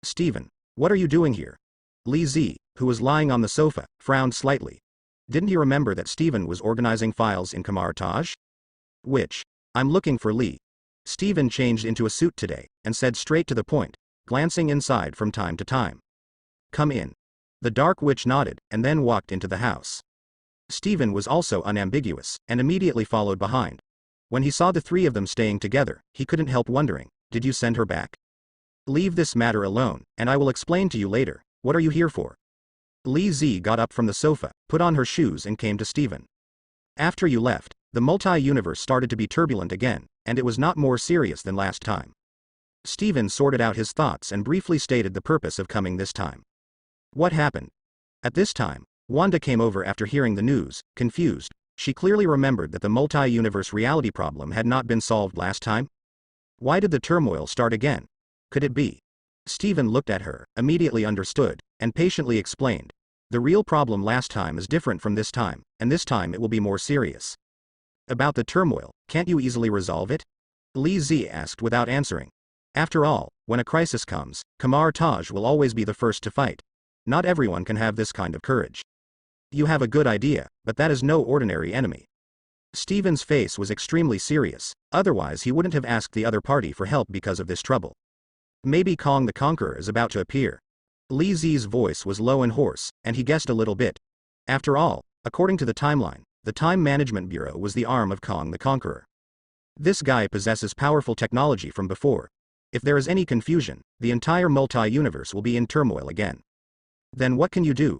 Stephen, what are you doing here? Lee Z, who was lying on the sofa, frowned slightly. Didn't he remember that Stephen was organizing files in Kamar-Taj? Which? I'm looking for Lee. Stephen changed into a suit today, and said straight to the point, glancing inside from time to time. Come in. The Dark Witch nodded, and then walked into the house. Stephen was also unambiguous, and immediately followed behind. When he saw the three of them staying together, he couldn't help wondering, did you send her back? Leave this matter alone, and I will explain to you later. What are you here for? Lee Z got up from the sofa, put on her shoes and came to Stephen. After you left, the multi-universe started to be turbulent again, and it was not more serious than last time. Stephen sorted out his thoughts and briefly stated the purpose of coming this time. What happened? At this time, Wanda came over after hearing the news, confused. She clearly remembered that the multi-universe reality problem had not been solved last time. Why did the turmoil start again? Could it be? Stephen looked at her, immediately understood, and patiently explained. The real problem last time is different from this time, and this time it will be more serious. About the turmoil, can't you easily resolve it? Lee Z asked without answering. After all, when a crisis comes, Kamar-Taj will always be the first to fight. Not everyone can have this kind of courage. You have a good idea, but that is no ordinary enemy. Stephen's face was extremely serious, otherwise he wouldn't have asked the other party for help because of this trouble. Maybe Kong the Conqueror is about to appear. Lee Z's voice was low and hoarse, and he guessed a little bit. After all, according to the timeline, the Time Management Bureau was the arm of Kong the Conqueror. This guy possesses powerful technology from before. If there is any confusion, the entire multi-universe will be in turmoil again. Then what can you do?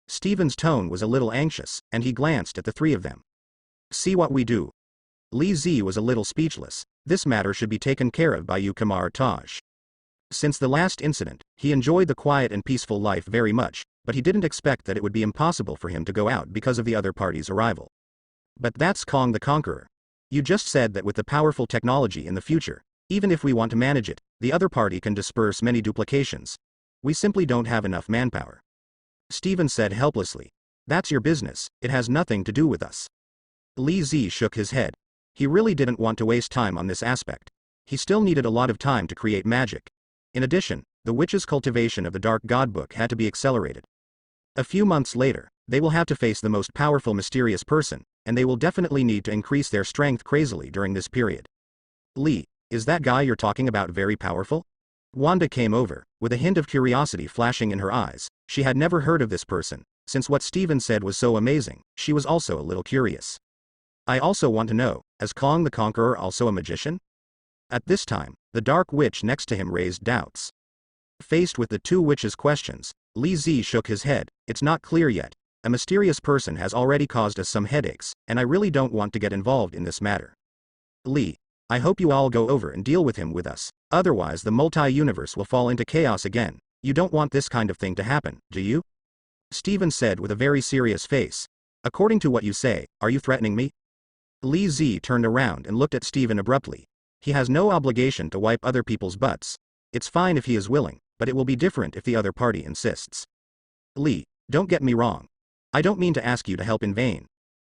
Stephen's tone was a little anxious, and he glanced at the three of them. See what we do. Lee Z was a little speechless. This matter should be taken care of by you, Kamar-Taj. Since the last incident, he enjoyed the quiet and peaceful life very much, but he didn't expect that it would be impossible for him to go out because of the other party's arrival. But that's Kong the Conqueror. You just said that with the powerful technology in the future, even if we want to manage it, the other party can disperse many duplications. We simply don't have enough manpower. Stephen said helplessly. That's your business, it has nothing to do with us. Lee Z shook his head. He really didn't want to waste time on this aspect. He still needed a lot of time to create magic. In addition, the witch's cultivation of the Dark God Book had to be accelerated. A few months later, they will have to face the most powerful mysterious person, and they will definitely need to increase their strength crazily during this period. Lee, is that guy you're talking about very powerful? Wanda came over, with a hint of curiosity flashing in her eyes. She had never heard of this person. Since what Stephen said was so amazing, she was also a little curious. I also want to know, is Kong the Conqueror also a magician? At this time, the Dark Witch next to him raised doubts. Faced with the two witches' questions, Lee Z shook his head. It's not clear yet. A mysterious person has already caused us some headaches, and I really don't want to get involved in this matter. Lee, I hope you all go over and deal with him with us, otherwise the multi-universe will fall into chaos again. You don't want this kind of thing to happen, do you? Stephen said with a very serious face. According to what you say, are you threatening me? Lee Z turned around and looked at Stephen abruptly. He has no obligation to wipe other people's butts. It's fine if he is willing, but it will be different if the other party insists. Lee, don't get me wrong. I don't mean to ask you to help in vain.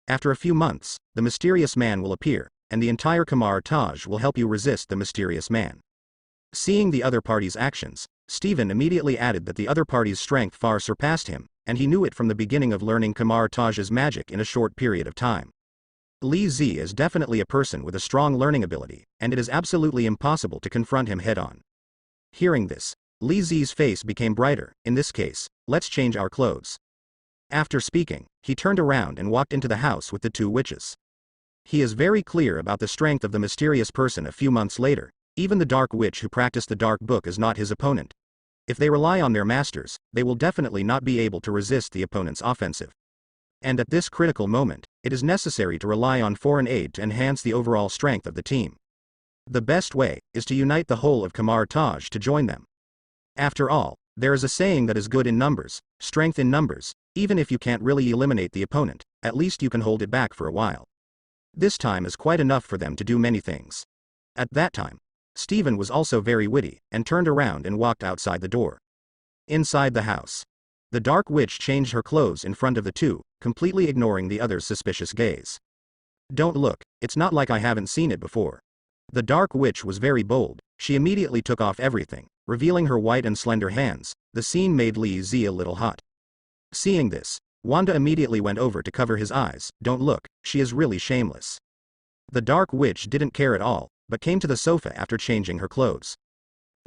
After a few months, the mysterious man will appear, and the entire Kamar-Taj will help you resist the mysterious man. Seeing the other party's actions, Stephen immediately added that the other party's strength far surpassed him, and he knew it from the beginning of learning Kamar-Taj's magic in a short period of time. Lee Z is definitely a person with a strong learning ability, and it is absolutely impossible to confront him head-on. Hearing this, Lee Z's face became brighter. In this case, let's change our clothes. After speaking, he turned around and walked into the house with the two witches. He is very clear about the strength of the mysterious person. A few months later, even the Dark Witch who practiced the Dark Book is not his opponent. If they rely on their masters, they will definitely not be able to resist the opponent's offensive. And at this critical moment, it is necessary to rely on foreign aid to enhance the overall strength of the team. The best way is to unite the whole of Kamar-Taj to join them. After all, there is a saying that is good in numbers, strength in numbers. Even if you can't really eliminate the opponent, at least you can hold it back for a while. This time is quite enough for them to do many things. At that time, Stephen was also very witty, and turned around and walked outside the door. Inside the house, the Dark Witch changed her clothes in front of the two, completely ignoring the other's suspicious gaze. Don't look, it's not like I haven't seen it before. The Dark Witch was very bold. She immediately took off everything, revealing her white and slender hands. The scene made Li Zi a little hot. Seeing this, Wanda immediately went over to cover his eyes. Don't look, she is really shameless. The dark witch didn't care at all, but came to the sofa after changing her clothes.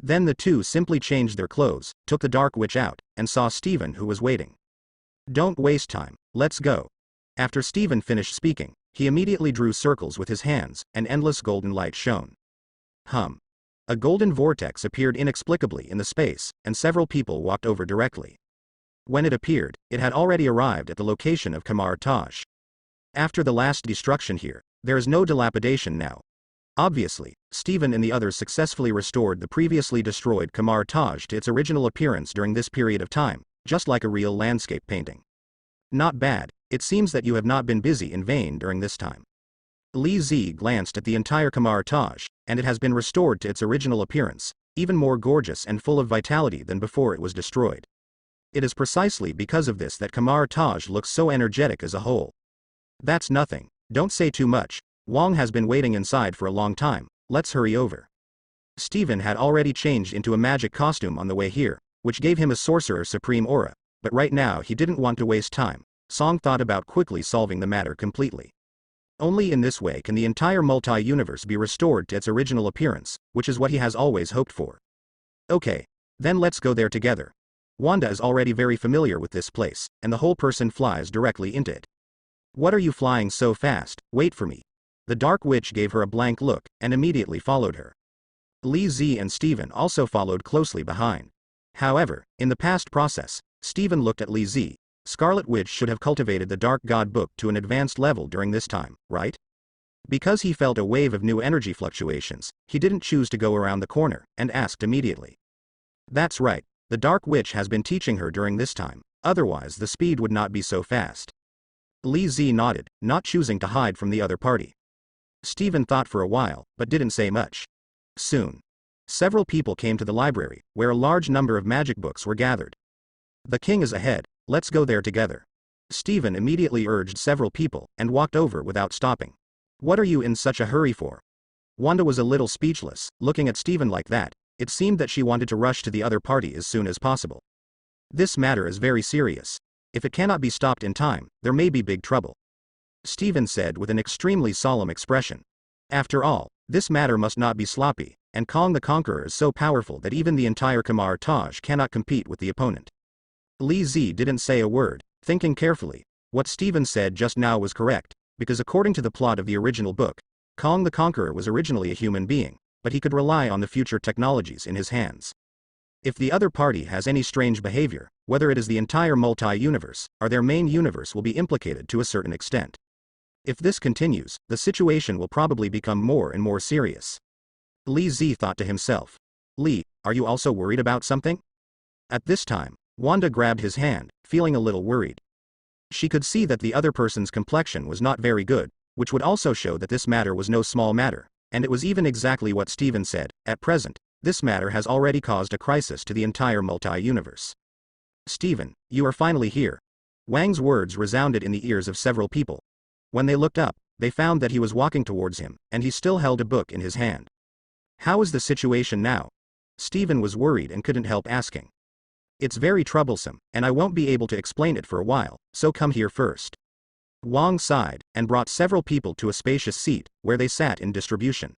Then the two simply changed their clothes, took the dark witch out, and saw Stephen, who was waiting. Don't waste time, let's go. After Stephen finished speaking, he immediately drew circles with his hands, and endless golden light shone. A golden vortex appeared inexplicably in the space, and several people walked over directly. When it appeared, it had already arrived at the location of Kamar Taj. After the last destruction here, there is no dilapidation now. Obviously, Stephen and the others successfully restored the previously destroyed Kamar Taj to its original appearance during this period of time, just like a real landscape painting. Not bad, it seems that you have not been busy in vain during this time. Li Zi glanced at the entire Kamar Taj, and it has been restored to its original appearance, even more gorgeous and full of vitality than before it was destroyed. It is precisely because of this that Kamar Taj looks so energetic as a whole. That's nothing, don't say too much. Wang has been waiting inside for a long time, let's hurry over. Stephen had already changed into a magic costume on the way here, which gave him a sorcerer supreme aura, but right now he didn't want to waste time. Song thought about quickly solving the matter completely. Only in this way can the entire multi-universe be restored to its original appearance, which is what he has always hoped for. Okay, then let's go there together. Wanda is already very familiar with this place, and the whole person flies directly into it. What are you flying so fast? Wait for me. The dark witch gave her a blank look, and immediately followed her. Li Zi and Stephen also followed closely behind. However, in the past process, Stephen looked at Li Zi. Scarlet Witch should have cultivated the Dark God Book to an advanced level during this time, right? Because he felt a wave of new energy fluctuations, he didn't choose to go around the corner, and asked immediately. That's right, the Dark Witch has been teaching her during this time, otherwise the speed would not be so fast. Li Zi nodded, not choosing to hide from the other party. Stephen thought for a while, but didn't say much. Soon, several people came to the library, where a large number of magic books were gathered. The king is ahead, let's go there together. Stephen immediately urged several people, and walked over without stopping. What are you in such a hurry for? Wanda was a little speechless, looking at Stephen like that. It seemed that she wanted to rush to the other party as soon as possible. This matter is very serious. If it cannot be stopped in time, there may be big trouble. Stephen said with an extremely solemn expression. After all, this matter must not be sloppy, and Kong the Conqueror is so powerful that even the entire Kamar Taj cannot compete with the opponent. Li Zi didn't say a word, thinking carefully. What Stephen said just now was correct, because according to the plot of the original book, Kong the Conqueror was originally a human being, but he could rely on the future technologies in his hands. If the other party has any strange behavior, whether it is the entire multi-universe, or their main universe will be implicated to a certain extent. If this continues, the situation will probably become more and more serious. Li Zi thought to himself. Li, are you also worried about something? At this time, Wanda grabbed his hand, feeling a little worried. She could see that the other person's complexion was not very good, which would also show that this matter was no small matter, and it was even exactly what Stephen said. At present, this matter has already caused a crisis to the entire multi-universe. Stephen, you are finally here. Wang's words resounded in the ears of several people. When they looked up, they found that he was walking towards him, and he still held a book in his hand. How is the situation now? Stephen was worried and couldn't help asking. It's very troublesome, and I won't be able to explain it for a while, so come here first. Wang sighed, and brought several people to a spacious seat, where they sat in distribution.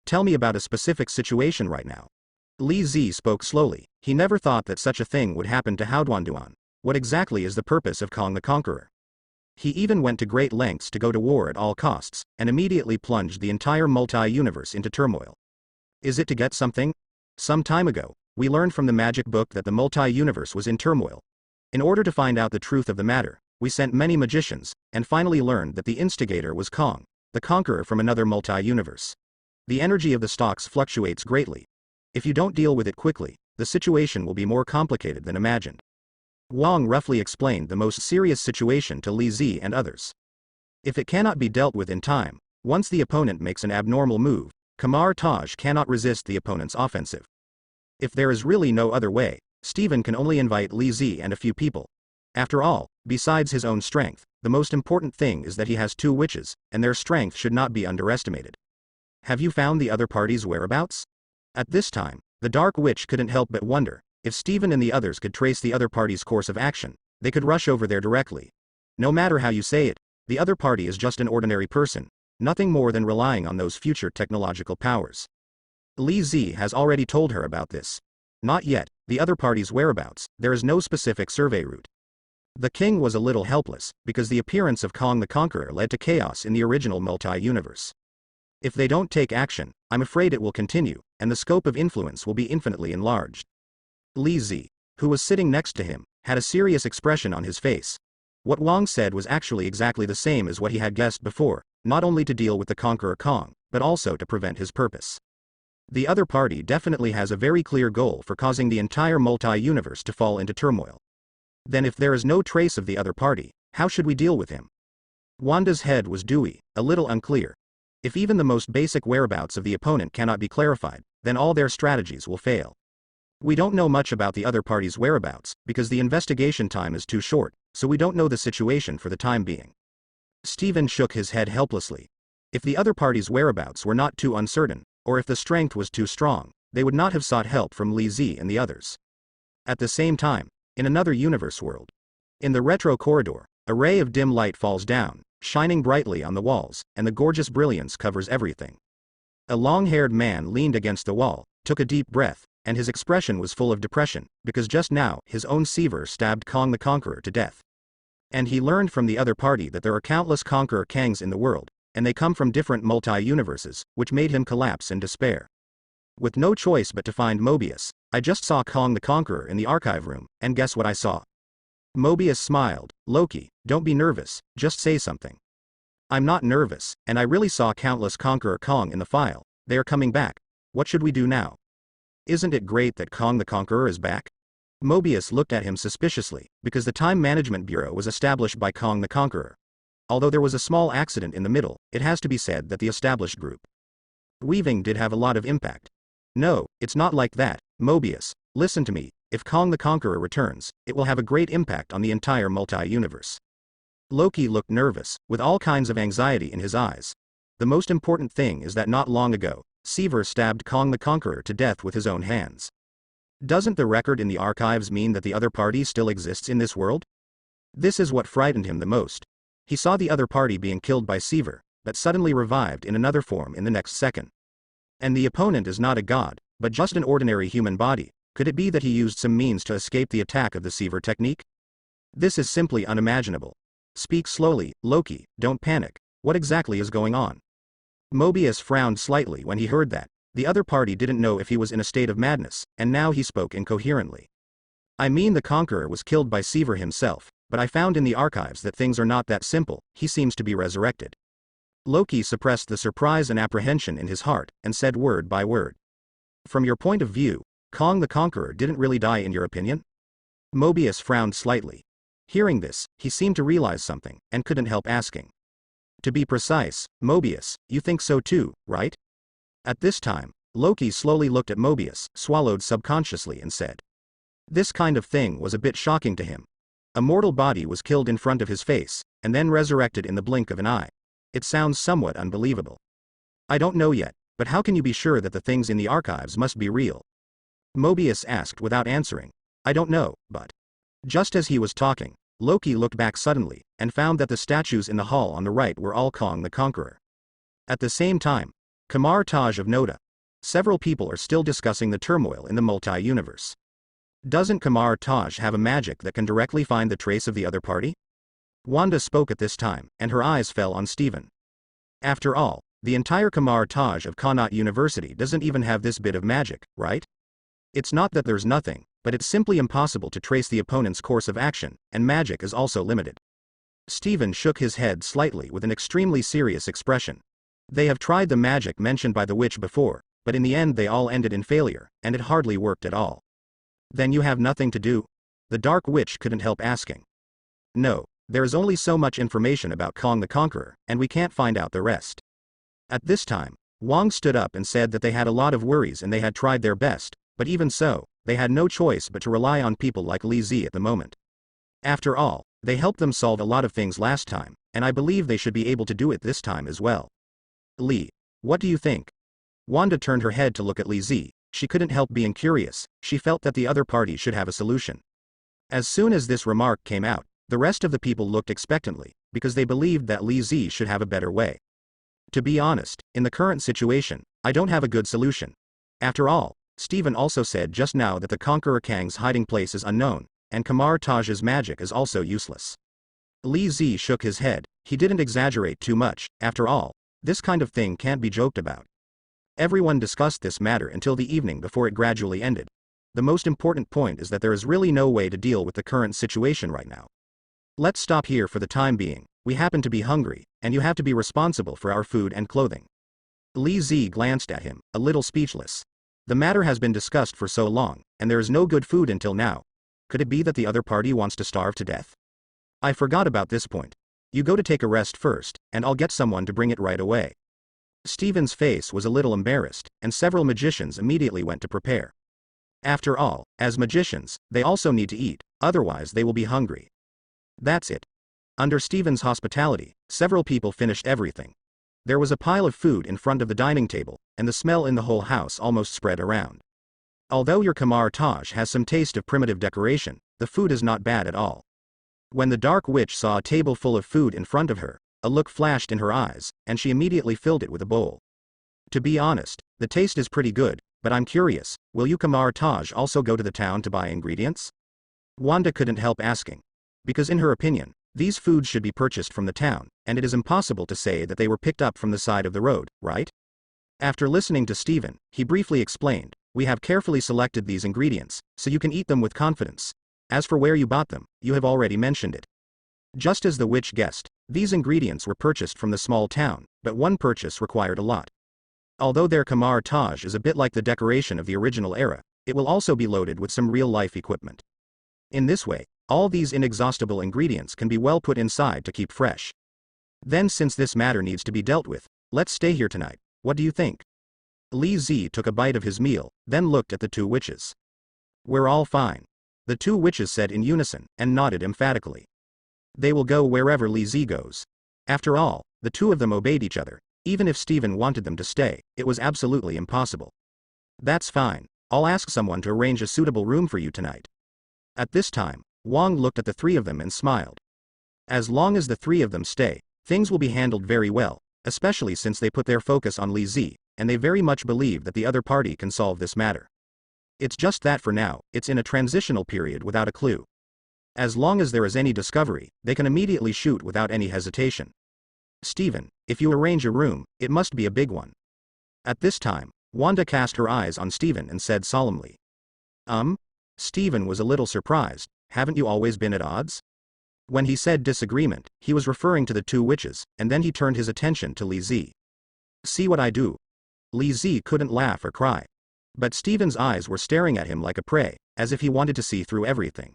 Tell me about a specific situation right now. Li Zi spoke slowly. He never thought that such a thing would happen to Haoduan. What exactly is the purpose of Kong the Conqueror? He even went to great lengths to go to war at all costs, and immediately plunged the entire multi-universe into turmoil. Is it to get something? Some time ago, we learned from the magic book that the multi-universe was in turmoil. In order to find out the truth of the matter, we sent many magicians, and finally learned that the instigator was Kong, the Conqueror from another multi-universe. The energy of the stocks fluctuates greatly. If you don't deal with it quickly, the situation will be more complicated than imagined. Wang roughly explained the most serious situation to Li Zi and others. If it cannot be dealt with in time, once the opponent makes an abnormal move, Kamar Taj cannot resist the opponent's offensive. If there is really no other way, Stephen can only invite Li Zi and a few people. After all, besides his own strength, the most important thing is that he has two witches, and their strength should not be underestimated. Have you found the other party's whereabouts? At this time, the Dark Witch couldn't help but wonder, if Stephen and the others could trace the other party's course of action, they could rush over there directly. No matter how you say it, the other party is just an ordinary person, nothing more than relying on those future technological powers. Li Zi has already told her about this. Not yet, the other party's whereabouts, there is no specific survey route. The king was a little helpless, because the appearance of Kong the Conqueror led to chaos in the original multi-universe. If they don't take action, I'm afraid it will continue, and the scope of influence will be infinitely enlarged. Li Zi, who was sitting next to him, had a serious expression on his face. What Wang said was actually exactly the same as what he had guessed before, not only to deal with the Conqueror Kong, but also to prevent his purpose. The other party definitely has a very clear goal for causing the entire multi-universe to fall into turmoil. Then if there is no trace of the other party, how should we deal with him? Wanda's head was dewy, a little unclear. If even the most basic whereabouts of the opponent cannot be clarified, then all their strategies will fail. We don't know much about the other party's whereabouts, because the investigation time is too short, so we don't know the situation for the time being. Stephen shook his head helplessly. If the other party's whereabouts were not too uncertain, or if the strength was too strong, they would not have sought help from Li Zi and the others. At the same time, in another universe world. In the retro corridor, a ray of dim light falls down, shining brightly on the walls, and the gorgeous brilliance covers everything. A long-haired man leaned against the wall, took a deep breath, and his expression was full of depression, because just now, his own Seaver stabbed Kong the Conqueror to death. And he learned from the other party that there are countless Conqueror Kangs in the world, and they come from different multi-universes, which made him collapse in despair. With no choice but to find Mobius, I just saw Kong the Conqueror in the archive room, and guess what I saw? Mobius smiled. Loki, don't be nervous, just say something. I'm not nervous, and I really saw countless Conqueror Kong in the file. They are coming back. What should we do now? Isn't it great that Kong the Conqueror is back? Mobius looked at him suspiciously, because the Time Management Bureau was established by Kong the Conqueror. Although there was a small accident in the middle, it has to be said that the established group weaving did have a lot of impact. No, it's not like that, Mobius, listen to me. If Kong the Conqueror returns, it will have a great impact on the entire multi-universe. Loki looked nervous, with all kinds of anxiety in his eyes. The most important thing is that not long ago, Seaver stabbed Kong the Conqueror to death with his own hands. Doesn't the record in the archives mean that the other party still exists in this world? This is what frightened him the most. He saw the other party being killed by Seaver, but suddenly revived in another form in the next second. And the opponent is not a god, but just an ordinary human body. Could it be that he used some means to escape the attack of the Seaver technique? This is simply unimaginable. Speak slowly, Loki, don't panic. What exactly is going on? Mobius frowned slightly when he heard that. The other party didn't know if he was in a state of madness, and now he spoke incoherently. I mean, the Conqueror was killed by Seaver himself, but I found in the archives that things are not that simple. He seems to be resurrected. Loki suppressed the surprise and apprehension in his heart, and said word by word. From your point of view, Kong the Conqueror didn't really die in your opinion? Mobius frowned slightly. Hearing this, he seemed to realize something, and couldn't help asking. To be precise, Mobius, you think so too, right? At this time, Loki slowly looked at Mobius, swallowed subconsciously and said. This kind of thing was a bit shocking to him. A mortal body was killed in front of his face, and then resurrected in the blink of an eye. It sounds somewhat unbelievable. I don't know yet, but how can you be sure that the things in the archives must be real? Mobius asked without answering. I don't know, but... Just as he was talking, Loki looked back suddenly, and found that the statues in the hall on the right were all Kong the Conqueror. At the same time, Kamar Taj of Noda. Several people are still discussing the turmoil in the multi-universe. Doesn't Kamar Taj have a magic that can directly find the trace of the other party? Wanda spoke at this time, and her eyes fell on Stephen. After all, the entire Kamar Taj of Connaught University doesn't even have this bit of magic, right? It's not that there's nothing, but it's simply impossible to trace the opponent's course of action, and magic is also limited. Stephen shook his head slightly with an extremely serious expression. They have tried the magic mentioned by the witch before, but in the end they all ended in failure, and it hardly worked at all. Then you have nothing to do? The Dark Witch couldn't help asking. No, there is only so much information about Kong the Conqueror, and we can't find out the rest. At this time, Wang stood up and said that they had a lot of worries and they had tried their best, but even so, they had no choice but to rely on people like Li Zi at the moment. After all, they helped them solve a lot of things last time, and I believe they should be able to do it this time as well. Li, what do you think? Wanda turned her head to look at Li Zi, she couldn't help being curious. She felt that the other party should have a solution. As soon as this remark came out, the rest of the people looked expectantly, because they believed that Li Zi should have a better way. To be honest, in the current situation, I don't have a good solution. After all, Stephen also said just now that the Conqueror Kang's hiding place is unknown, and Kamar Taj's magic is also useless. Li Zi shook his head. He didn't exaggerate too much. After all, this kind of thing can't be joked about. Everyone discussed this matter until the evening before it gradually ended. The most important point is that there is really no way to deal with the current situation right now. Let's stop here for the time being. We happen to be hungry, and you have to be responsible for our food and clothing. Li Zi glanced at him, a little speechless. The matter has been discussed for so long, and there is no good food until now. Could it be that the other party wants to starve to death? I forgot about this point. You go to take a rest first, and I'll get someone to bring it right away. Stephen's face was a little embarrassed, and several magicians immediately went to prepare. After all, as magicians, they also need to eat, otherwise they will be hungry. That's it. Under Stephen's hospitality, several people finished everything. There was a pile of food in front of the dining table, and the smell in the whole house almost spread around. Although your Kamar Taj has some taste of primitive decoration, the food is not bad at all. When the Dark Witch saw a table full of food in front of her, a look flashed in her eyes, and she immediately filled it with a bowl. To be honest, the taste is pretty good, but I'm curious, will you Kamar Taj also go to the town to buy ingredients? Wanda couldn't help asking. Because in her opinion, these foods should be purchased from the town, and it is impossible to say that they were picked up from the side of the road, right? After listening to Stephen, he briefly explained, we have carefully selected these ingredients, so you can eat them with confidence. As for where you bought them, you have already mentioned it. Just as the witch guessed, these ingredients were purchased from the small town, but one purchase required a lot. Although their Kamar Taj is a bit like the decoration of the original era, it will also be loaded with some real-life equipment. In this way, all these inexhaustible ingredients can be well put inside to keep fresh. Then since this matter needs to be dealt with, let's stay here tonight. What do you think? Li Zi took a bite of his meal, then looked at the two witches. We're all fine. The two witches said in unison, and nodded emphatically. They will go wherever Li Zi goes. After all, the two of them obeyed each other. Even if Stephen wanted them to stay, it was absolutely impossible. That's fine. I'll ask someone to arrange a suitable room for you tonight. At this time, Wang looked at the three of them and smiled. As long as the three of them stay, things will be handled very well, especially since they put their focus on Li Zi, and they very much believe that the other party can solve this matter. It's just that for now, it's in a transitional period without a clue. As long as there is any discovery, they can immediately shoot without any hesitation. Stephen, if you arrange a room, it must be a big one. At this time, Wanda cast her eyes on Stephen and said solemnly. Stephen was a little surprised. Haven't you always been at odds? When he said disagreement, he was referring to the two witches, and then he turned his attention to Li Zi. See what I do? Li Zi couldn't laugh or cry. But Stephen's eyes were staring at him like a prey, as if he wanted to see through everything.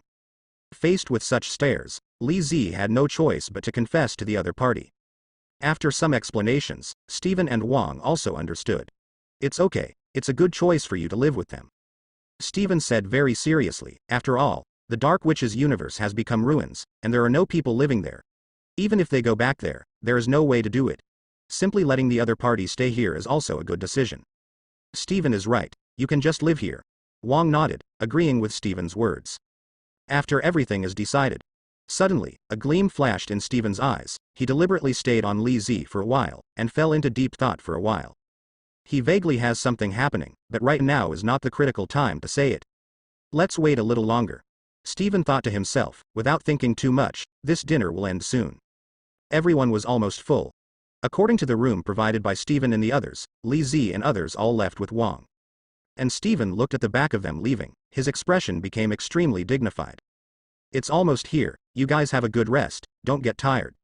Faced with such stares, Li Zi had no choice but to confess to the other party. After some explanations, Stephen and Wang also understood. It's okay, it's a good choice for you to live with them. Stephen said very seriously, after all, the Dark Witch's universe has become ruins, and there are no people living there. Even if they go back there, there is no way to do it. Simply letting the other party stay here is also a good decision. Stephen is right, you can just live here. Wang nodded, agreeing with Stephen's words. After everything is decided. Suddenly, a gleam flashed in Stephen's eyes. He deliberately stayed on Li Zi for a while, and fell into deep thought for a while. He vaguely has something happening, but right now is not the critical time to say it. Let's wait a little longer. Stephen thought to himself, without thinking too much, this dinner will end soon. Everyone was almost full. According to the room provided by Stephen and the others, Li Zi and others all left with Wang. And Stephen looked at the back of them leaving. His expression became extremely dignified. It's almost here, you guys have a good rest, don't get tired.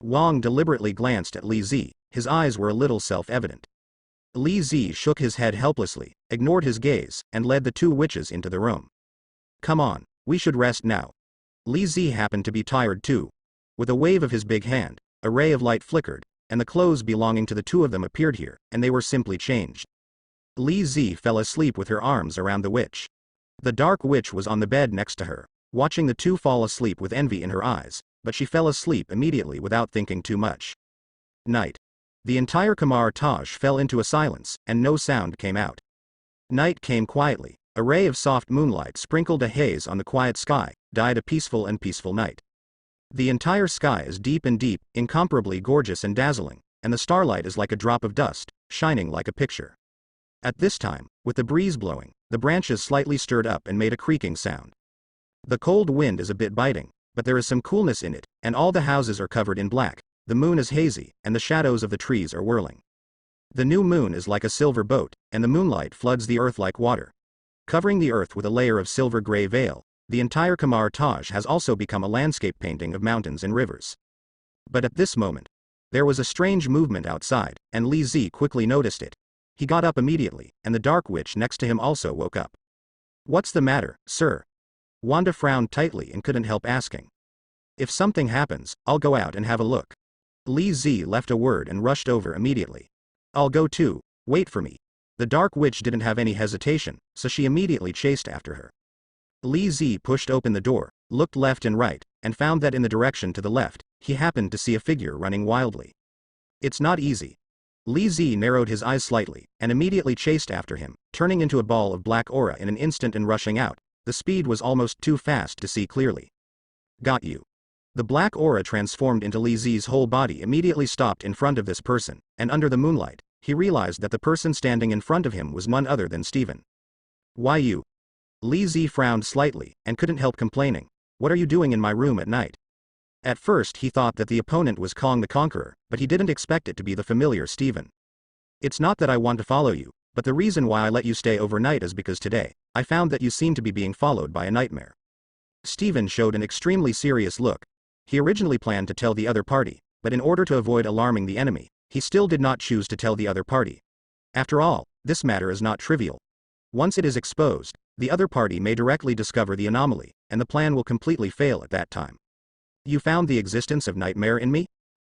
Wang deliberately glanced at Li Zi, his eyes were a little self-evident. Li Zi shook his head helplessly, ignored his gaze, and led the two witches into the room. Come on, we should rest now. Li Zi happened to be tired too. With a wave of his big hand, a ray of light flickered, and the clothes belonging to the two of them appeared here, and they were simply changed. Li Zi fell asleep with her arms around the witch. The Dark Witch was on the bed next to her, watching the two fall asleep with envy in her eyes, but she fell asleep immediately without thinking too much. Night. The entire Kamar Taj fell into a silence, and no sound came out. Night came quietly. A ray of soft moonlight sprinkled a haze on the quiet sky, dyed a peaceful night. The entire sky is deep and deep, incomparably gorgeous and dazzling, and the starlight is like a drop of dust, shining like a picture. At this time, with the breeze blowing, the branches slightly stirred up and made a creaking sound. The cold wind is a bit biting, but there is some coolness in it, and all the houses are covered in black, the moon is hazy, and the shadows of the trees are whirling. The new moon is like a silver boat, and the moonlight floods the earth like water. Covering the earth with a layer of silver-gray veil, the entire Kamar Taj has also become a landscape painting of mountains and rivers. But at this moment, there was a strange movement outside, and Li Zi quickly noticed it. He got up immediately, and the dark witch next to him also woke up. "What's the matter, sir?" Wanda frowned tightly and couldn't help asking. "If something happens, I'll go out and have a look." Li Zi left a word and rushed over immediately. "I'll go too, wait for me." The dark witch didn't have any hesitation, so she immediately chased after her. Li Zi pushed open the door, looked left and right, and found that in the direction to the left, he happened to see a figure running wildly. "It's not easy." Li Zi narrowed his eyes slightly, and immediately chased after him, turning into a ball of black aura in an instant and rushing out. The speed was almost too fast to see clearly. "Got you." The black aura transformed into Li Zi's whole body immediately stopped in front of this person, and under the moonlight, he realized that the person standing in front of him was none other than Stephen. "Why you?" Li Zi frowned slightly, and couldn't help complaining. "What are you doing in my room at night?" At first he thought that the opponent was Kong the Conqueror, but he didn't expect it to be the familiar Stephen. "It's not that I want to follow you, but the reason why I let you stay overnight is because today, I found that you seem to be being followed by a nightmare." Stephen showed an extremely serious look. He originally planned to tell the other party, but in order to avoid alarming the enemy, he still did not choose to tell the other party. After all, this matter is not trivial. Once it is exposed, the other party may directly discover the anomaly, and the plan will completely fail at that time. "You found the existence of nightmare in me?"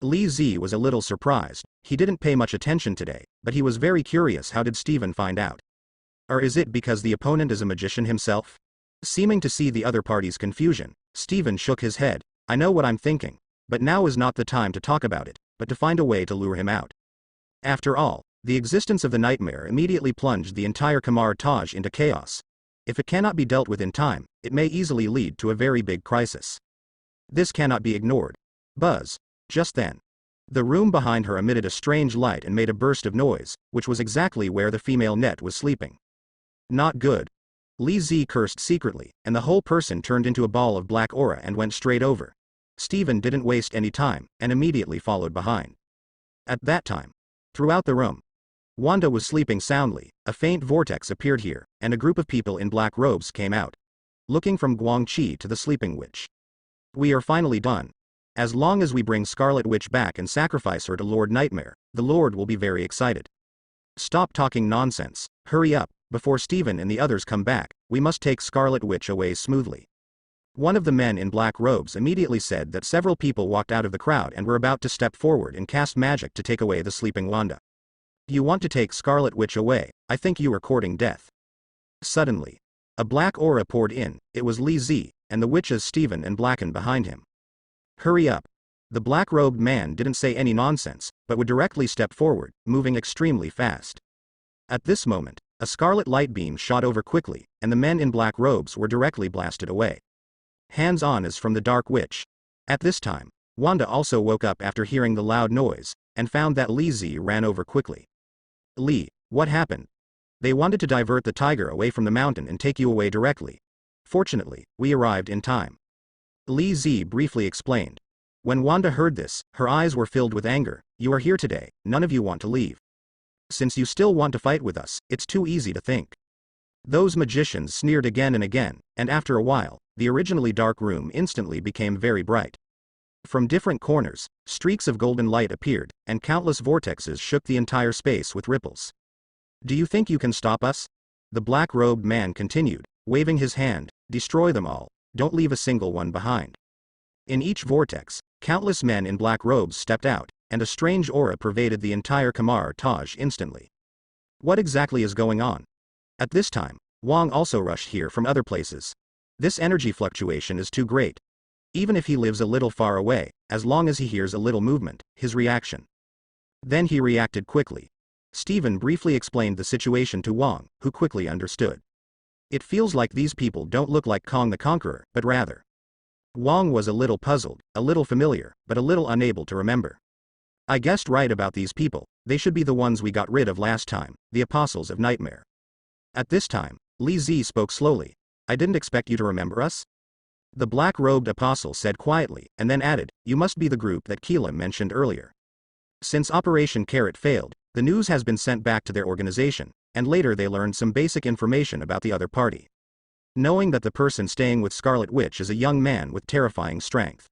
Li Zi was a little surprised. He didn't pay much attention today, but he was very curious how did Stephen find out. Or is it because the opponent is a magician himself? Seeming to see the other party's confusion, Stephen shook his head. "I know what I'm thinking, but now is not the time to talk about it, but to find a way to lure him out." After all, the existence of the nightmare immediately plunged the entire Kamar Taj into chaos. If it cannot be dealt with in time, it may easily lead to a very big crisis. This cannot be ignored. Buzz. Just then, the room behind her emitted a strange light and made a burst of noise, which was exactly where the female net was sleeping. Not good. Li Zi cursed secretly, and the whole person turned into a ball of black aura and went straight over. Stephen didn't waste any time, and immediately followed behind. At that time, throughout the room, Wanda was sleeping soundly. A faint vortex appeared here, and a group of people in black robes came out, looking from Guangqi to the sleeping witch. "We are finally done. As long as we bring Scarlet Witch back and sacrifice her to Lord Nightmare, the Lord will be very excited. Stop talking nonsense, hurry up, before Stephen and the others come back, we must take Scarlet Witch away smoothly." One of the men in black robes immediately said that several people walked out of the crowd and were about to step forward and cast magic to take away the sleeping Wanda. "You want to take Scarlet Witch away? I think you are courting death." Suddenly, a black aura poured in. It was Li Zi, and the witches Stephen and Blacken behind him. "Hurry up." The black-robed man didn't say any nonsense, but would directly step forward, moving extremely fast. At this moment, a scarlet light beam shot over quickly, and the men in black robes were directly blasted away. "Hands on" is from the Dark Witch. At this time, Wanda also woke up after hearing the loud noise, and found that Li Zi ran over quickly. "Li, what happened?" "They wanted to divert the tiger away from the mountain and take you away directly. Fortunately, we arrived in time." Li Zi briefly explained. When Wanda heard this, her eyes were filled with anger. "You are here today, none of you want to leave. Since you still want to fight with us, it's too easy to think." Those magicians sneered again and again, and after a while, the originally dark room instantly became very bright. From different corners, streaks of golden light appeared, and countless vortexes shook the entire space with ripples. "Do you think you can stop us?" The black-robed man continued, waving his hand. "Destroy them all, don't leave a single one behind." In each vortex, countless men in black robes stepped out, and a strange aura pervaded the entire Kamar Taj instantly. What exactly is going on? At this time, Wang also rushed here from other places. This energy fluctuation is too great. Even if he lives a little far away, as long as he hears a little movement, his reaction. Then he reacted quickly. Stephen briefly explained the situation to Wang, who quickly understood. It feels like these people don't look like Kong the Conqueror, but rather. Wang was a little puzzled, a little familiar, but a little unable to remember. I guessed right about these people, they should be the ones we got rid of last time, the Apostles of Nightmare. At this time, Li Zi spoke slowly. I didn't expect you to remember us? The black-robed apostle said quietly, and then added, you must be the group that Keelan mentioned earlier. Since Operation Carrot failed, the news has been sent back to their organization, and later they learned some basic information about the other party. Knowing that the person staying with Scarlet Witch is a young man with terrifying strength.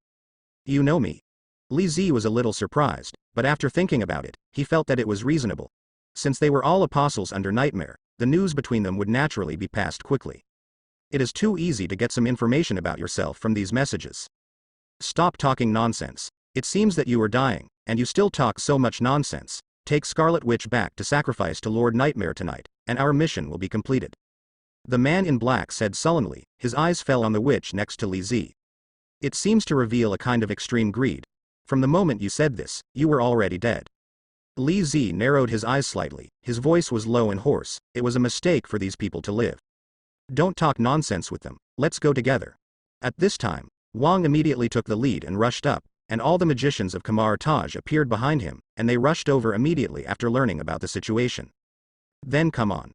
You know me? Li Zi was a little surprised, but after thinking about it, he felt that it was reasonable. Since they were all apostles under Nightmare, the news between them would naturally be passed quickly. It is too easy to get some information about yourself from these messages. Stop talking nonsense. It seems that you are dying, and you still talk so much nonsense. Take Scarlet Witch back to sacrifice to Lord Nightmare tonight, and our mission will be completed. The man in black said sullenly, his eyes fell on the witch next to Li Zi. It seems to reveal a kind of extreme greed. From the moment you said this, you were already dead. Li Zi narrowed his eyes slightly, his voice was low and hoarse, it was a mistake for these people to live. Don't talk nonsense with them, let's go together. At this time, Wang immediately took the lead and rushed up, and all the magicians of Kamar Taj appeared behind him, and they rushed over immediately after learning about the situation. Then come on.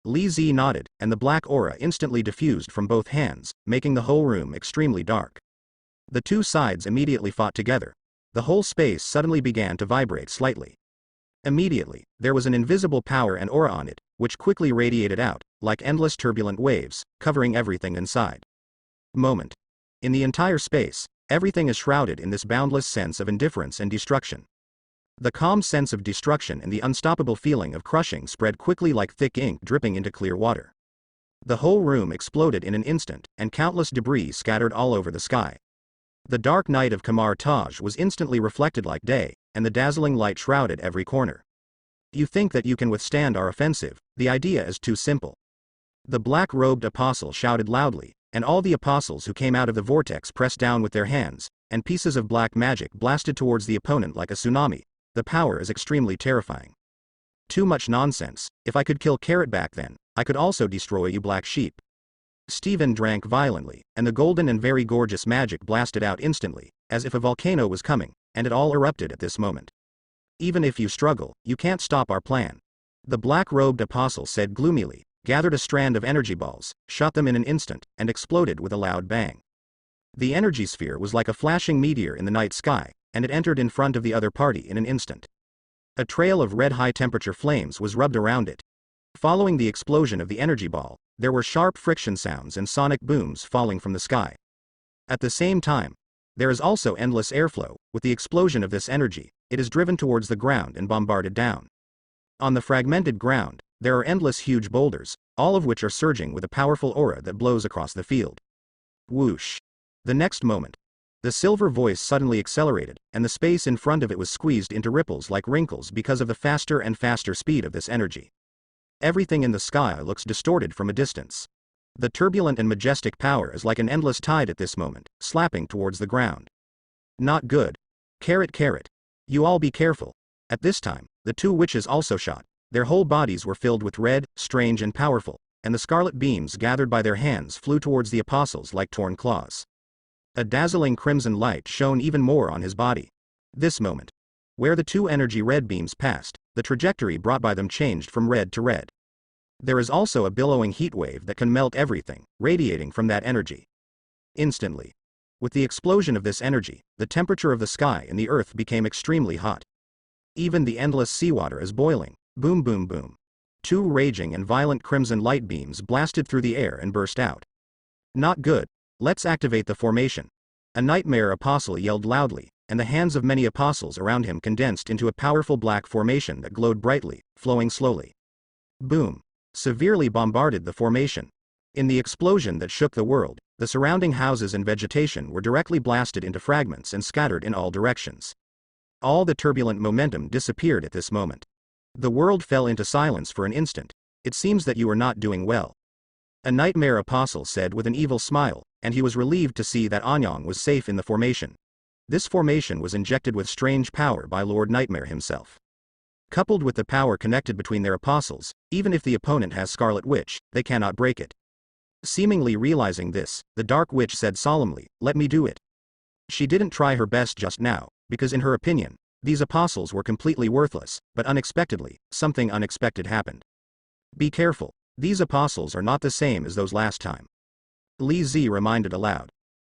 Li Zi nodded, and the black aura instantly diffused from both hands, making the whole room extremely dark. The two sides immediately fought together. The whole space suddenly began to vibrate slightly. Immediately, there was an invisible power and aura on it, which quickly radiated out, like endless turbulent waves, covering everything inside. Moment. In the entire space, everything is shrouded in this boundless sense of indifference and destruction. The calm sense of destruction and the unstoppable feeling of crushing spread quickly like thick ink dripping into clear water. The whole room exploded in an instant, and countless debris scattered all over the sky. The dark night of Kamar Taj was instantly reflected like day, and the dazzling light shrouded every corner. You think that you can withstand our offensive, the idea is too simple. The black-robed apostle shouted loudly, and all the apostles who came out of the vortex pressed down with their hands, and pieces of black magic blasted towards the opponent like a tsunami. The power is extremely terrifying. Too much nonsense. If I could kill Carrot back then, I could also destroy you black sheep. Stephen drank violently, and the golden and very gorgeous magic blasted out instantly, as if a volcano was coming, and it all erupted at this moment. Even if you struggle, you can't stop our plan. The black-robed apostle said gloomily, gathered a strand of energy balls, shot them in an instant, and exploded with a loud bang. The energy sphere was like a flashing meteor in the night sky, and it entered in front of the other party in an instant. A trail of red high-temperature flames was rubbed around it. Following the explosion of the energy ball, there were sharp friction sounds and sonic booms falling from the sky. At the same time, there is also endless airflow. With the explosion of this energy, it is driven towards the ground and bombarded down. On the fragmented ground, there are endless huge boulders, all of which are surging with a powerful aura that blows across the field. Whoosh! The next moment, the silver voice suddenly accelerated, and the space in front of it was squeezed into ripples like wrinkles because of the faster and faster speed of this energy. Everything in the sky looks distorted from a distance. The turbulent and majestic power is like an endless tide at this moment, slapping towards the ground. Not good. Carrot, carrot. You all be careful. At this time, the two witches also shot. Their whole bodies were filled with red, strange and powerful, and the scarlet beams gathered by their hands flew towards the apostles like torn claws. A dazzling crimson light shone even more on his body. This moment, where the two energy red beams passed, the trajectory brought by them changed from red to red. There is also a billowing heat wave that can melt everything, radiating from that energy. Instantly. With the explosion of this energy, the temperature of the sky and the earth became extremely hot. Even the endless seawater is boiling. Boom boom boom. Two raging and violent crimson light beams blasted through the air and burst out. Not good. Let's activate the formation. A nightmare apostle yelled loudly, and the hands of many apostles around him condensed into a powerful black formation that glowed brightly, flowing slowly. Boom. Severely bombarded the formation. In the explosion that shook the world, the surrounding houses and vegetation were directly blasted into fragments and scattered in all directions. All the turbulent momentum disappeared at this moment. The world fell into silence for an instant. It seems that you are not doing well. A nightmare apostle said with an evil smile, and he was relieved to see that Anyang was safe in the formation. This formation was injected with strange power by Lord Nightmare himself. Coupled with the power connected between their apostles, even if the opponent has Scarlet Witch, they cannot break it. Seemingly realizing this, the Dark Witch said solemnly, "Let me do it." She didn't try her best just now, because in her opinion, these apostles were completely worthless, but unexpectedly, something unexpected happened. "Be careful. These apostles are not the same as those last time," Li Zi reminded aloud.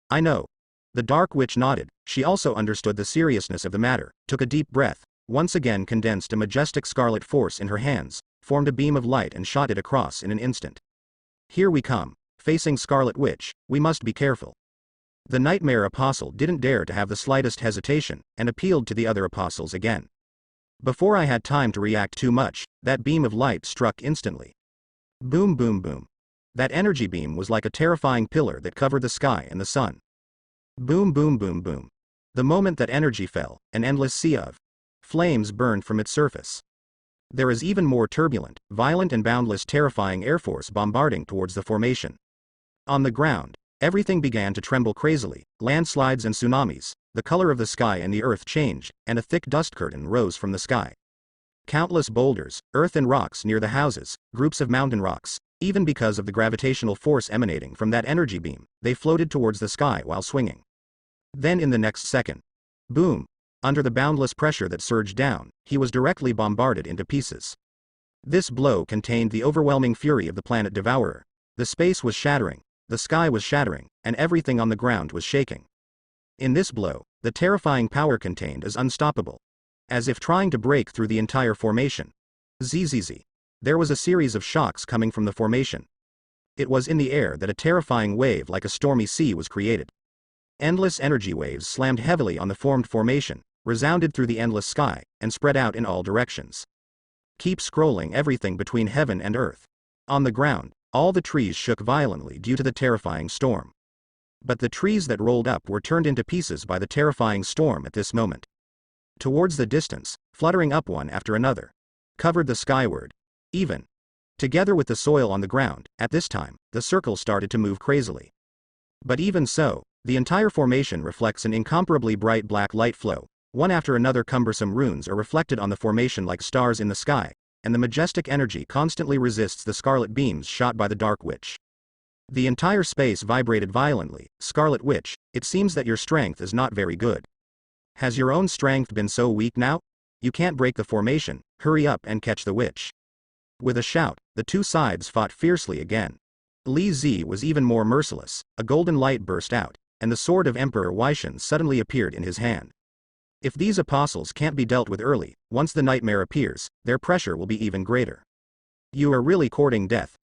"I know." The Dark Witch nodded. She also understood the seriousness of the matter, took a deep breath, once again condensed a majestic scarlet force in her hands, formed a beam of light and shot it across in an instant. "Here we come. Facing Scarlet Witch, we must be careful." The Nightmare Apostle didn't dare to have the slightest hesitation, and appealed to the other apostles again. Before I had time to react too much, that beam of light struck instantly. Boom boom boom. That energy beam was like a terrifying pillar that covered the sky and the sun. Boom boom boom boom. The moment that energy fell, an endless sea of flames burned from its surface. There is even more turbulent, violent and boundless terrifying air force bombarding towards the formation. On the ground, everything began to tremble crazily, landslides and tsunamis, the color of the sky and the earth changed, and a thick dust curtain rose from the sky. Countless boulders, earth and rocks near the houses, groups of mountain rocks, even because of the gravitational force emanating from that energy beam, they floated towards the sky while swinging. Then in the next second, boom! Under the boundless pressure that surged down, he was directly bombarded into pieces. This blow contained the overwhelming fury of the planet Devourer. The space was shattering, the sky was shattering, and everything on the ground was shaking. In this blow, the terrifying power contained is unstoppable. As if trying to break through the entire formation. Zzz. There was a series of shocks coming from the formation. It was in the air that a terrifying wave like a stormy sea was created. Endless energy waves slammed heavily on the formed formation, resounded through the endless sky, and spread out in all directions. Keep scrolling everything between heaven and earth. On the ground, all the trees shook violently due to the terrifying storm. But the trees that rolled up were turned into pieces by the terrifying storm at this moment. Towards the distance, fluttering up one after another, covered the skyward. Even together with the soil on the ground, at this time, the circle started to move crazily. But even so, the entire formation reflects an incomparably bright black light flow. One after another cumbersome runes are reflected on the formation like stars in the sky, and the majestic energy constantly resists the scarlet beams shot by the Dark Witch. The entire space vibrated violently. "Scarlet Witch, it seems that your strength is not very good. Has your own strength been so weak now? You can't break the formation, hurry up and catch the witch." With a shout, the two sides fought fiercely again. Li Zi was even more merciless. A golden light burst out, and the sword of Emperor Weishan suddenly appeared in his hand. If these apostles can't be dealt with early, once the nightmare appears, their pressure will be even greater. "You are really courting death."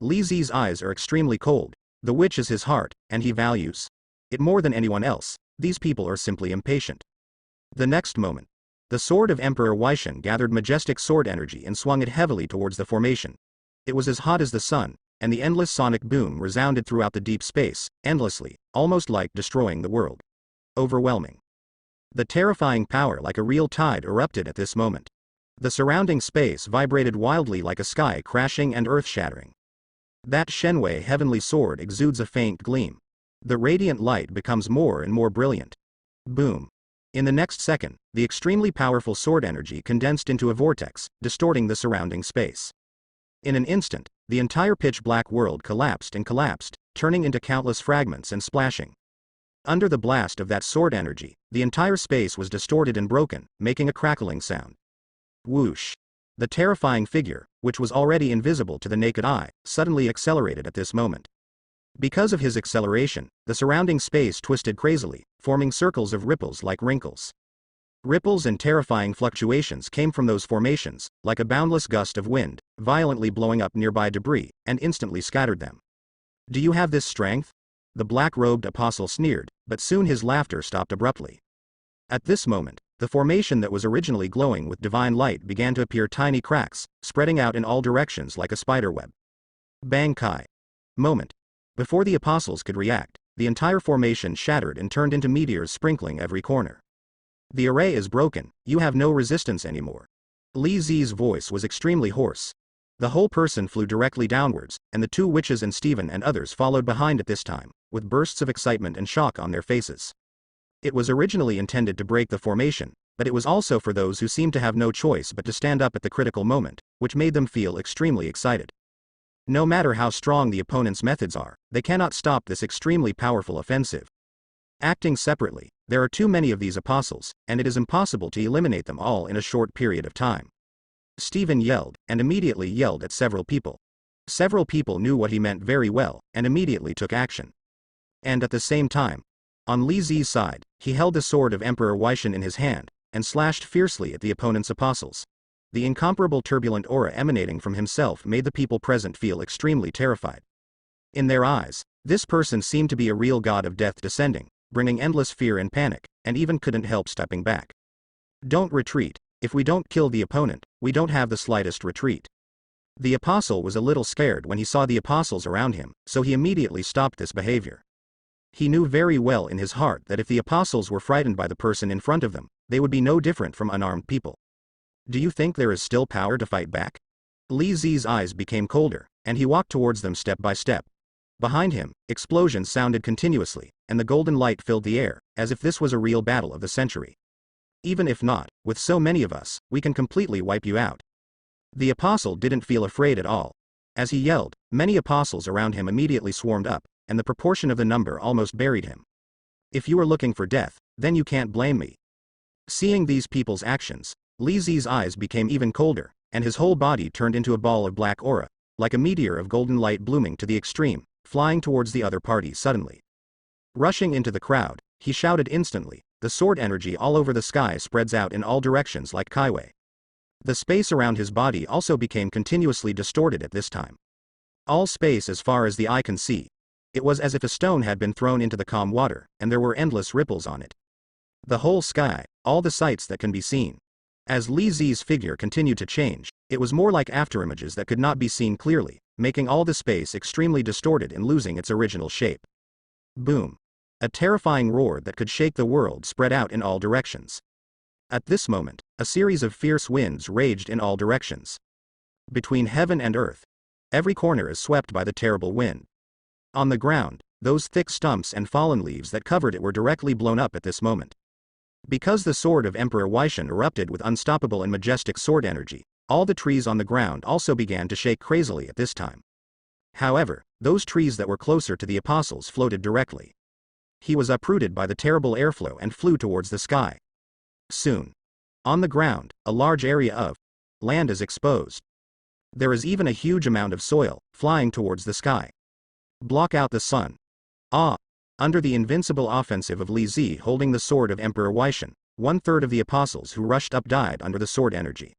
Li Zi's eyes are extremely cold. The witch is his heart, and he values it more than anyone else. These people are simply impatient. The next moment, the sword of Emperor Weishan gathered majestic sword energy and swung it heavily towards the formation. It was as hot as the sun, and the endless sonic boom resounded throughout the deep space, endlessly, almost like destroying the world. Overwhelming. The terrifying power like a real tide erupted at this moment. The surrounding space vibrated wildly like a sky crashing and earth shattering. That Shenwei heavenly sword exudes a faint gleam. The radiant light becomes more and more brilliant. Boom. In the next second, the extremely powerful sword energy condensed into a vortex, distorting the surrounding space. In an instant, the entire pitch-black world collapsed and collapsed, turning into countless fragments and splashing. Under the blast of that sword energy, the entire space was distorted and broken, making a crackling sound. Whoosh. The terrifying figure, which was already invisible to the naked eye, suddenly accelerated at this moment. Because of his acceleration, the surrounding space twisted crazily, forming circles of ripples like wrinkles. Ripples and terrifying fluctuations came from those formations, like a boundless gust of wind, violently blowing up nearby debris, and instantly scattered them. "Do you have this strength?" The black-robed apostle sneered, but soon his laughter stopped abruptly. At this moment, the formation that was originally glowing with divine light began to appear tiny cracks, spreading out in all directions like a spiderweb. Bang Kai. Moment. Before the apostles could react, the entire formation shattered and turned into meteors sprinkling every corner. "The array is broken, you have no resistance anymore." Li Zi's voice was extremely hoarse. The whole person flew directly downwards, and the two witches and Stephen and others followed behind at this time, with bursts of excitement and shock on their faces. It was originally intended to break the formation, But it was also for those who seemed to have no choice but to stand up at the critical moment, which made them feel extremely excited. No matter how strong the opponent's methods are, they cannot stop this extremely powerful offensive. Acting separately, there are too many of these apostles, and it is impossible to eliminate them all in a short period of time. Stephen yelled, and immediately yelled at several people. Several people knew what he meant very well, and immediately took action. And at the same time, on Li Zi's side, he held the sword of Emperor Weishan in his hand, and slashed fiercely at the opponent's apostles. The incomparable turbulent aura emanating from himself made the people present feel extremely terrified. In their eyes, this person seemed to be a real god of death descending, bringing endless fear and panic, and even couldn't help stepping back. Don't retreat. If we don't kill the opponent, we don't have the slightest retreat. The apostle was a little scared when he saw the apostles around him, so he immediately stopped this behavior. He knew very well in his heart that if the apostles were frightened by the person in front of them, they would be no different from unarmed people. Do you think there is still power to fight back? Li Zi's eyes became colder, and he walked towards them step by step. Behind him, explosions sounded continuously, and the golden light filled the air, as if this was a real battle of the century. Even if not, with so many of us, we can completely wipe you out. The apostle didn't feel afraid at all. As he yelled, many apostles around him immediately swarmed up, and the proportion of the number almost buried him. If you are looking for death, then you can't blame me. Seeing these people's actions, Li Zi's eyes became even colder, and his whole body turned into a ball of black aura, like a meteor of golden light blooming to the extreme, flying towards the other party suddenly. Rushing into the crowd, he shouted instantly, the sword energy all over the sky spreads out in all directions like Kaiwei. The space around his body also became continuously distorted at this time. All space as far as the eye can see. It was as if a stone had been thrown into the calm water, and there were endless ripples on it. The whole sky, all the sights that can be seen. As Li Zi's figure continued to change, it was more like afterimages that could not be seen clearly, making all the space extremely distorted and losing its original shape. Boom. A terrifying roar that could shake the world spread out in all directions. At this moment, a series of fierce winds raged in all directions. Between heaven and earth, every corner is swept by the terrible wind. On the ground, those thick stumps and fallen leaves that covered it were directly blown up at this moment. Because the sword of Emperor Weishan erupted with unstoppable and majestic sword energy, all the trees on the ground also began to shake crazily at this time. However, those trees that were closer to the apostles floated directly. He was uprooted by the terrible airflow and flew towards the sky. Soon. On the ground, a large area of land is exposed. There is even a huge amount of soil, flying towards the sky. Block out the sun. Ah! Under the invincible offensive of Li Zi holding the sword of Emperor Weishan, 1/3 of the apostles who rushed up died under the sword energy.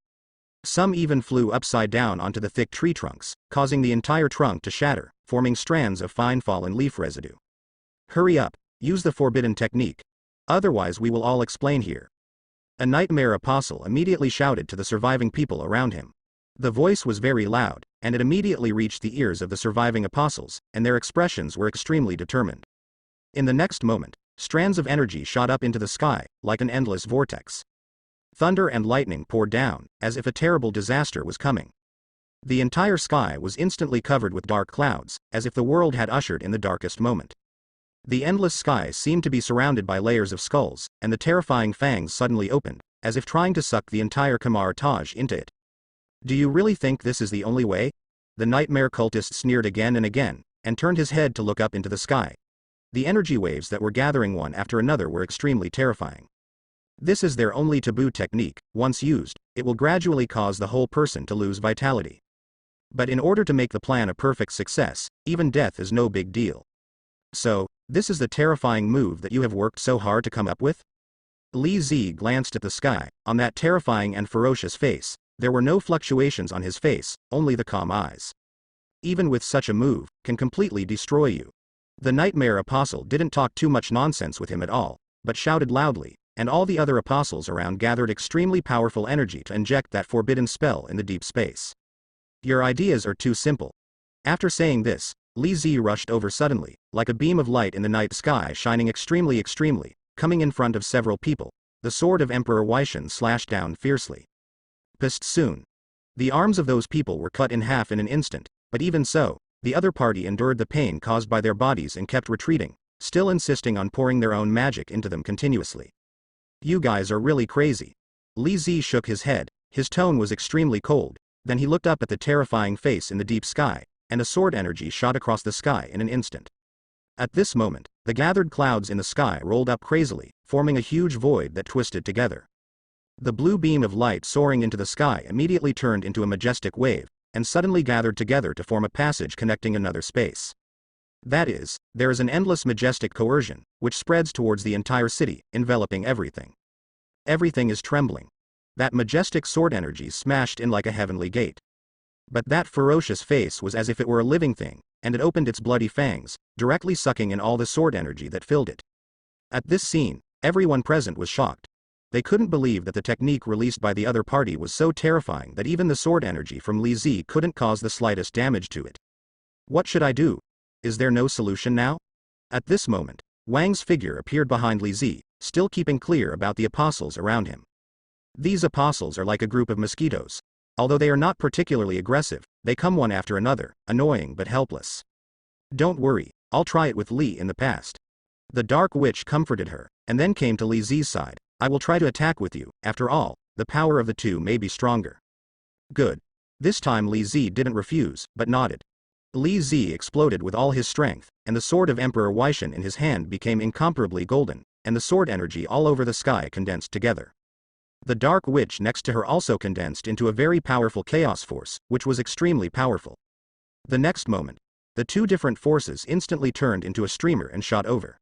Some even flew upside down onto the thick tree trunks, causing the entire trunk to shatter, forming strands of fine fallen leaf residue. Hurry up, use the forbidden technique. Otherwise we will all explain here. A nightmare apostle immediately shouted to the surviving people around him. The voice was very loud, and it immediately reached the ears of the surviving apostles, and their expressions were extremely determined. In the next moment, strands of energy shot up into the sky, like an endless vortex. Thunder and lightning poured down, as if a terrible disaster was coming. The entire sky was instantly covered with dark clouds, as if the world had ushered in the darkest moment. The endless sky seemed to be surrounded by layers of skulls, and the terrifying fangs suddenly opened, as if trying to suck the entire Kamar Taj into it. Do you really think this is the only way? The nightmare cultist sneered again and again, and turned his head to look up into the sky. The energy waves that were gathering one after another were extremely terrifying. This is their only taboo technique. Once used, it will gradually cause the whole person to lose vitality. But in order to make the plan a perfect success, even death is no big deal. So, this is the terrifying move that you have worked so hard to come up with? Li Zi glanced at the sky. On that terrifying and ferocious face, there were no fluctuations on his face, only the calm eyes. Even with such a move, can completely destroy you. The nightmare apostle didn't talk too much nonsense with him at all, but shouted loudly, and all the other apostles around gathered extremely powerful energy to inject that forbidden spell in the deep space. Your ideas are too simple. After saying this, Li Zi rushed over suddenly, like a beam of light in the night sky shining extremely, coming in front of several people. The sword of Emperor Weishan slashed down fiercely. Pissed soon. The arms of those people were cut in half in an instant, but even so, the other party endured the pain caused by their bodies and kept retreating, still insisting on pouring their own magic into them continuously. You guys are really crazy. Li Zi shook his head, his tone was extremely cold, then he looked up at the terrifying face in the deep sky, and a sword energy shot across the sky in an instant. At this moment, the gathered clouds in the sky rolled up crazily, forming a huge void that twisted together. The blue beam of light soaring into the sky immediately turned into a majestic wave, and suddenly gathered together to form a passage connecting another space. That is, there is an endless majestic coercion, which spreads towards the entire city, enveloping everything. Everything is trembling. That majestic sword energy smashed in like a heavenly gate. But that ferocious face was as if it were a living thing, and it opened its bloody fangs, directly sucking in all the sword energy that filled it. At this scene, everyone present was shocked. They couldn't believe that the technique released by the other party was so terrifying that even the sword energy from Li Zi couldn't cause the slightest damage to it. What should I do? Is there no solution now? At this moment, Wang's figure appeared behind Li Zi, still keeping clear about the apostles around him. These apostles are like a group of mosquitoes. Although they are not particularly aggressive, they come one after another, annoying but helpless. Don't worry, I'll try it with Li in the past. The dark witch comforted her, and then came to Li Zi's side. I will try to attack with you, after all, the power of the two may be stronger. Good. This time Li Zi didn't refuse, but nodded. Li Zi exploded with all his strength, and the sword of Emperor Weishan in his hand became incomparably golden, and the sword energy all over the sky condensed together. The dark witch next to her also condensed into a very powerful chaos force, which was extremely powerful. The next moment, the two different forces instantly turned into a streamer and shot over.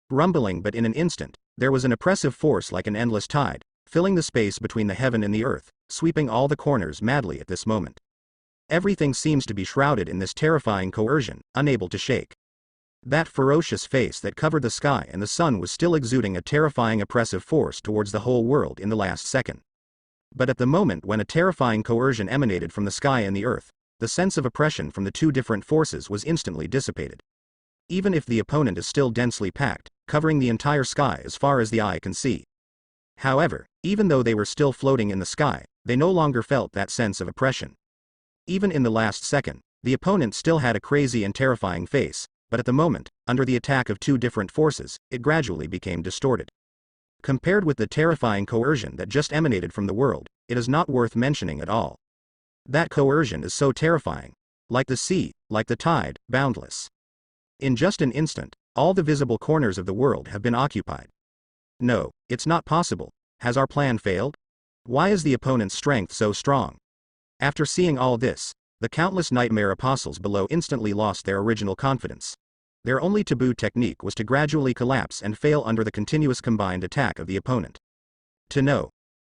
Rumbling but in an instant, there was an oppressive force like an endless tide, filling the space between the heaven and the earth, sweeping all the corners madly at this moment. Everything seems to be shrouded in this terrifying coercion, unable to shake. That ferocious face that covered the sky and the sun was still exuding a terrifying oppressive force towards the whole world in the last second. But at the moment when a terrifying coercion emanated from the sky and the earth, the sense of oppression from the two different forces was instantly dissipated. Even if the opponent is still densely packed, covering the entire sky as far as the eye can see. However, even though they were still floating in the sky, they no longer felt that sense of oppression. Even in the last second, the opponent still had a crazy and terrifying face, but at the moment, under the attack of two different forces, it gradually became distorted. Compared with the terrifying coercion that just emanated from the world, it is not worth mentioning at all. That coercion is so terrifying. Like the sea, like the tide, boundless. In just an instant, all the visible corners of the world have been occupied. No, it's not possible. Has our plan failed? Why is the opponent's strength so strong? After seeing all this, the countless nightmare apostles below instantly lost their original confidence. Their only taboo technique was to gradually collapse and fail under the continuous combined attack of the opponent. To know.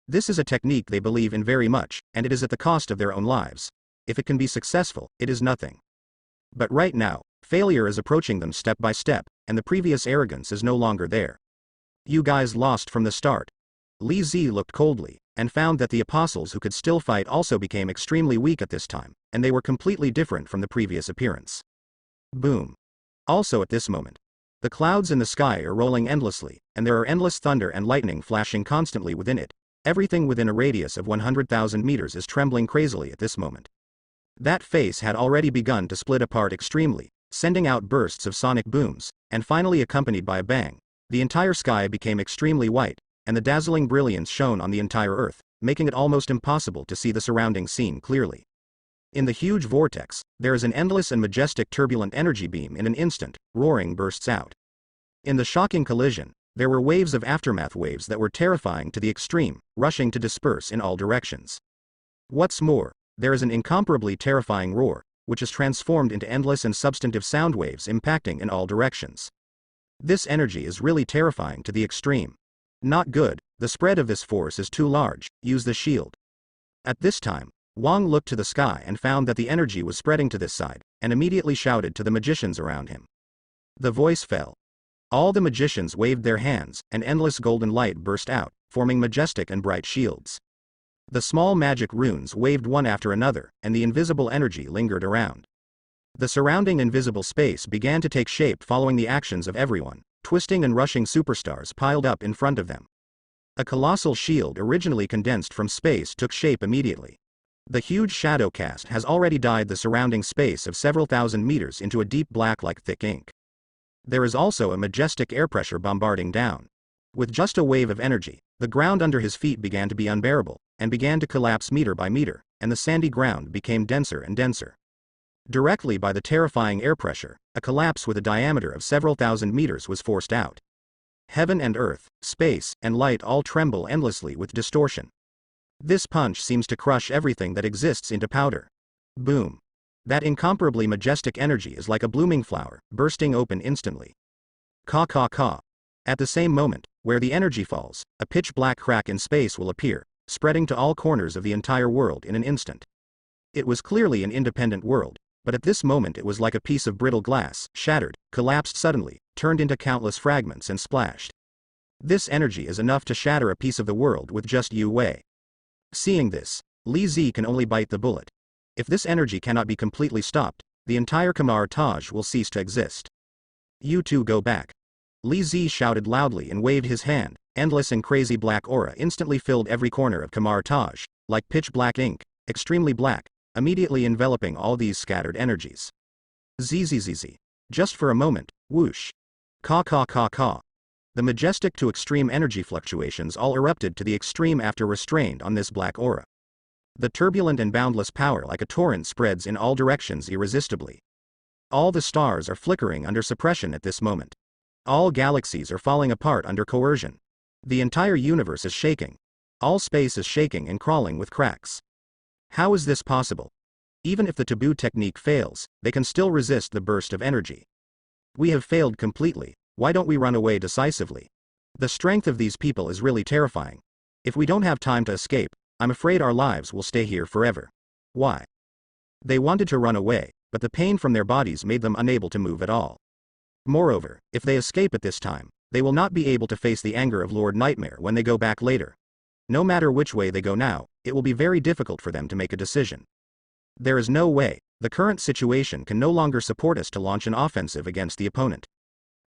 This is a technique they believe in very much, and it is at the cost of their own lives. If it can be successful, it is nothing. But right now, failure is approaching them step by step, and the previous arrogance is no longer there. You guys lost from the start. Li Zi looked coldly, and found that the apostles who could still fight also became extremely weak at this time, and they were completely different from the previous appearance. Boom. Also at this moment, the clouds in the sky are rolling endlessly, and there are endless thunder and lightning flashing constantly within it. Everything within a radius of 100,000 meters is trembling crazily at this moment. That face had already begun to split apart extremely, sending out bursts of sonic booms, and finally accompanied by a bang, the entire sky became extremely white, and the dazzling brilliance shone on the entire earth, making it almost impossible to see the surrounding scene clearly. In the huge vortex, there is an endless and majestic turbulent energy beam in an instant, roaring bursts out. In the shocking collision, there were waves of aftermath waves that were terrifying to the extreme, rushing to disperse in all directions. What's more, there is an incomparably terrifying roar, which is transformed into endless and substantive sound waves impacting in all directions. This energy is really terrifying to the extreme. Not good, the spread of this force is too large, use the shield. At this time, Wang looked to the sky and found that the energy was spreading to this side, and immediately shouted to the magicians around him. The voice fell. All the magicians waved their hands, and endless golden light burst out, forming majestic and bright shields. The small magic runes waved one after another, and the invisible energy lingered around. The surrounding invisible space began to take shape following the actions of everyone. Twisting and rushing superstars piled up in front of them. A colossal shield originally condensed from space took shape immediately. The huge shadow cast has already dyed the surrounding space of several thousand meters into a deep black like thick ink. There is also a majestic air pressure bombarding down. With just a wave of energy, the ground under his feet began to be unbearable, and began to collapse meter by meter, and the sandy ground became denser and denser. Directly by the terrifying air pressure, a collapse with a diameter of several thousand meters was forced out. Heaven and earth, space, and light all tremble endlessly with distortion. This punch seems to crush everything that exists into powder. Boom. That incomparably majestic energy is like a blooming flower, bursting open instantly. Caw caw caw. At the same moment, where the energy falls, a pitch-black crack in space will appear, spreading to all corners of the entire world in an instant. It was clearly an independent world, but at this moment it was like a piece of brittle glass, shattered, collapsed suddenly, turned into countless fragments and splashed. This energy is enough to shatter a piece of the world with just Yu Wei. Seeing this, Li Zi can only bite the bullet. If this energy cannot be completely stopped, the entire Kamar Taj will cease to exist. You two go back. Li Zi shouted loudly and waved his hand. Endless and crazy black aura instantly filled every corner of Kamar Taj, like pitch black ink, extremely black, immediately enveloping all these scattered energies. Zzz. Just for a moment, whoosh. Caw caw caw caw. The majestic to extreme energy fluctuations all erupted to the extreme after restrained on this black aura. The turbulent and boundless power like a torrent spreads in all directions irresistibly. All the stars are flickering under suppression at this moment. All galaxies are falling apart under coercion. The entire universe is shaking. All space is shaking and crawling with cracks. How is this possible? Even if the taboo technique fails, they can still resist the burst of energy. We have failed completely. Why don't we run away decisively? The strength of these people is really terrifying. If we don't have time to escape, I'm afraid our lives will stay here forever. Why? They wanted to run away, but the pain from their bodies made them unable to move at all. Moreover, if they escape at this time, they will not be able to face the anger of Lord Nightmare when they go back later. No matter which way they go now, it will be very difficult for them to make a decision. There is no way. The current situation can no longer support us to launch an offensive against the opponent.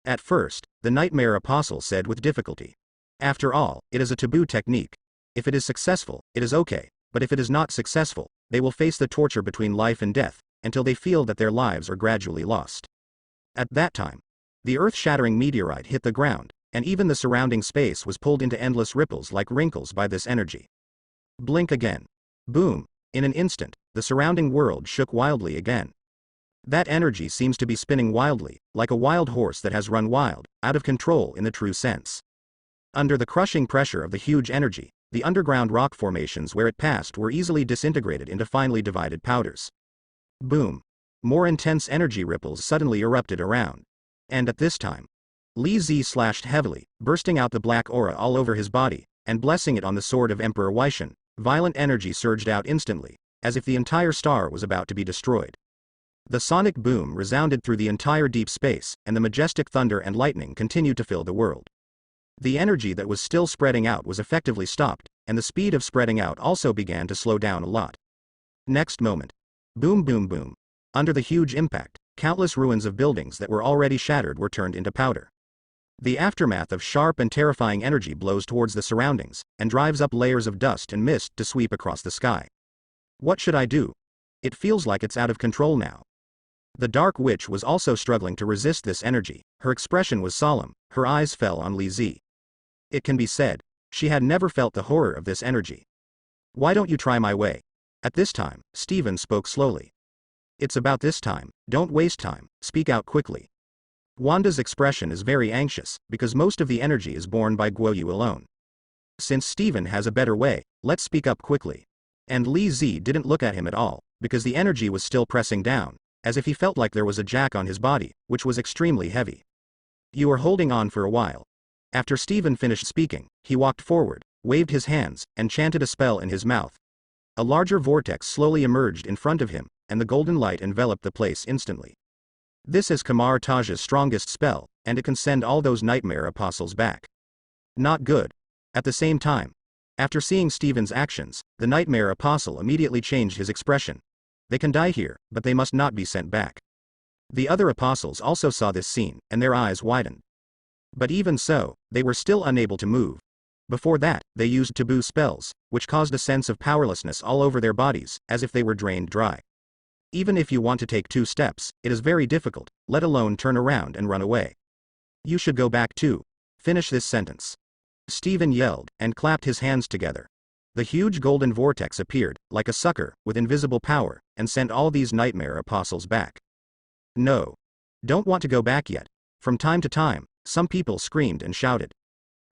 At first, the Nightmare Apostle said with difficulty. After all, it is a taboo technique. If it is successful, it is okay, but if it is not successful, they will face the torture between life and death, until they feel that their lives are gradually lost. At that time, the earth-shattering meteorite hit the ground, and even the surrounding space was pulled into endless ripples like wrinkles by this energy. Blink again. Boom. In an instant, the surrounding world shook wildly again. That energy seems to be spinning wildly, like a wild horse that has run wild, out of control in the true sense. Under the crushing pressure of the huge energy, the underground rock formations where it passed were easily disintegrated into finely divided powders. Boom. More intense energy ripples suddenly erupted around. And at this time, Li Zi slashed heavily, bursting out the black aura all over his body, and blessing it on the sword of Emperor Weishan. Violent energy surged out instantly, as if the entire star was about to be destroyed. The sonic boom resounded through the entire deep space, and the majestic thunder and lightning continued to fill the world. The energy that was still spreading out was effectively stopped, and the speed of spreading out also began to slow down a lot. Next moment. Boom boom boom. Under the huge impact, countless ruins of buildings that were already shattered were turned into powder. The aftermath of sharp and terrifying energy blows towards the surroundings, and drives up layers of dust and mist to sweep across the sky. What should I do? It feels like it's out of control now. The Dark Witch was also struggling to resist this energy. Her expression was solemn, her eyes fell on Li Zi. It can be said, she had never felt the horror of this energy. Why don't you try my way? At this time, Stephen spoke slowly. It's about this time, don't waste time, speak out quickly. Wanda's expression is very anxious, because most of the energy is borne by Guoyu alone. Since Stephen has a better way, let's speak up quickly. And Li Zi didn't look at him at all, because the energy was still pressing down, as if he felt like there was a jack on his body, which was extremely heavy. You are holding on for a while. After Stephen finished speaking, he walked forward, waved his hands, and chanted a spell in his mouth. A larger vortex slowly emerged in front of him, and the golden light enveloped the place instantly. This is Kamar Taj's strongest spell, and it can send all those Nightmare Apostles back. Not good. At the same time, after seeing Stephen's actions, the Nightmare Apostle immediately changed his expression. They can die here, but they must not be sent back. The other apostles also saw this scene, and their eyes widened. But even so, they were still unable to move. Before that, they used taboo spells, which caused a sense of powerlessness all over their bodies, as if they were drained dry. Even if you want to take 2 steps, it is very difficult, let alone turn around and run away. You should go back too. Finish this sentence. Stephen yelled, and clapped his hands together. The huge golden vortex appeared, like a sucker, with invisible power, and sent all these nightmare apostles back. No. Don't want to go back yet. From time to time, some people screamed and shouted.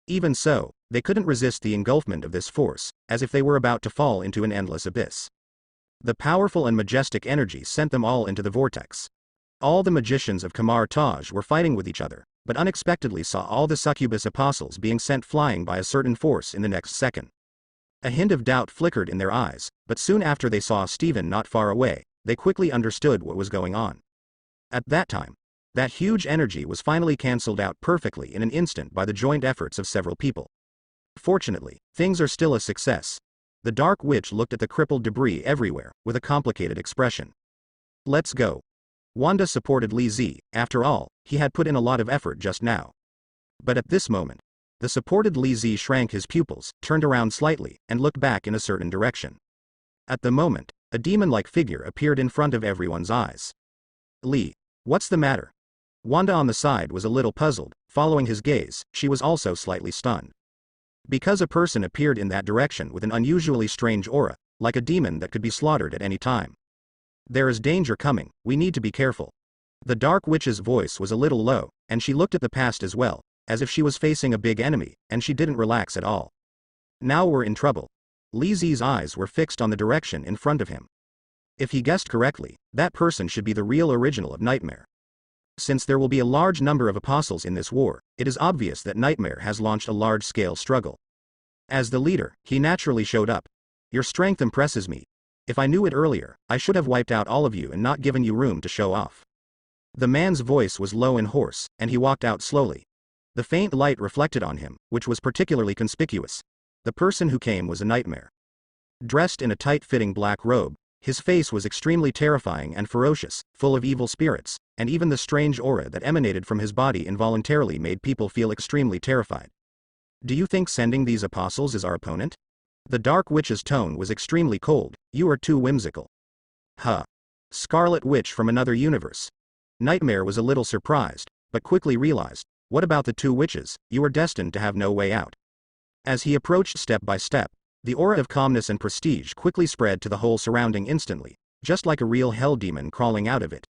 Even so, they couldn't resist the engulfment of this force, as if they were about to fall into an endless abyss. The powerful and majestic energy sent them all into the vortex. All the magicians of Kamar Taj were fighting with each other, but unexpectedly saw all the succubus apostles being sent flying by a certain force in the next second. A hint of doubt flickered in their eyes, but soon after they saw Stephen not far away, they quickly understood what was going on. At that time, that huge energy was finally cancelled out perfectly in an instant by the joint efforts of several people. Fortunately, things are still a success. The Dark Witch looked at the crippled debris everywhere, with a complicated expression. Let's go. Wanda supported Li Zi. After all, he had put in a lot of effort just now. But at this moment, the supported Li Zi shrank his pupils, turned around slightly, and looked back in a certain direction. At the moment, a demon-like figure appeared in front of everyone's eyes. Li, what's the matter? Wanda on the side was a little puzzled. Following his gaze, she was also slightly stunned. Because a person appeared in that direction with an unusually strange aura, like a demon that could be slaughtered at any time. There is danger coming, we need to be careful. The Dark Witch's voice was a little low, and she looked at the past as well, as if she was facing a big enemy, and she didn't relax at all. Now we're in trouble. Li Zi's eyes were fixed on the direction in front of him. If he guessed correctly, that person should be the real original of Nightmare. Since there will be a large number of apostles in this war, it is obvious that Nightmare has launched a large-scale struggle. As the leader, he naturally showed up. Your strength impresses me. If I knew it earlier, I should have wiped out all of you and not given you room to show off. The man's voice was low and hoarse, and he walked out slowly. The faint light reflected on him, which was particularly conspicuous. The person who came was a Nightmare. Dressed in a tight-fitting black robe, his face was extremely terrifying and ferocious, full of evil spirits, and even the strange aura that emanated from his body involuntarily made people feel extremely terrified. Do you think sending these apostles is our opponent? The Dark Witch's tone was extremely cold. You are too whimsical. Huh. Scarlet Witch from another universe. Nightmare was a little surprised, but quickly realized, what about the two witches? You are destined to have no way out. As he approached step by step, the aura of calmness and prestige quickly spread to the whole surrounding instantly, just like a real hell demon crawling out of it.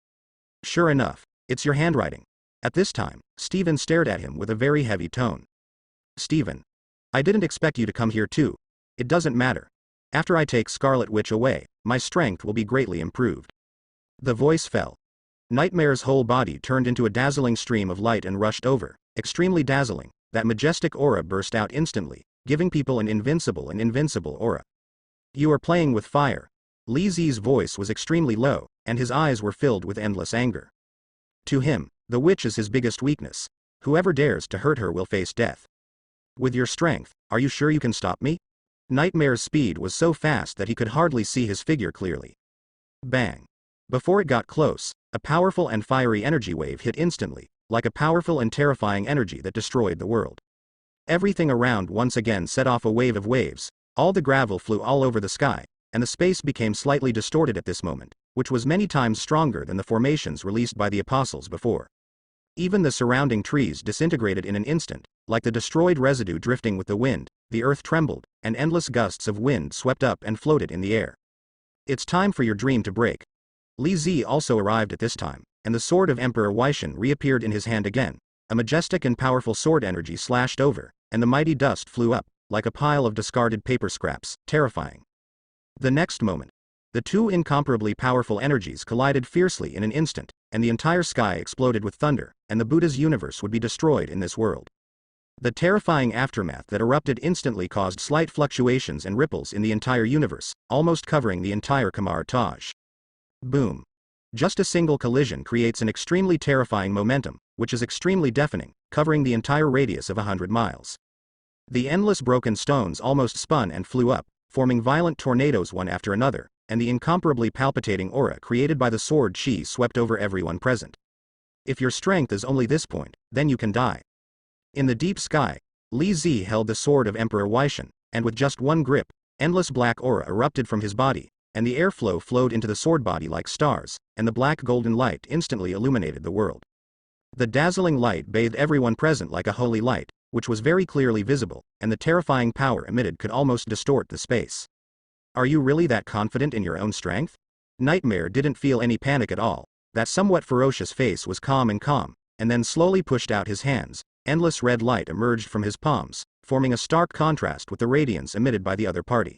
Sure enough, it's your handwriting. At this time, Stephen stared at him with a very heavy tone. Stephen. I didn't expect you to come here too. It doesn't matter. After I take Scarlet Witch away, my strength will be greatly improved. The voice fell. Nightmare's whole body turned into a dazzling stream of light and rushed over, extremely dazzling. That majestic aura burst out instantly, giving people an invincible aura. You are playing with fire. Li Zi's voice was extremely low, and his eyes were filled with endless anger. To him, the witch is his biggest weakness. Whoever dares to hurt her will face death. With your strength, are you sure you can stop me? Nightmare's speed was so fast that he could hardly see his figure clearly. Bang. Before it got close, a powerful and fiery energy wave hit instantly, like a powerful and terrifying energy that destroyed the world. Everything around once again set off a wave of waves, all the gravel flew all over the sky, and the space became slightly distorted at this moment, which was many times stronger than the formations released by the apostles before. Even the surrounding trees disintegrated in an instant, like the destroyed residue drifting with the wind. The earth trembled, and endless gusts of wind swept up and floated in the air. It's time for your dream to break. Li Zi also arrived at this time, and the sword of Emperor Weishan reappeared in his hand again. A majestic and powerful sword energy slashed over, and the mighty dust flew up, like a pile of discarded paper scraps, terrifying. The next moment, the two incomparably powerful energies collided fiercely in an instant, and the entire sky exploded with thunder, and the Buddha's universe would be destroyed in this world. The terrifying aftermath that erupted instantly caused slight fluctuations and ripples in the entire universe, almost covering the entire Kamar Taj. Boom. Just a single collision creates an extremely terrifying momentum, which is extremely deafening, covering the entire radius of 100 miles. The endless broken stones almost spun and flew up, forming violent tornadoes one after another, and the incomparably palpitating aura created by the sword chi swept over everyone present. If your strength is only this point, then you can die. In the deep sky, Li Zi held the sword of Emperor Weishan, and with just one grip, endless black aura erupted from his body, and the airflow flowed into the sword body like stars, and the black golden light instantly illuminated the world. The dazzling light bathed everyone present like a holy light, which was very clearly visible, and the terrifying power emitted could almost distort the space. Are you really that confident in your own strength? Nightmare didn't feel any panic at all. That somewhat ferocious face was calm, and then slowly pushed out his hands. Endless red light emerged from his palms, forming a stark contrast with the radiance emitted by the other party.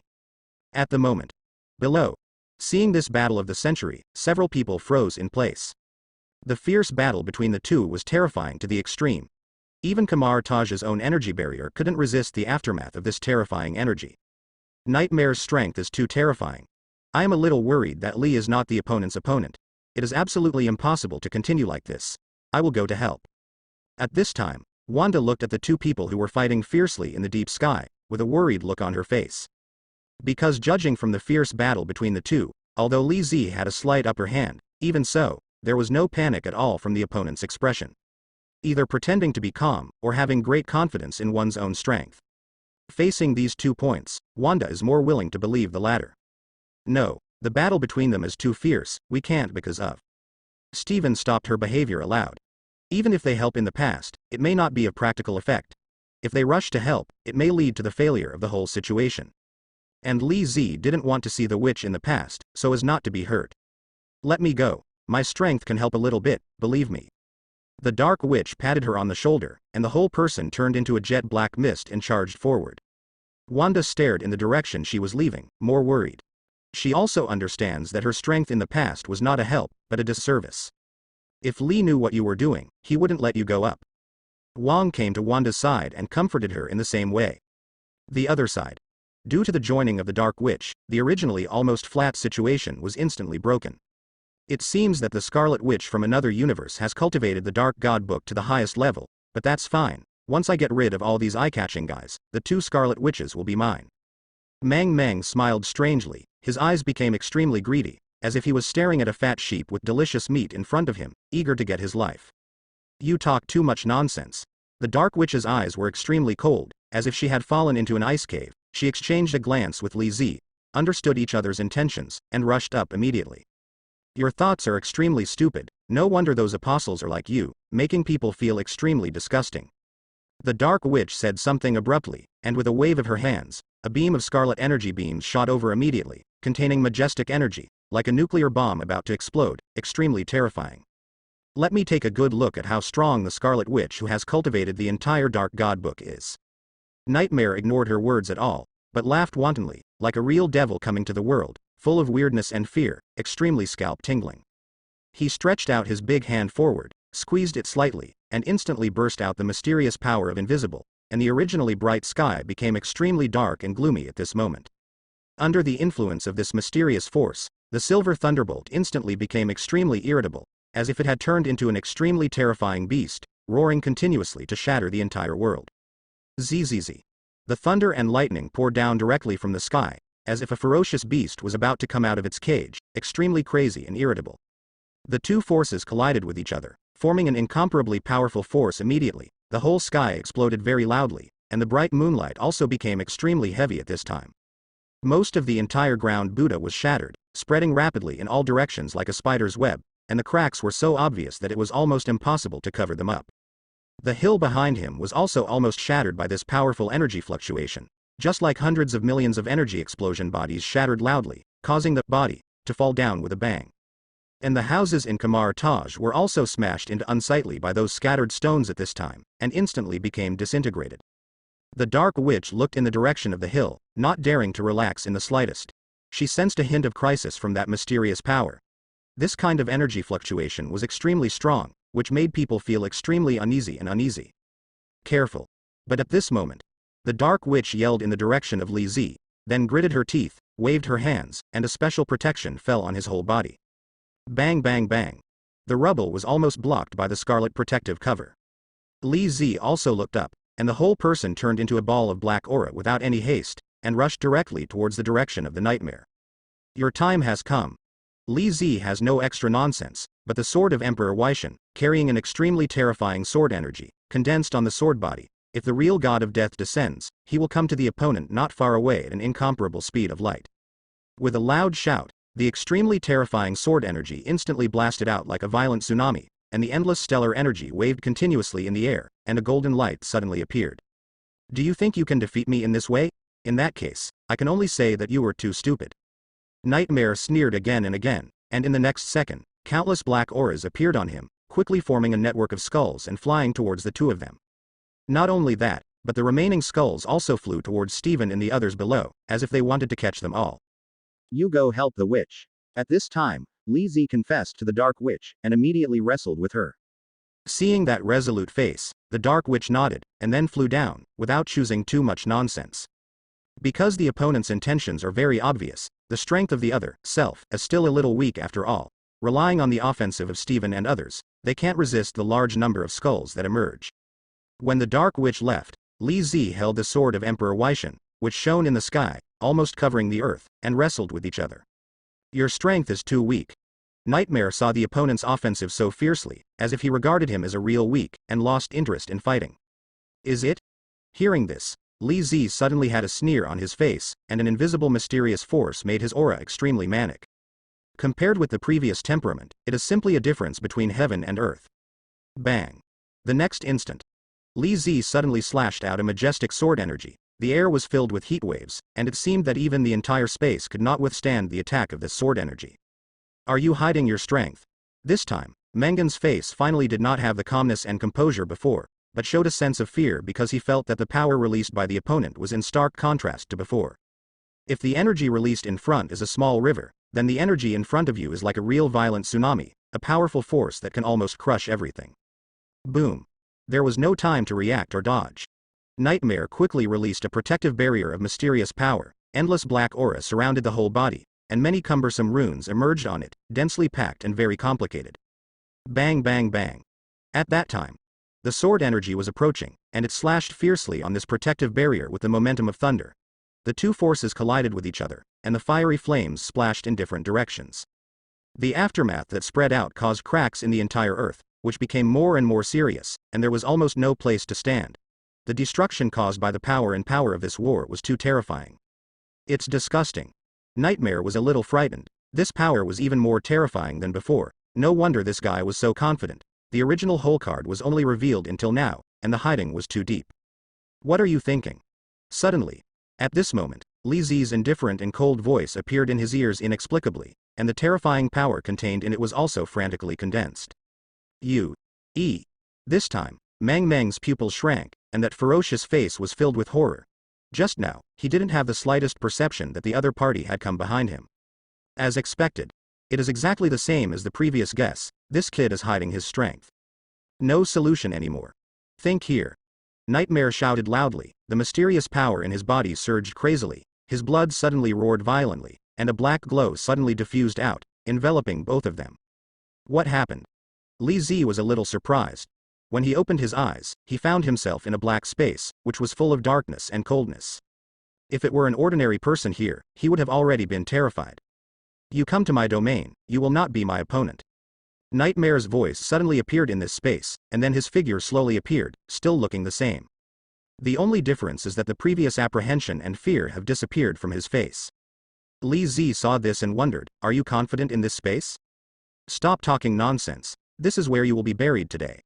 At the moment, below, seeing this battle of the century, several people froze in place. The fierce battle between the two was terrifying to the extreme. Even Kamar Taj's own energy barrier couldn't resist the aftermath of this terrifying energy. Nightmare's strength is too terrifying. I am a little worried that Lee is not the opponent's opponent. It is absolutely impossible to continue like this. I will go to help. At this time, Wanda looked at the two people who were fighting fiercely in the deep sky, with a worried look on her face. Because judging from the fierce battle between the two, although Li Zi had a slight upper hand, even so, there was no panic at all from the opponent's expression. Either pretending to be calm, or having great confidence in one's own strength. Facing these 2 points, Wanda is more willing to believe the latter. No, the battle between them is too fierce, we can't because of. Steven stopped her behavior aloud. Even if they help in the past, it may not be of practical effect. If they rush to help, it may lead to the failure of the whole situation. And Li Zi didn't want to see the witch in the past, so as not to be hurt. Let me go. My strength can help a little bit, believe me. The dark witch patted her on the shoulder, and the whole person turned into a jet black mist and charged forward. Wanda stared in the direction she was leaving, more worried. She also understands that her strength in the past was not a help, but a disservice. If Lee knew what you were doing, he wouldn't let you go up. Wang came to Wanda's side and comforted her in the same way. The other side. Due to the joining of the Dark Witch, the originally almost flat situation was instantly broken. It seems that the Scarlet Witch from another universe has cultivated the Dark God Book to the highest level, but that's fine. Once I get rid of all these eye-catching guys, the 2 Scarlet Witches will be mine. Mang Mang smiled strangely, his eyes became extremely greedy, as if he was staring at a fat sheep with delicious meat in front of him, eager to get his life. You talk too much nonsense. The Dark Witch's eyes were extremely cold, as if she had fallen into an ice cave. She exchanged a glance with Li Zi, understood each other's intentions, and rushed up immediately. Your thoughts are extremely stupid, no wonder those apostles are like you, making people feel extremely disgusting. The Dark Witch said something abruptly, and with a wave of her hands, a beam of scarlet energy beams shot over immediately, containing majestic energy, like a nuclear bomb about to explode, extremely terrifying. Let me take a good look at how strong the Scarlet Witch who has cultivated the entire Dark God Book is. Nightmare ignored her words at all, but laughed wantonly, like a real devil coming to the world, full of weirdness and fear, extremely scalp-tingling. He stretched out his big hand forward, squeezed it slightly, and instantly burst out the mysterious power of invisible, and the originally bright sky became extremely dark and gloomy at this moment. Under the influence of this mysterious force, the silver thunderbolt instantly became extremely irritable, as if it had turned into an extremely terrifying beast, roaring continuously to shatter the entire world. Zzz. The thunder and lightning poured down directly from the sky, as if a ferocious beast was about to come out of its cage, extremely crazy and irritable. The 2 forces collided with each other, forming an incomparably powerful force immediately. The whole sky exploded very loudly, and the bright moonlight also became extremely heavy at this time. Most of the entire ground Buddha was shattered, spreading rapidly in all directions like a spider's web, and the cracks were so obvious that it was almost impossible to cover them up. The hill behind him was also almost shattered by this powerful energy fluctuation, just like hundreds of millions of energy explosion bodies shattered loudly, causing the body to fall down with a bang. And the houses in Kamar Taj were also smashed into unsightly by those scattered stones at this time, and instantly became disintegrated. The Dark Witch looked in the direction of the hill, not daring to relax in the slightest. She sensed a hint of crisis from that mysterious power. This kind of energy fluctuation was extremely strong, which made people feel extremely uneasy. Careful. But at this moment, the Dark Witch yelled in the direction of Li Zi, then gritted her teeth, waved her hands, and a special protection fell on his whole body. Bang bang bang. The rubble was almost blocked by the scarlet protective cover. Li Zi also looked up, and the whole person turned into a ball of black aura without any haste, and rushed directly towards the direction of the nightmare. Your time has come. Li Zi has no extra nonsense, but the sword of Emperor Weishan, carrying an extremely terrifying sword energy, condensed on the sword body. If the real god of death descends, he will come to the opponent not far away at an incomparable speed of light. With a loud shout, the extremely terrifying sword energy instantly blasted out like a violent tsunami, and the endless stellar energy waved continuously in the air, and a golden light suddenly appeared. Do you think you can defeat me in this way? In that case, I can only say that you were too stupid. Nightmare sneered again and again, and in the next second, countless black auras appeared on him, quickly forming a network of skulls and flying towards the two of them. Not only that, but the remaining skulls also flew towards Stephen and the others below, as if they wanted to catch them all. You go help the witch. At this time, Li Zi confessed to the Dark Witch, and immediately wrestled with her. Seeing that resolute face, the Dark Witch nodded, and then flew down, without choosing too much nonsense. Because the opponent's intentions are very obvious, the strength of the other self is still a little weak after all. Relying on the offensive of Stephen and others, they can't resist the large number of skulls that emerge. When the Dark Witch left, Li Zi held the sword of Emperor Weishan, which shone in the sky, almost covering the earth, and wrestled with each other. Your strength is too weak. Nightmare saw the opponent's offensive so fiercely, as if he regarded him as a real weak, and lost interest in fighting. Is it? Hearing this, Li Zi suddenly had a sneer on his face, and an invisible mysterious force made his aura extremely manic. Compared with the previous temperament, it is simply a difference between heaven and earth. Bang. The next instant, Li Zi suddenly slashed out a majestic sword energy. The air was filled with heat waves, and it seemed that even the entire space could not withstand the attack of this sword energy. Are you hiding your strength? This time, Mengen's face finally did not have the calmness and composure before, but showed a sense of fear because he felt that the power released by the opponent was in stark contrast to before. If the energy released in front is a small river, then the energy in front of you is like a real violent tsunami, a powerful force that can almost crush everything. Boom. There was no time to react or dodge. Nightmare quickly released a protective barrier of mysterious power. Endless black aura surrounded the whole body, and many cumbersome runes emerged on it, densely packed and very complicated. Bang bang bang. At that time, the sword energy was approaching, and it slashed fiercely on this protective barrier with the momentum of thunder. The two forces collided with each other, and the fiery flames splashed in different directions. The aftermath that spread out caused cracks in the entire earth, which became more and more serious, and there was almost no place to stand. The destruction caused by the power of this war was too terrifying. It's disgusting. Nightmare was a little frightened. This power was even more terrifying than before. No wonder this guy was so confident. The original whole card was only revealed until now, and the hiding was too deep. What are you thinking? Suddenly, at this moment, Li Zi's indifferent and cold voice appeared in his ears inexplicably, and the terrifying power contained in it was also frantically condensed. This time, Mang Meng's pupils shrank, and that ferocious face was filled with horror. Just now, he didn't have the slightest perception that the other party had come behind him. As expected, it is exactly the same as the previous guess. This kid is hiding his strength. No solution anymore. Think here. Nightmare shouted loudly. The mysterious power in his body surged crazily. His blood suddenly roared violently, and a black glow suddenly diffused out, enveloping both of them. What happened? Li Zi was a little surprised. When he opened his eyes, he found himself in a black space, which was full of darkness and coldness. If it were an ordinary person here, he would have already been terrified. You come to my domain, you will not be my opponent. Nightmare's voice suddenly appeared in this space, and then his figure slowly appeared, still looking the same. The only difference is that the previous apprehension and fear have disappeared from his face. Li Zi saw this and wondered, are you confident in this space? Stop talking nonsense. This is where you will be buried today.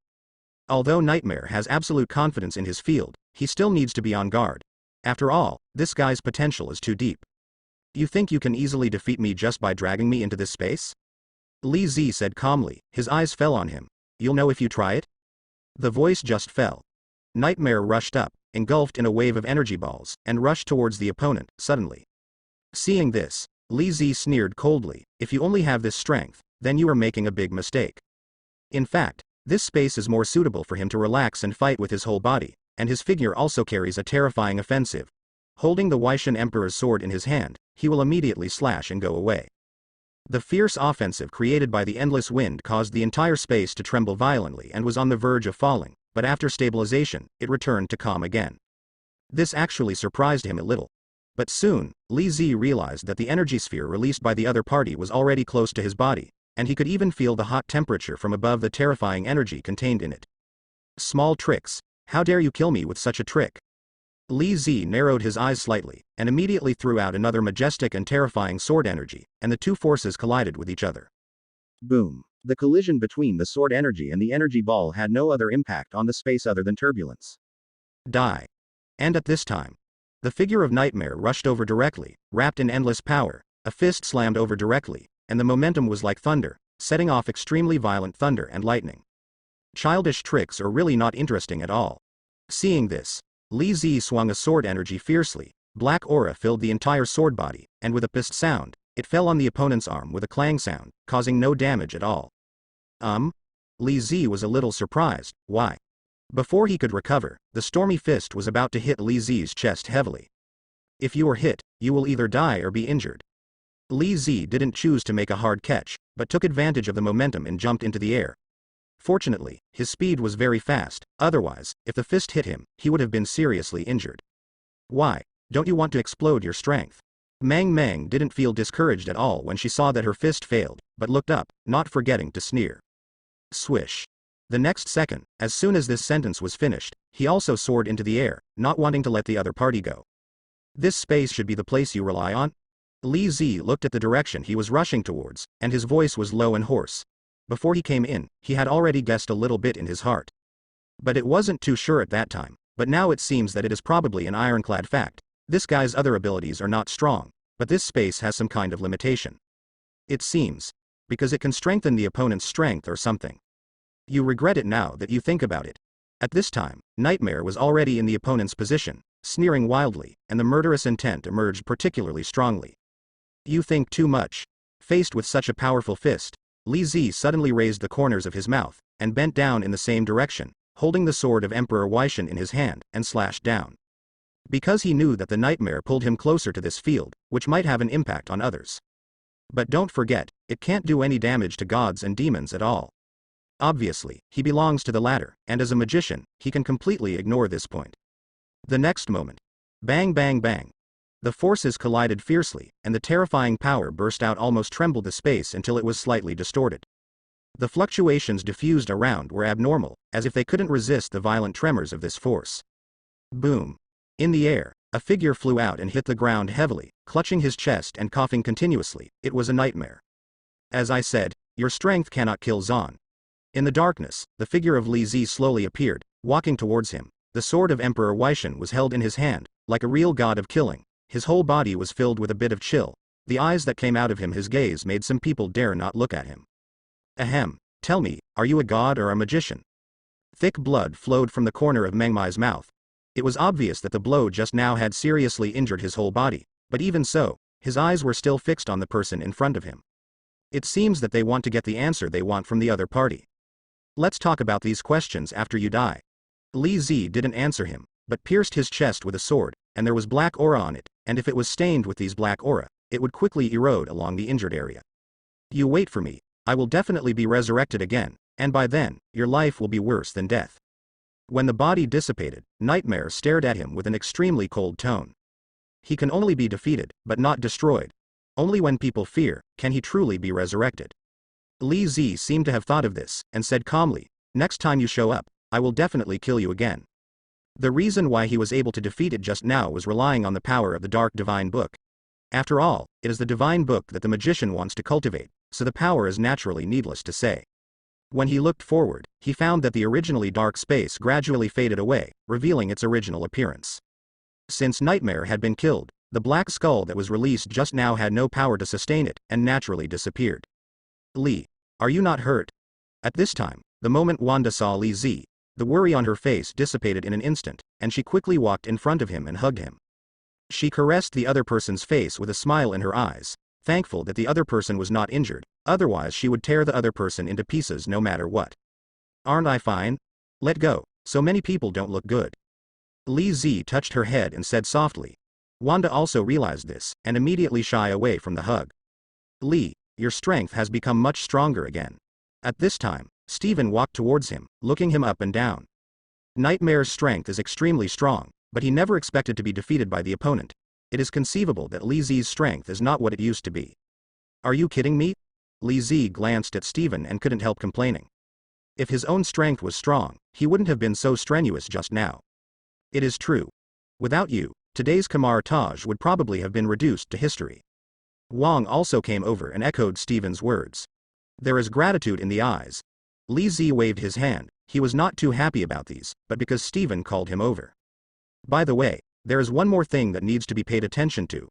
Although Nightmare has absolute confidence in his field, he still needs to be on guard. After all, this guy's potential is too deep. You think you can easily defeat me just by dragging me into this space? Li Zi said calmly, his eyes fell on him. You'll know if you try it? The voice just fell. Nightmare rushed up, engulfed in a wave of energy balls, and rushed towards the opponent, suddenly. Seeing this, Li Zi sneered coldly, if you only have this strength, then you are making a big mistake. In fact, this space is more suitable for him to relax and fight with his whole body, and his figure also carries a terrifying offensive. Holding the Weishan Emperor's sword in his hand, he will immediately slash and go away. The fierce offensive created by the endless wind caused the entire space to tremble violently and was on the verge of falling, but after stabilization, it returned to calm again. This actually surprised him a little. But soon, Li Zi realized that the energy sphere released by the other party was already close to his body, and he could even feel the hot temperature from above the terrifying energy contained in it. Small tricks. How dare you kill me with such a trick? Li Zi narrowed his eyes slightly, and immediately threw out another majestic and terrifying sword energy, and the two forces collided with each other. Boom. The collision between the sword energy and the energy ball had no other impact on the space other than turbulence. Die. And at this time, the figure of Nightmare rushed over directly, wrapped in endless power, a fist slammed over directly, and the momentum was like thunder, setting off extremely violent thunder and lightning. Childish tricks are really not interesting at all. Seeing this, Li Zi swung a sword energy fiercely, black aura filled the entire sword body, and with a pissed sound, it fell on the opponent's arm with a clang sound, causing no damage at all. Li Zi was a little surprised. Why? Before he could recover, the stormy fist was about to hit Li Zi's chest heavily. If you are hit, you will either die or be injured. Li Zi didn't choose to make a hard catch, but took advantage of the momentum and jumped into the air. Fortunately, his speed was very fast, otherwise, if the fist hit him, he would have been seriously injured. Why? Don't you want to explode your strength? Mang Mang didn't feel discouraged at all when she saw that her fist failed, but looked up, not forgetting to sneer. Swish. The next second, as soon as this sentence was finished, he also soared into the air, not wanting to let the other party go. This space should be the place you rely on? Li Zi looked at the direction he was rushing towards, and his voice was low and hoarse. Before he came in, he had already guessed a little bit in his heart. But it wasn't too sure at that time, but now it seems that it is probably an ironclad fact. This guy's other abilities are not strong, but this space has some kind of limitation. It seems. Because it can strengthen the opponent's strength or something. You regret it now that you think about it. At this time, Nightmare was already in the opponent's position, sneering wildly, and the murderous intent emerged particularly strongly. You think too much. Faced with such a powerful fist, Li Zi suddenly raised the corners of his mouth, and bent down in the same direction, holding the sword of Emperor Weishan in his hand, and slashed down. Because he knew that the Nightmare pulled him closer to this field, which might have an impact on others. But don't forget, it can't do any damage to gods and demons at all. Obviously, he belongs to the latter, and as a magician, he can completely ignore this point. The next moment. Bang bang bang. The forces collided fiercely, and the terrifying power burst out almost trembled the space until it was slightly distorted. The fluctuations diffused around were abnormal, as if they couldn't resist the violent tremors of this force. Boom. In the air, a figure flew out and hit the ground heavily, clutching his chest and coughing continuously. It was a Nightmare. As I said, your strength cannot kill Zan. In the darkness, the figure of Li Zi slowly appeared, walking towards him. The sword of Emperor Weishan was held in his hand, like a real god of killing. His whole body was filled with a bit of chill. The eyes that came out of his gaze made some people dare not look at him. Ahem. Tell me, are you a god or a magician? Thick blood flowed from the corner of Meng Mai's mouth. It was obvious that the blow just now had seriously injured his whole body, but even so, his eyes were still fixed on the person in front of him. It seems that they want to get the answer they want from the other party. Let's talk about these questions after you die. Li Zi didn't answer him, but pierced his chest with a sword, and there was black aura on it, and if it was stained with these black aura, it would quickly erode along the injured area. You wait for me, I will definitely be resurrected again, and by then, your life will be worse than death. When the body dissipated, Nightmare stared at him with an extremely cold tone. He can only be defeated, but not destroyed. Only when people fear, can he truly be resurrected. Li Zi seemed to have thought of this, and said calmly, next time you show up, I will definitely kill you again. The reason why he was able to defeat it just now was relying on the power of the Dark Divine Book. After all, it is the Divine Book that the magician wants to cultivate, so the power is naturally needless to say. When he looked forward, he found that the originally dark space gradually faded away, revealing its original appearance. Since Nightmare had been killed, the black skull that was released just now had no power to sustain it, and naturally disappeared. Li, are you not hurt? At this time, the moment Wanda saw Li Zi, the worry on her face dissipated in an instant, and she quickly walked in front of him and hugged him. She caressed the other person's face with a smile in her eyes, thankful that the other person was not injured, otherwise she would tear the other person into pieces no matter what. Aren't I fine? Let go, so many people don't look good. Li Zi touched her head and said softly. Wanda also realized this, and immediately shied away from the hug. Li, your strength has become much stronger again. At this time, Steven walked towards him, looking him up and down. Nightmare's strength is extremely strong, but he never expected to be defeated by the opponent. It is conceivable that Li Zi's strength is not what it used to be. Are you kidding me? Li Zi glanced at Steven and couldn't help complaining. If his own strength was strong, he wouldn't have been so strenuous just now. It is true. Without you, today's Kamar Taj would probably have been reduced to history. Wang also came over and echoed Steven's words. There is gratitude in the eyes. Li Zi waved his hand. He was not too happy about these, but because Steven called him over. By the way, there is one more thing that needs to be paid attention to.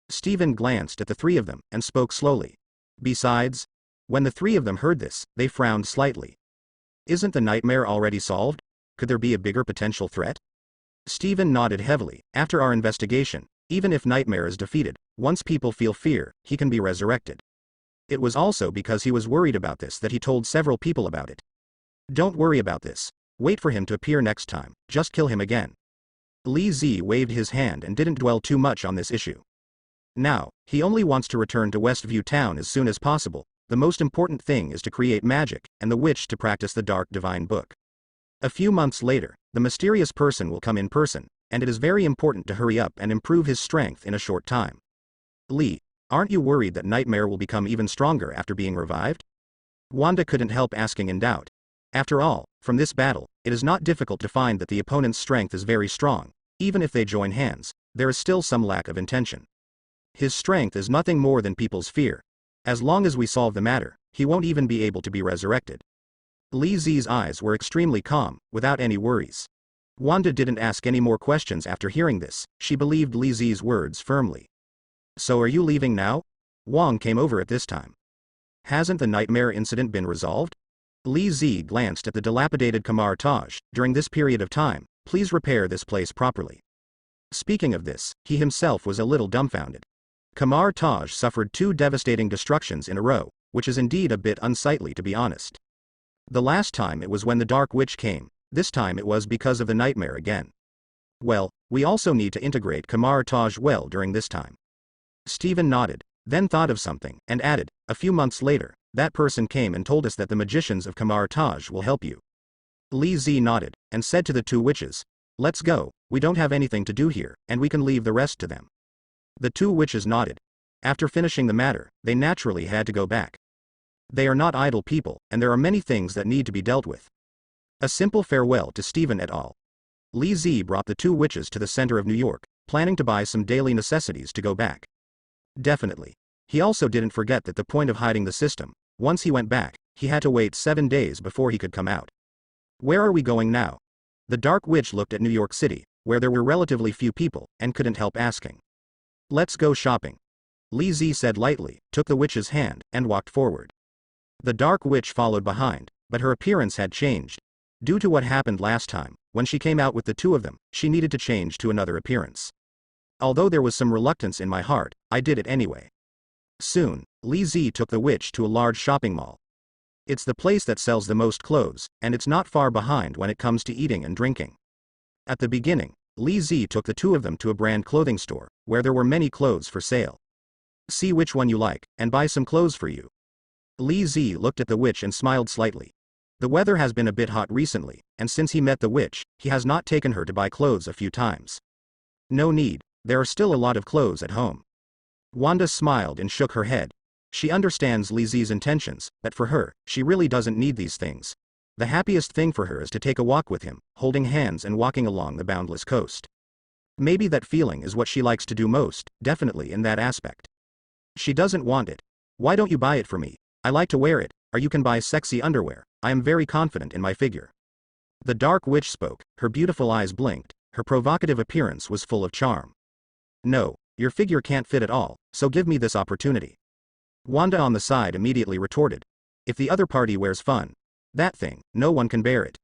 Stephen glanced at the three of them and spoke slowly. Besides, when the three of them heard this, they frowned slightly. Isn't the nightmare already solved? Could there be a bigger potential threat? Stephen nodded heavily. After our investigation, even if Nightmare is defeated, once people feel fear, he can be resurrected. It was also because he was worried about this that he told several people about it. Don't worry about this. Wait for him to appear next time, just kill him again. Li Zi waved his hand and didn't dwell too much on this issue. Now, he only wants to return to Westview Town as soon as possible. The most important thing is to create magic, and the witch to practice the Dark Divine Book. A few months later, the mysterious person will come in person, and it is very important to hurry up and improve his strength in a short time. Li, aren't you worried that Nightmare will become even stronger after being revived? Wanda couldn't help asking in doubt. After all, from this battle, it is not difficult to find that the opponent's strength is very strong. Even if they join hands, there is still some lack of intention. His strength is nothing more than people's fear. As long as we solve the matter, he won't even be able to be resurrected. Li Zi's eyes were extremely calm, without any worries. Wanda didn't ask any more questions after hearing this. She believed Li Zi's words firmly. So are you leaving now? Wang came over at this time. Hasn't the nightmare incident been resolved? Li Zi glanced at the dilapidated Kamar Taj. During this period of time, please repair this place properly. Speaking of this, he himself was a little dumbfounded. Kamar Taj suffered 2 devastating destructions in a row, which is indeed a bit unsightly to be honest. The last time it was when the Dark Witch came, this time it was because of the nightmare again. Well, we also need to integrate Kamar Taj well during this time. Stephen nodded, then thought of something, and added, a few months later, that person came and told us that the magicians of Kamar Taj will help you. Li Zi nodded, and said to the 2 witches, let's go, we don't have anything to do here, and we can leave the rest to them. The 2 witches nodded. After finishing the matter, they naturally had to go back. They are not idle people, and there are many things that need to be dealt with. A simple farewell to Stephen et al. Li Zi brought the 2 witches to the center of New York, planning to buy some daily necessities to go back. Definitely. He also didn't forget that the point of hiding the system, once he went back, he had to wait 7 days before he could come out. Where are we going now? The Dark Witch looked at New York City, where there were relatively few people, and couldn't help asking. Let's go shopping. Li Zi said lightly, took the witch's hand, and walked forward. The Dark Witch followed behind, but her appearance had changed. Due to what happened last time, when she came out with the 2 of them, she needed to change to another appearance. Although there was some reluctance in my heart, I did it anyway. Soon, Li Zi took the witch to a large shopping mall. It's the place that sells the most clothes, and it's not far behind when it comes to eating and drinking. At the beginning, Li Zi took the 2 of them to a brand clothing store, where there were many clothes for sale. See which one you like, and buy some clothes for you. Li Zi looked at the witch and smiled slightly. The weather has been a bit hot recently, and since he met the witch, he has not taken her to buy clothes a few times. No need, there are still a lot of clothes at home. Wanda smiled and shook her head. She understands Li Zi's intentions, but for her, she really doesn't need these things. The happiest thing for her is to take a walk with him, holding hands and walking along the boundless coast. Maybe that feeling is what she likes to do most, definitely in that aspect. She doesn't want it. Why don't you buy it for me? I like to wear it, or you can buy sexy underwear. I am very confident in my figure. The Dark Witch spoke, her beautiful eyes blinked, her provocative appearance was full of charm. No, your figure can't fit at all, so give me this opportunity. Wanda on the side immediately retorted. If the other party wears fun, that thing, no one can bear it.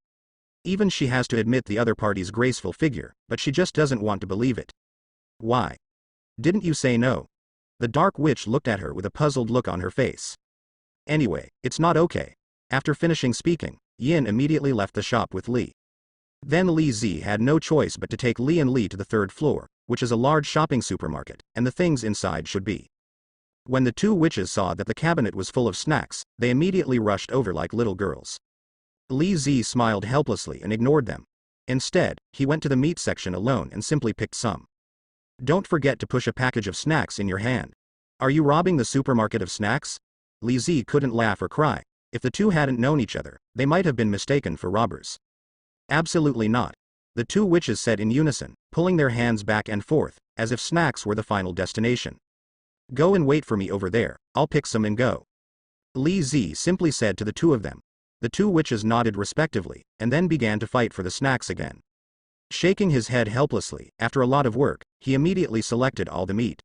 Even she has to admit the other party's graceful figure, but she just doesn't want to believe it. Why? Didn't you say no? The Dark Witch looked at her with a puzzled look on her face. Anyway, it's not okay. After finishing speaking, Yin immediately left the shop with Li. Then Li Zi had no choice but to take Li and Li to the 3rd floor, which is a large shopping supermarket, and the things inside should be. When the 2 witches saw that the cabinet was full of snacks, they immediately rushed over like little girls. Li Zi smiled helplessly and ignored them. Instead, he went to the meat section alone and simply picked some. Don't forget to push a package of snacks in your hand. Are you robbing the supermarket of snacks? Li Zi couldn't laugh or cry. If the 2 hadn't known each other, they might have been mistaken for robbers. Absolutely not. The 2 witches said in unison, pulling their hands back and forth, as if snacks were the final destination. Go and wait for me over there, I'll pick some and go. Li Zi simply said to the 2 of them. The 2 witches nodded respectively, and then began to fight for the snacks again. Shaking his head helplessly, after a lot of work, he immediately selected all the meat.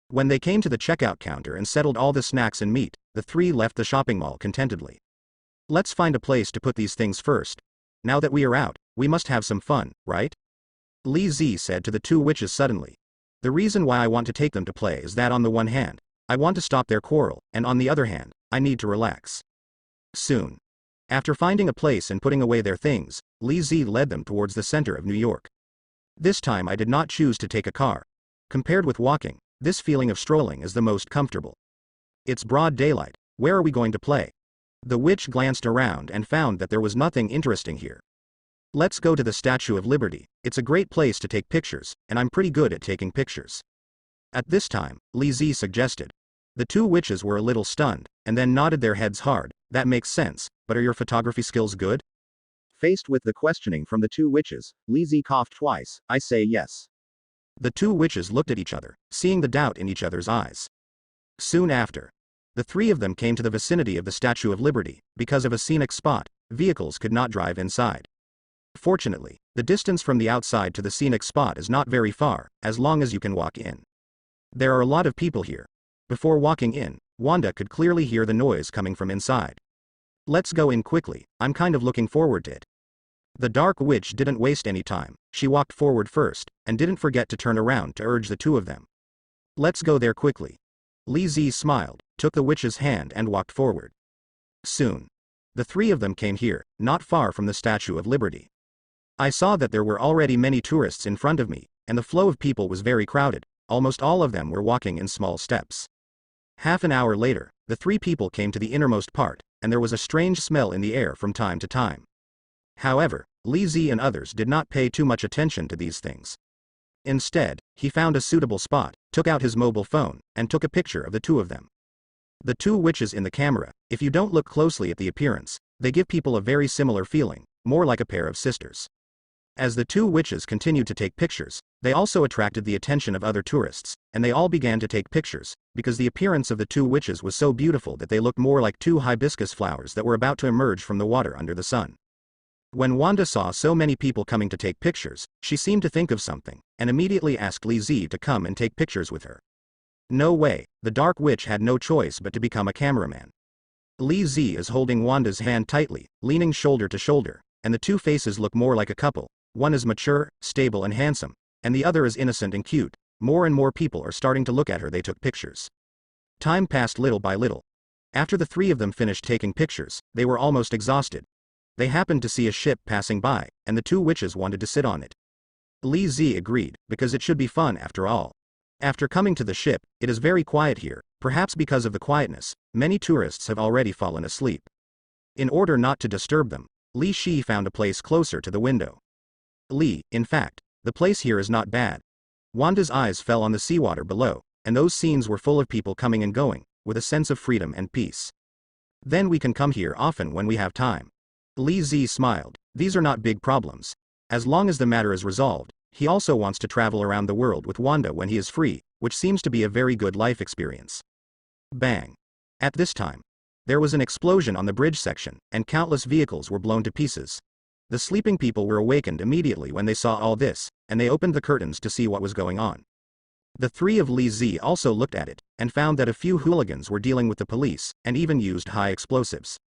When they came to the checkout counter and settled all the snacks and meat, the three left the shopping mall contentedly. Let's find a place to put these things first. Now that we are out, we must have some fun, right? Li Zi said to the two witches suddenly. The reason why I want to take them to play is that on the one hand, I want to stop their quarrel, and on the other hand, I need to relax. Soon. After finding a place and putting away their things, Li Zi led them towards the center of New York. This time I did not choose to take a car. Compared with walking, this feeling of strolling is the most comfortable. It's broad daylight. Where are we going to play? The witch glanced around and found that there was nothing interesting here. Let's go to the Statue of Liberty. It's a great place to take pictures, and I'm pretty good at taking pictures. At this time, Li Zi suggested. The two witches were a little stunned, and then nodded their heads hard. That makes sense, but are your photography skills good? Faced with the questioning from the two witches, Li Zi coughed twice. I say yes. The two witches looked at each other, seeing the doubt in each other's eyes. Soon after, the three of them came to the vicinity of the Statue of Liberty. Because of a scenic spot, vehicles could not drive inside. Fortunately, the distance from the outside to the scenic spot is not very far, as long as you can walk in. There are a lot of people here. Before walking in, Wanda could clearly hear the noise coming from inside. Let's go in quickly, I'm kind of looking forward to it. The dark witch didn't waste any time. She walked forward first, and didn't forget to turn around to urge the two of them. Let's go there quickly. Li Zi smiled, took the witch's hand and walked forward. Soon. The three of them came here, not far from the Statue of Liberty. I saw that there were already many tourists in front of me, and the flow of people was very crowded. Almost all of them were walking in small steps. Half an hour later, the three people came to the innermost part, and there was a strange smell in the air from time to time. However, Li Zi and others did not pay too much attention to these things. Instead, he found a suitable spot, took out his mobile phone, and took a picture of the two of them. The two witches in the camera, if you don't look closely at the appearance, they give people a very similar feeling, more like a pair of sisters. As the two witches continued to take pictures, they also attracted the attention of other tourists, and they all began to take pictures, because the appearance of the two witches was so beautiful that they looked more like two hibiscus flowers that were about to emerge from the water under the sun. When Wanda saw so many people coming to take pictures, she seemed to think of something, and immediately asked Li Zi to come and take pictures with her. No way, the dark witch had no choice but to become a cameraman. Li Zi is holding Wanda's hand tightly, leaning shoulder to shoulder, and the two faces look more like a couple. One is mature, stable and handsome, and the other is innocent and cute. More and more people are starting to look at her. They took pictures. Time passed little by little. After the three of them finished taking pictures, they were almost exhausted. They happened to see a ship passing by, and the two witches wanted to sit on it. Li Zi agreed, because it should be fun after all. After coming to the ship, it is very quiet here. Perhaps because of the quietness, many tourists have already fallen asleep. In order not to disturb them, Li Shi found a place closer to the window. In fact, the place here is not bad. Wanda's eyes fell on the seawater below, and those scenes were full of people coming and going, with a sense of freedom and peace. Then we can come here often when we have time. Li Zi smiled. These are not big problems. As long as the matter is resolved, he also wants to travel around the world with Wanda when he is free, which seems to be a very good life experience. Bang. At this time, there was an explosion on the bridge section, and countless vehicles were blown to pieces. The sleeping people were awakened immediately when they saw all this, and they opened the curtains to see what was going on. The three of Li Zi also looked at it, and found that a few hooligans were dealing with the police, and even used high explosives.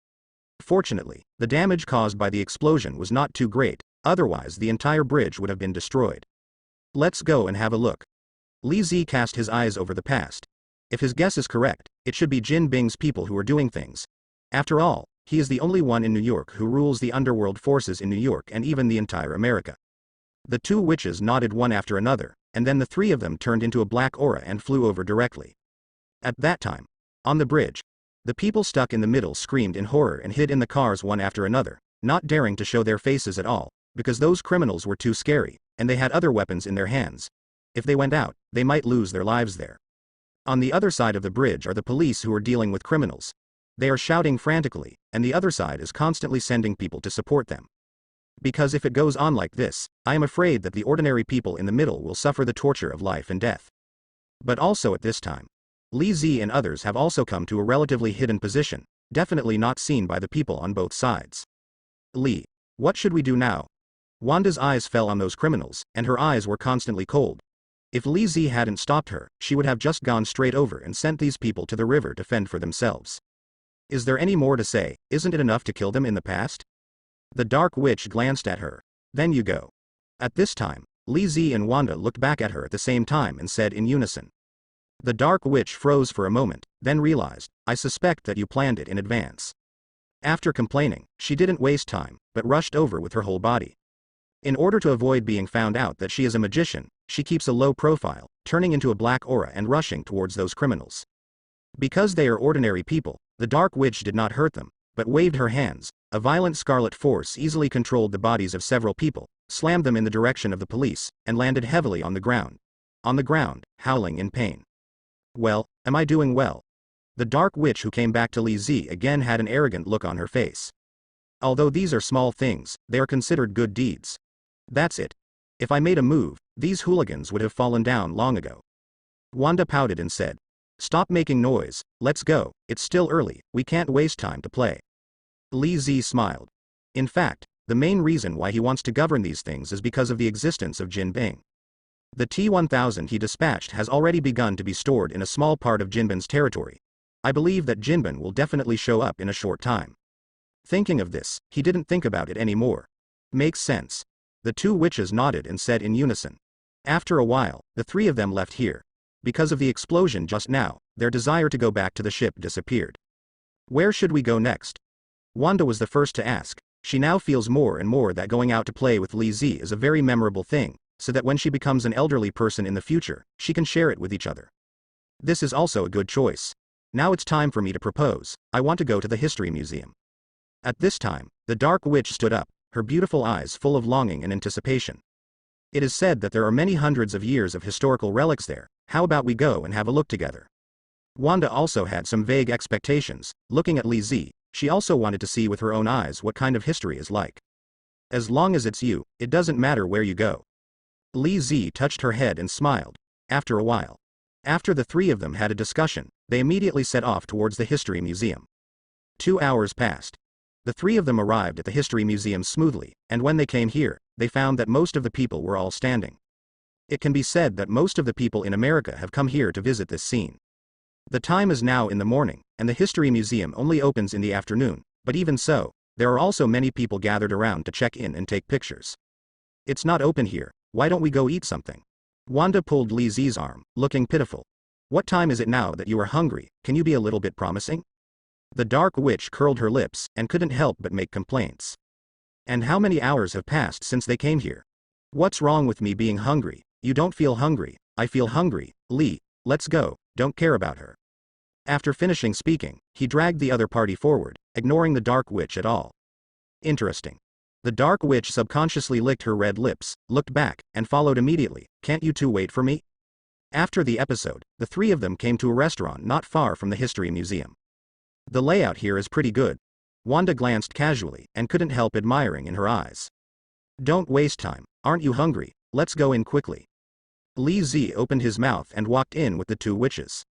Fortunately, the damage caused by the explosion was not too great, otherwise the entire bridge would have been destroyed. Let's go and have a look. Li Zi cast his eyes over the past. If his guess is correct, it should be Jin Bing's people who are doing things. After all, he is the only one in New York who rules the underworld forces in New York and even the entire America. The two witches nodded one after another, and then the three of them turned into a black aura and flew over directly. At that time, on the bridge, the people stuck in the middle screamed in horror and hid in the cars one after another, not daring to show their faces at all, because those criminals were too scary, and they had other weapons in their hands. If they went out, they might lose their lives there. On the other side of the bridge are the police who are dealing with criminals. They are shouting frantically, and the other side is constantly sending people to support them. Because if it goes on like this, I am afraid that the ordinary people in the middle will suffer the torture of life and death. But also at this time, Li Zi and others have also come to a relatively hidden position, definitely not seen by the people on both sides. Li, what should we do now? Wanda's eyes fell on those criminals, and her eyes were constantly cold. If Li Zi hadn't stopped her, she would have just gone straight over and sent these people to the river to fend for themselves. Is there any more to say? Isn't it enough to kill them in the past? The Dark Witch glanced at her. Then you go. At this time, Li Zi and Wanda looked back at her at the same time and said in unison. The Dark Witch froze for a moment, then realized, I suspect that you planned it in advance. After complaining, she didn't waste time, but rushed over with her whole body. In order to avoid being found out that she is a magician, she keeps a low profile, turning into a black aura and rushing towards those criminals. Because they are ordinary people, the Dark Witch did not hurt them, but waved her hands. A violent scarlet force easily controlled the bodies of several people, slammed them in the direction of the police, and landed heavily on the ground. On the ground, howling in pain. Well, am I doing well? The Dark Witch who came back to Li Zi again had an arrogant look on her face. Although these are small things, they are considered good deeds. That's it. If I made a move, these hooligans would have fallen down long ago. Wanda pouted and said. Stop making noise, let's go, it's still early, we can't waste time to play. Li Zi smiled. In fact, the main reason why he wants to govern these things is because of the existence of Jin Bing. The T-1000 he dispatched has already begun to be stored in a small part of Jinbin's territory. I believe that Jinbin will definitely show up in a short time. Thinking of this, he didn't think about it anymore. Makes sense. The two witches nodded and said in unison. After a while, the three of them left here. Because of the explosion just now, their desire to go back to the ship disappeared. Where should we go next? Wanda was the first to ask. She now feels more and more that going out to play with Li Zi is a very memorable thing, so that when she becomes an elderly person in the future, she can share it with each other. This is also a good choice. Now it's time for me to propose. I want to go to the History Museum. At this time, the Dark Witch stood up, her beautiful eyes full of longing and anticipation. It is said that there are many hundreds of years of historical relics there. How about we go and have a look together? Wanda also had some vague expectations. Looking at Li Zi, she also wanted to see with her own eyes what kind of history is like. As long as it's you, it doesn't matter where you go. Li Zi touched her head and smiled. After a while. After the three of them had a discussion, they immediately set off towards the History Museum. 2 hours passed. The three of them arrived at the History Museum smoothly, and when they came here, they found that most of the people were all standing. It can be said that most of the people in America have come here to visit this scene. The time is now in the morning, and the History Museum only opens in the afternoon, but even so, there are also many people gathered around to check in and take pictures. It's not open here, why don't we go eat something? Wanda pulled Li Zi's arm, looking pitiful. What time is it now that you are hungry? Can you be a little bit promising? The Dark Witch curled her lips and couldn't help but make complaints. And how many hours have passed since they came here? What's wrong with me being hungry? You don't feel hungry. I feel hungry. Li, let's go. Don't care about her. After finishing speaking, he dragged the other party forward, ignoring the Dark Witch at all. Interesting. The Dark Witch subconsciously licked her red lips, looked back, and followed immediately. Can't you two wait for me? After the episode, the three of them came to a restaurant not far from the History Museum. The layout here is pretty good. Wanda glanced casually, and couldn't help admiring in her eyes. Don't waste time, aren't you hungry? Let's go in quickly. Li Zi opened his mouth and walked in with the two witches.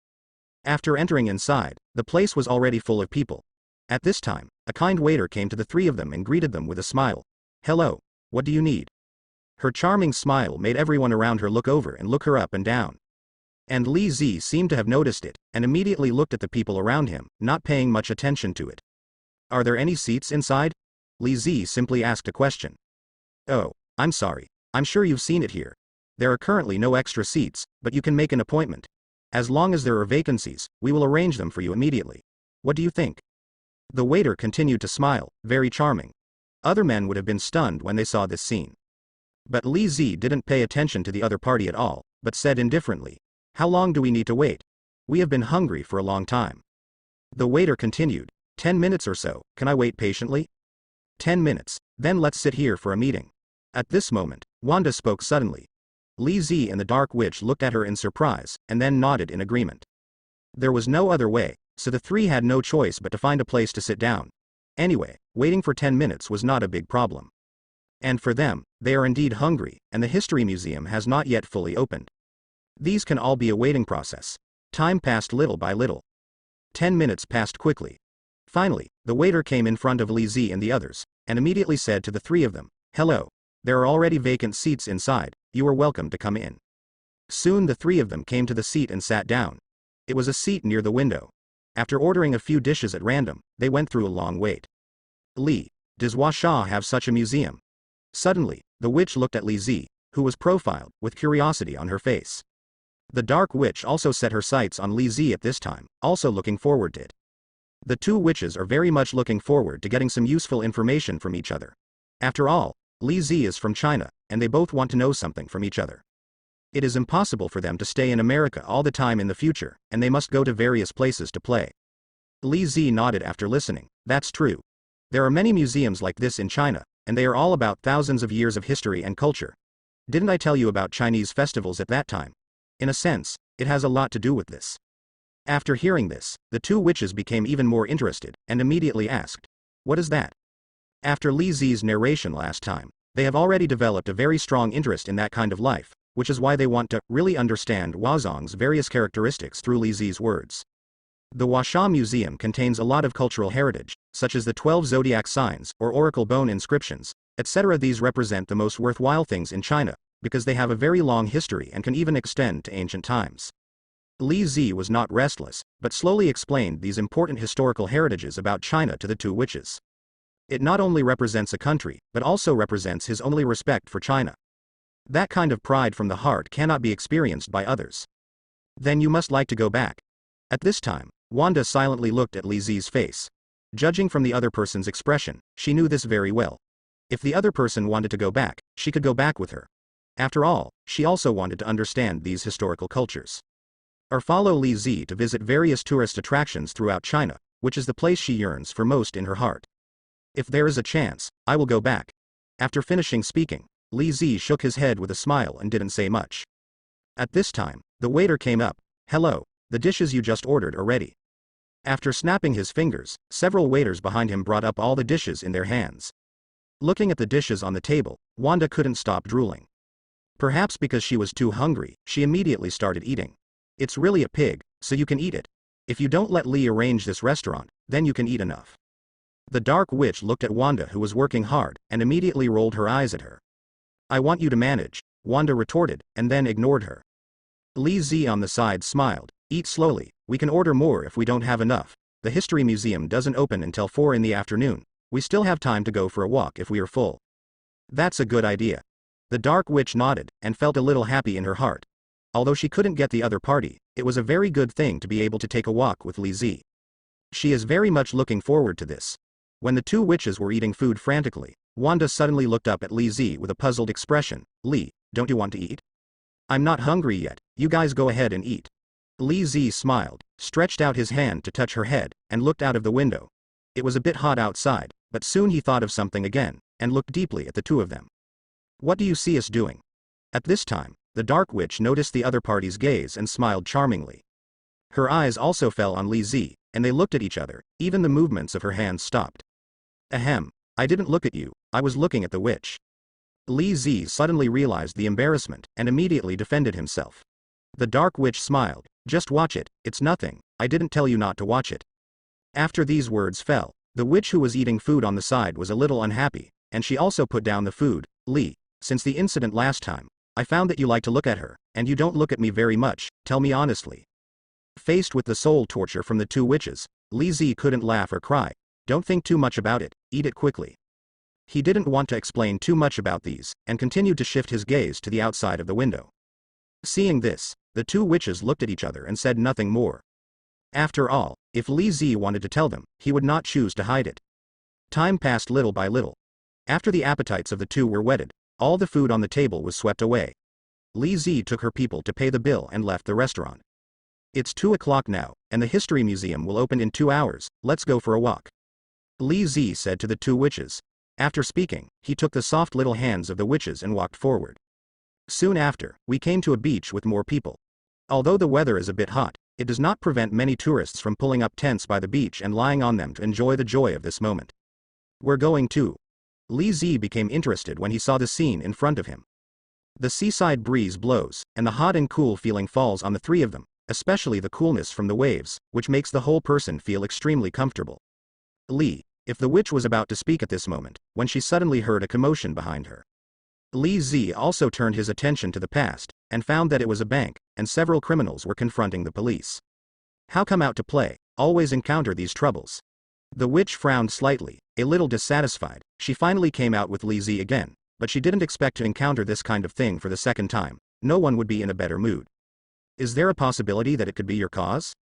After entering inside, the place was already full of people. At this time, a kind waiter came to the three of them and greeted them with a smile. Hello, what do you need? Her charming smile made everyone around her look over and look her up and down. And Li Zi seemed to have noticed it, and immediately looked at the people around him, not paying much attention to it. Are there any seats inside? Li Zi simply asked a question. Oh, I'm sorry, I'm sure you've seen it here. There are currently no extra seats, but you can make an appointment. As long as there are vacancies, we will arrange them for you immediately. What do you think? The waiter continued to smile, very charming. Other men would have been stunned when they saw this scene. But Li Zi didn't pay attention to the other party at all, but said indifferently, how long do we need to wait? We have been hungry for a long time. The waiter continued, 10 minutes or so, can I wait patiently? 10 minutes, then let's sit here for a meeting. At this moment, Wanda spoke suddenly. Li Zi and the Dark Witch looked at her in surprise, and then nodded in agreement. There was no other way, so the three had no choice but to find a place to sit down. Anyway, waiting for 10 minutes was not a big problem. And for them, they are indeed hungry, and the History Museum has not yet fully opened. These can all be a waiting process. Time passed little by little. 10 minutes passed quickly. Finally, the waiter came in front of Li Zi and the others, and immediately said to the three of them, hello, There are already vacant seats inside, you are welcome to come in. Soon the three of them came to the seat and sat down. It was a seat near the window. After ordering a few dishes at random, they went through a long wait. Li, does Huasha have such a museum? Suddenly, the witch looked at Li Zi, who was profiled, with curiosity on her face. The dark witch also set her sights on Li Zi at this time, also looking forward to it. The two witches are very much looking forward to getting some useful information from each other. After all, Li Zi is from China, and they both want to know something from each other. It is impossible for them to stay in America all the time in the future, and they must go to various places to play. Li Zi nodded after listening. That's true. There are many museums like this in China, and they are all about thousands of years of history and culture. Didn't I tell you about Chinese festivals at that time? In a sense, it has a lot to do with this. After hearing this, the two witches became even more interested, and immediately asked, what is that? After Li Zi's narration last time, they have already developed a very strong interest in that kind of life, which is why they want to really understand Huazong's various characteristics through Li Zi's words. The Huasha Museum contains a lot of cultural heritage, such as the 12 zodiac signs, or oracle bone inscriptions, etc. These represent the most worthwhile things in China, because they have a very long history and can even extend to ancient times. Li Zi was not restless, but slowly explained these important historical heritages about China to the two witches. It not only represents a country, but also represents his only respect for China. That kind of pride from the heart cannot be experienced by others. Then you must like to go back. At this time, Wanda silently looked at Li Zi's face. Judging from the other person's expression, she knew this very well. If the other person wanted to go back, she could go back with her. After all, she also wanted to understand these historical cultures. Or follow Li Zi to visit various tourist attractions throughout China, which is the place she yearns for most in her heart. If there is a chance, I will go back. After finishing speaking, Li Zi shook his head with a smile and didn't say much. At this time, the waiter came up. Hello, the dishes you just ordered are ready. After snapping his fingers, several waiters behind him brought up all the dishes in their hands. Looking at the dishes on the table, Wanda couldn't stop drooling. Perhaps because she was too hungry, she immediately started eating. It's really a pig, so you can eat it. If you don't let Li arrange this restaurant, then you can eat enough. The dark witch looked at Wanda, who was working hard, and immediately rolled her eyes at her. I want you to manage, Wanda retorted, and then ignored her. Li Zi on the side smiled. Eat slowly, we can order more if we don't have enough. The history museum doesn't open until 4 in the afternoon. We still have time to go for a walk if we are full. That's a good idea. The dark witch nodded, and felt a little happy in her heart. Although she couldn't get the other party, it was a very good thing to be able to take a walk with Li Zi. She is very much looking forward to this. When the two witches were eating food frantically, Wanda suddenly looked up at Li Zi with a puzzled expression. Li, don't you want to eat? I'm not hungry yet, you guys go ahead and eat. Li Zi smiled, stretched out his hand to touch her head, and looked out of the window. It was a bit hot outside, but soon he thought of something again, and looked deeply at the two of them. What do you see us doing? At this time, the dark witch noticed the other party's gaze and smiled charmingly. Her eyes also fell on Li Zi, and they looked at each other, even the movements of her hands stopped. Ahem, I didn't look at you, I was looking at the witch. Li Zi suddenly realized the embarrassment, and immediately defended himself. The dark witch smiled. Just watch it, it's nothing, I didn't tell you not to watch it. After these words fell, the witch who was eating food on the side was a little unhappy, and she also put down the food. Li, since the incident last time, I found that you like to look at her, and you don't look at me very much, tell me honestly. Faced with the soul torture from the two witches, Li Zi couldn't laugh or cry. Don't think too much about it, eat it quickly. He didn't want to explain too much about these, and continued to shift his gaze to the outside of the window. Seeing this, the two witches looked at each other and said nothing more. After all, if Li Zi wanted to tell them, he would not choose to hide it. Time passed little by little. After the appetites of the two were whetted, all the food on the table was swept away. Li Zi took her people to pay the bill and left the restaurant. It's 2 o'clock now, and the history museum will open in 2 hours, let's go for a walk. Li Zi said to the two witches. After speaking, he took the soft little hands of the witches and walked forward. Soon after, we came to a beach with more people. Although the weather is a bit hot, it does not prevent many tourists from pulling up tents by the beach and lying on them to enjoy the joy of this moment. We're going too. Li Zi became interested when he saw the scene in front of him. The seaside breeze blows, and the hot and cool feeling falls on the three of them, especially the coolness from the waves, which makes the whole person feel extremely comfortable. Li, if the witch was about to speak at this moment, when she suddenly heard a commotion behind her. Li Zi also turned his attention to the past, and found that it was a bank, and several criminals were confronting the police. How come out to play, always encounter these troubles? The witch frowned slightly, a little dissatisfied. She finally came out with Li Zi again, but she didn't expect to encounter this kind of thing for the second time. No one would be in a better mood. Is there a possibility that it could be your cause?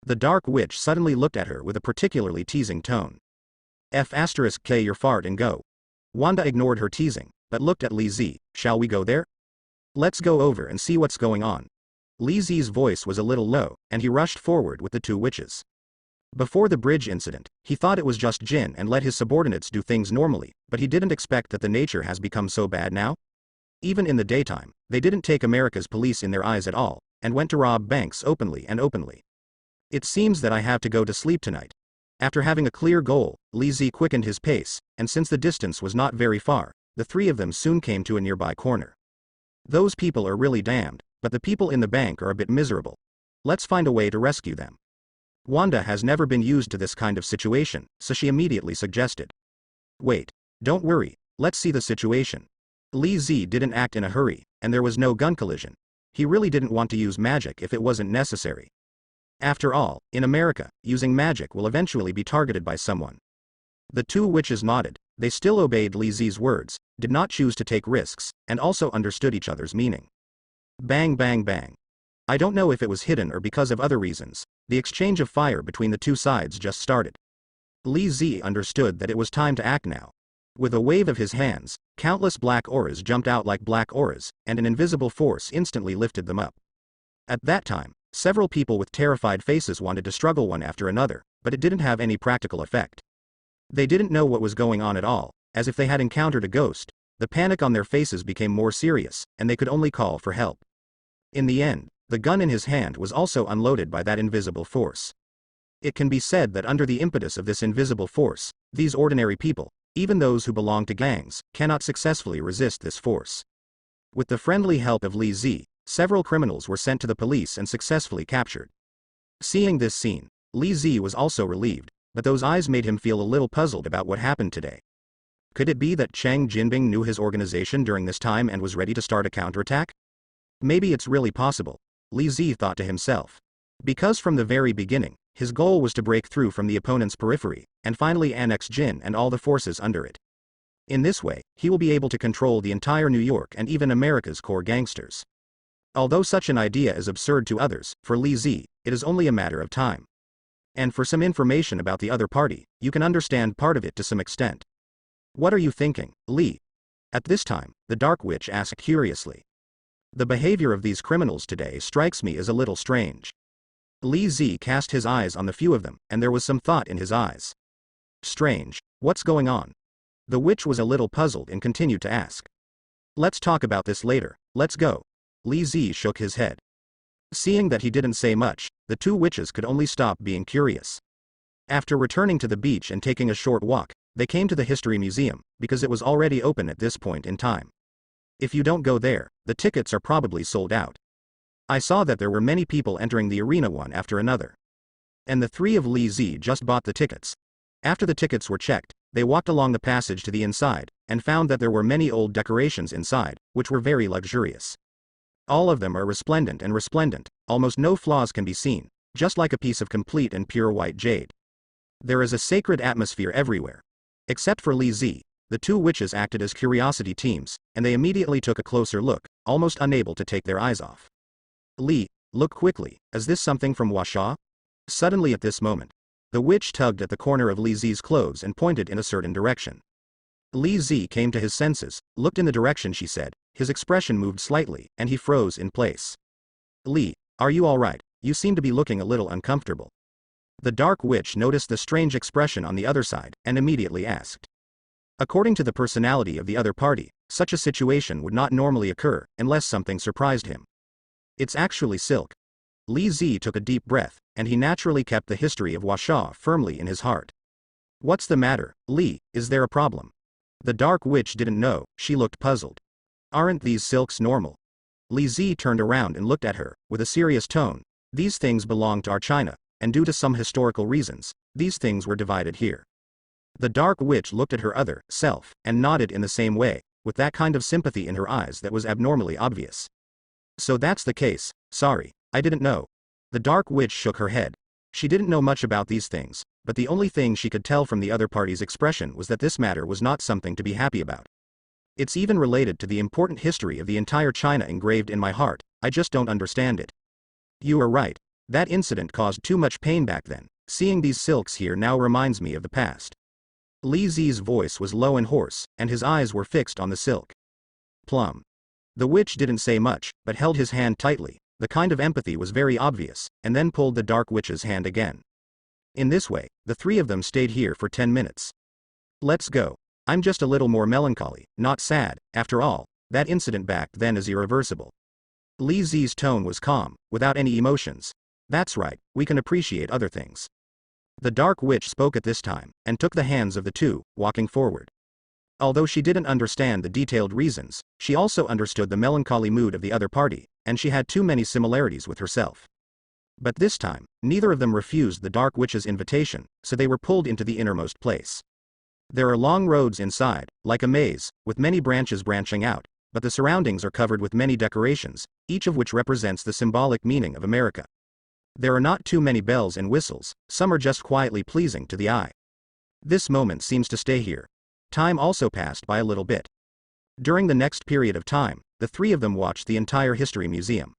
The dark witch suddenly looked at her with a particularly teasing tone. F*K your fart and go. Wanda ignored her teasing, but looked at Li Zi. Shall we go there? Let's go over and see what's going on. Li Zi's voice was a little low, and he rushed forward with the two witches. Before the bridge incident, he thought it was just Jin and let his subordinates do things normally, but he didn't expect that the nature has become so bad now. Even in the daytime, they didn't take America's police in their eyes at all, and went to rob banks openly and openly. It seems that I have to go to sleep tonight. After having a clear goal, Li Zi quickened his pace, and since the distance was not very far, the three of them soon came to a nearby corner. Those people are really damned, but the people in the bank are a bit miserable. Let's find a way to rescue them. Wanda has never been used to this kind of situation, so she immediately suggested. Wait. Don't worry, let's see the situation. Li Zi didn't act in a hurry, and there was no gun collision. He really didn't want to use magic if it wasn't necessary. After all, in America, using magic will eventually be targeted by someone. The two witches nodded. They still obeyed Li Zi's words, did not choose to take risks, and also understood each other's meaning. Bang bang bang. I don't know if it was hidden or because of other reasons, the exchange of fire between the two sides just started. Li Zi understood that it was time to act now. With a wave of his hands, countless black auras jumped out like black auras, and an invisible force instantly lifted them up. At that time, several people with terrified faces wanted to struggle one after another, but it didn't have any practical effect. They didn't know what was going on at all, as if they had encountered a ghost. The panic on their faces became more serious, and they could only call for help. In the end, the gun in his hand was also unloaded by that invisible force. It can be said that under the impetus of this invisible force, these ordinary people, even those who belong to gangs, cannot successfully resist this force. With the friendly help of Li Zi, several criminals were sent to the police and successfully captured. Seeing this scene, Li Zi was also relieved, but those eyes made him feel a little puzzled about what happened today. Could it be that Cheng Jinbing knew his organization during this time and was ready to start a counterattack? Maybe it's really possible, Li Zi thought to himself. Because from the very beginning, his goal was to break through from the opponent's periphery, and finally annex Jin and all the forces under it. In this way, he will be able to control the entire New York and even America's core gangsters. Although such an idea is absurd to others, for Li Zi, it is only a matter of time. And for some information about the other party, you can understand part of it to some extent. What are you thinking, Li? At this time, the Dark Witch asked curiously. The behavior of these criminals today strikes me as a little strange. Li Zi cast his eyes on the few of them, and there was some thought in his eyes. Strange, what's going on? The witch was a little puzzled and continued to ask. Let's talk about this later, let's go. Li Zi shook his head. Seeing that he didn't say much, the two witches could only stop being curious. After returning to the beach and taking a short walk, they came to the History Museum, because it was already open at this point in time. If you don't go there, the tickets are probably sold out. I saw that there were many people entering the arena one after another. And the three of Li Zi just bought the tickets. After the tickets were checked, they walked along the passage to the inside, and found that there were many old decorations inside, which were very luxurious. All of them are resplendent and resplendent, almost no flaws can be seen, just like a piece of complete and pure white jade. There is a sacred atmosphere everywhere. Except for Li Zi, the two witches acted as curiosity teams, and they immediately took a closer look, almost unable to take their eyes off. Li, look quickly, is this something from Washa? Suddenly at this moment, the witch tugged at the corner of Li Zi's clothes and pointed in a certain direction. Li Zi came to his senses, looked in the direction she said, his expression moved slightly, and he froze in place. Li, are you alright? You seem to be looking a little uncomfortable. The Dark Witch noticed the strange expression on the other side, and immediately asked. According to the personality of the other party, such a situation would not normally occur, unless something surprised him. It's actually silk. Li Zi took a deep breath, and he naturally kept the history of Washa firmly in his heart. What's the matter, Li, is there a problem? The Dark Witch didn't know, she looked puzzled. Aren't these silks normal? Li Zi turned around and looked at her, with a serious tone. These things belong to our China, and due to some historical reasons, these things were divided here. The Dark Witch looked at her other self, and nodded in the same way. with that kind of sympathy in her eyes that was abnormally obvious. So that's the case, sorry, I didn't know. The dark witch shook her head. She didn't know much about these things, but the only thing she could tell from the other party's expression was that this matter was not something to be happy about. It's even related to the important history of the entire China engraved in my heart, I just don't understand it. You are right. That incident caused too much pain back then. Seeing these silks here now reminds me of the past. Li Zi's voice was low and hoarse, and his eyes were fixed on the silk. Plum. The witch didn't say much, but held his hand tightly. The kind of empathy was very obvious, and then pulled the dark witch's hand again. In this way, the three of them stayed here for 10 minutes. Let's go. I'm just a little more melancholy, not sad, after all, that incident back then is irreversible. Li Zi's tone was calm, without any emotions. That's right, we can appreciate other things. The dark witch spoke at this time, and took the hands of the two, walking forward. Although she didn't understand the detailed reasons, she also understood the melancholy mood of the other party, and she had too many similarities with herself. But this time, neither of them refused the dark witch's invitation, so they were pulled into the innermost place. There are long roads inside, like a maze, with many branches branching out, but the surroundings are covered with many decorations, each of which represents the symbolic meaning of America. There are not too many bells and whistles, some are just quietly pleasing to the eye. This moment seems to stay here. Time also passed by a little bit. During the next period of time, the three of them watched the entire history museum.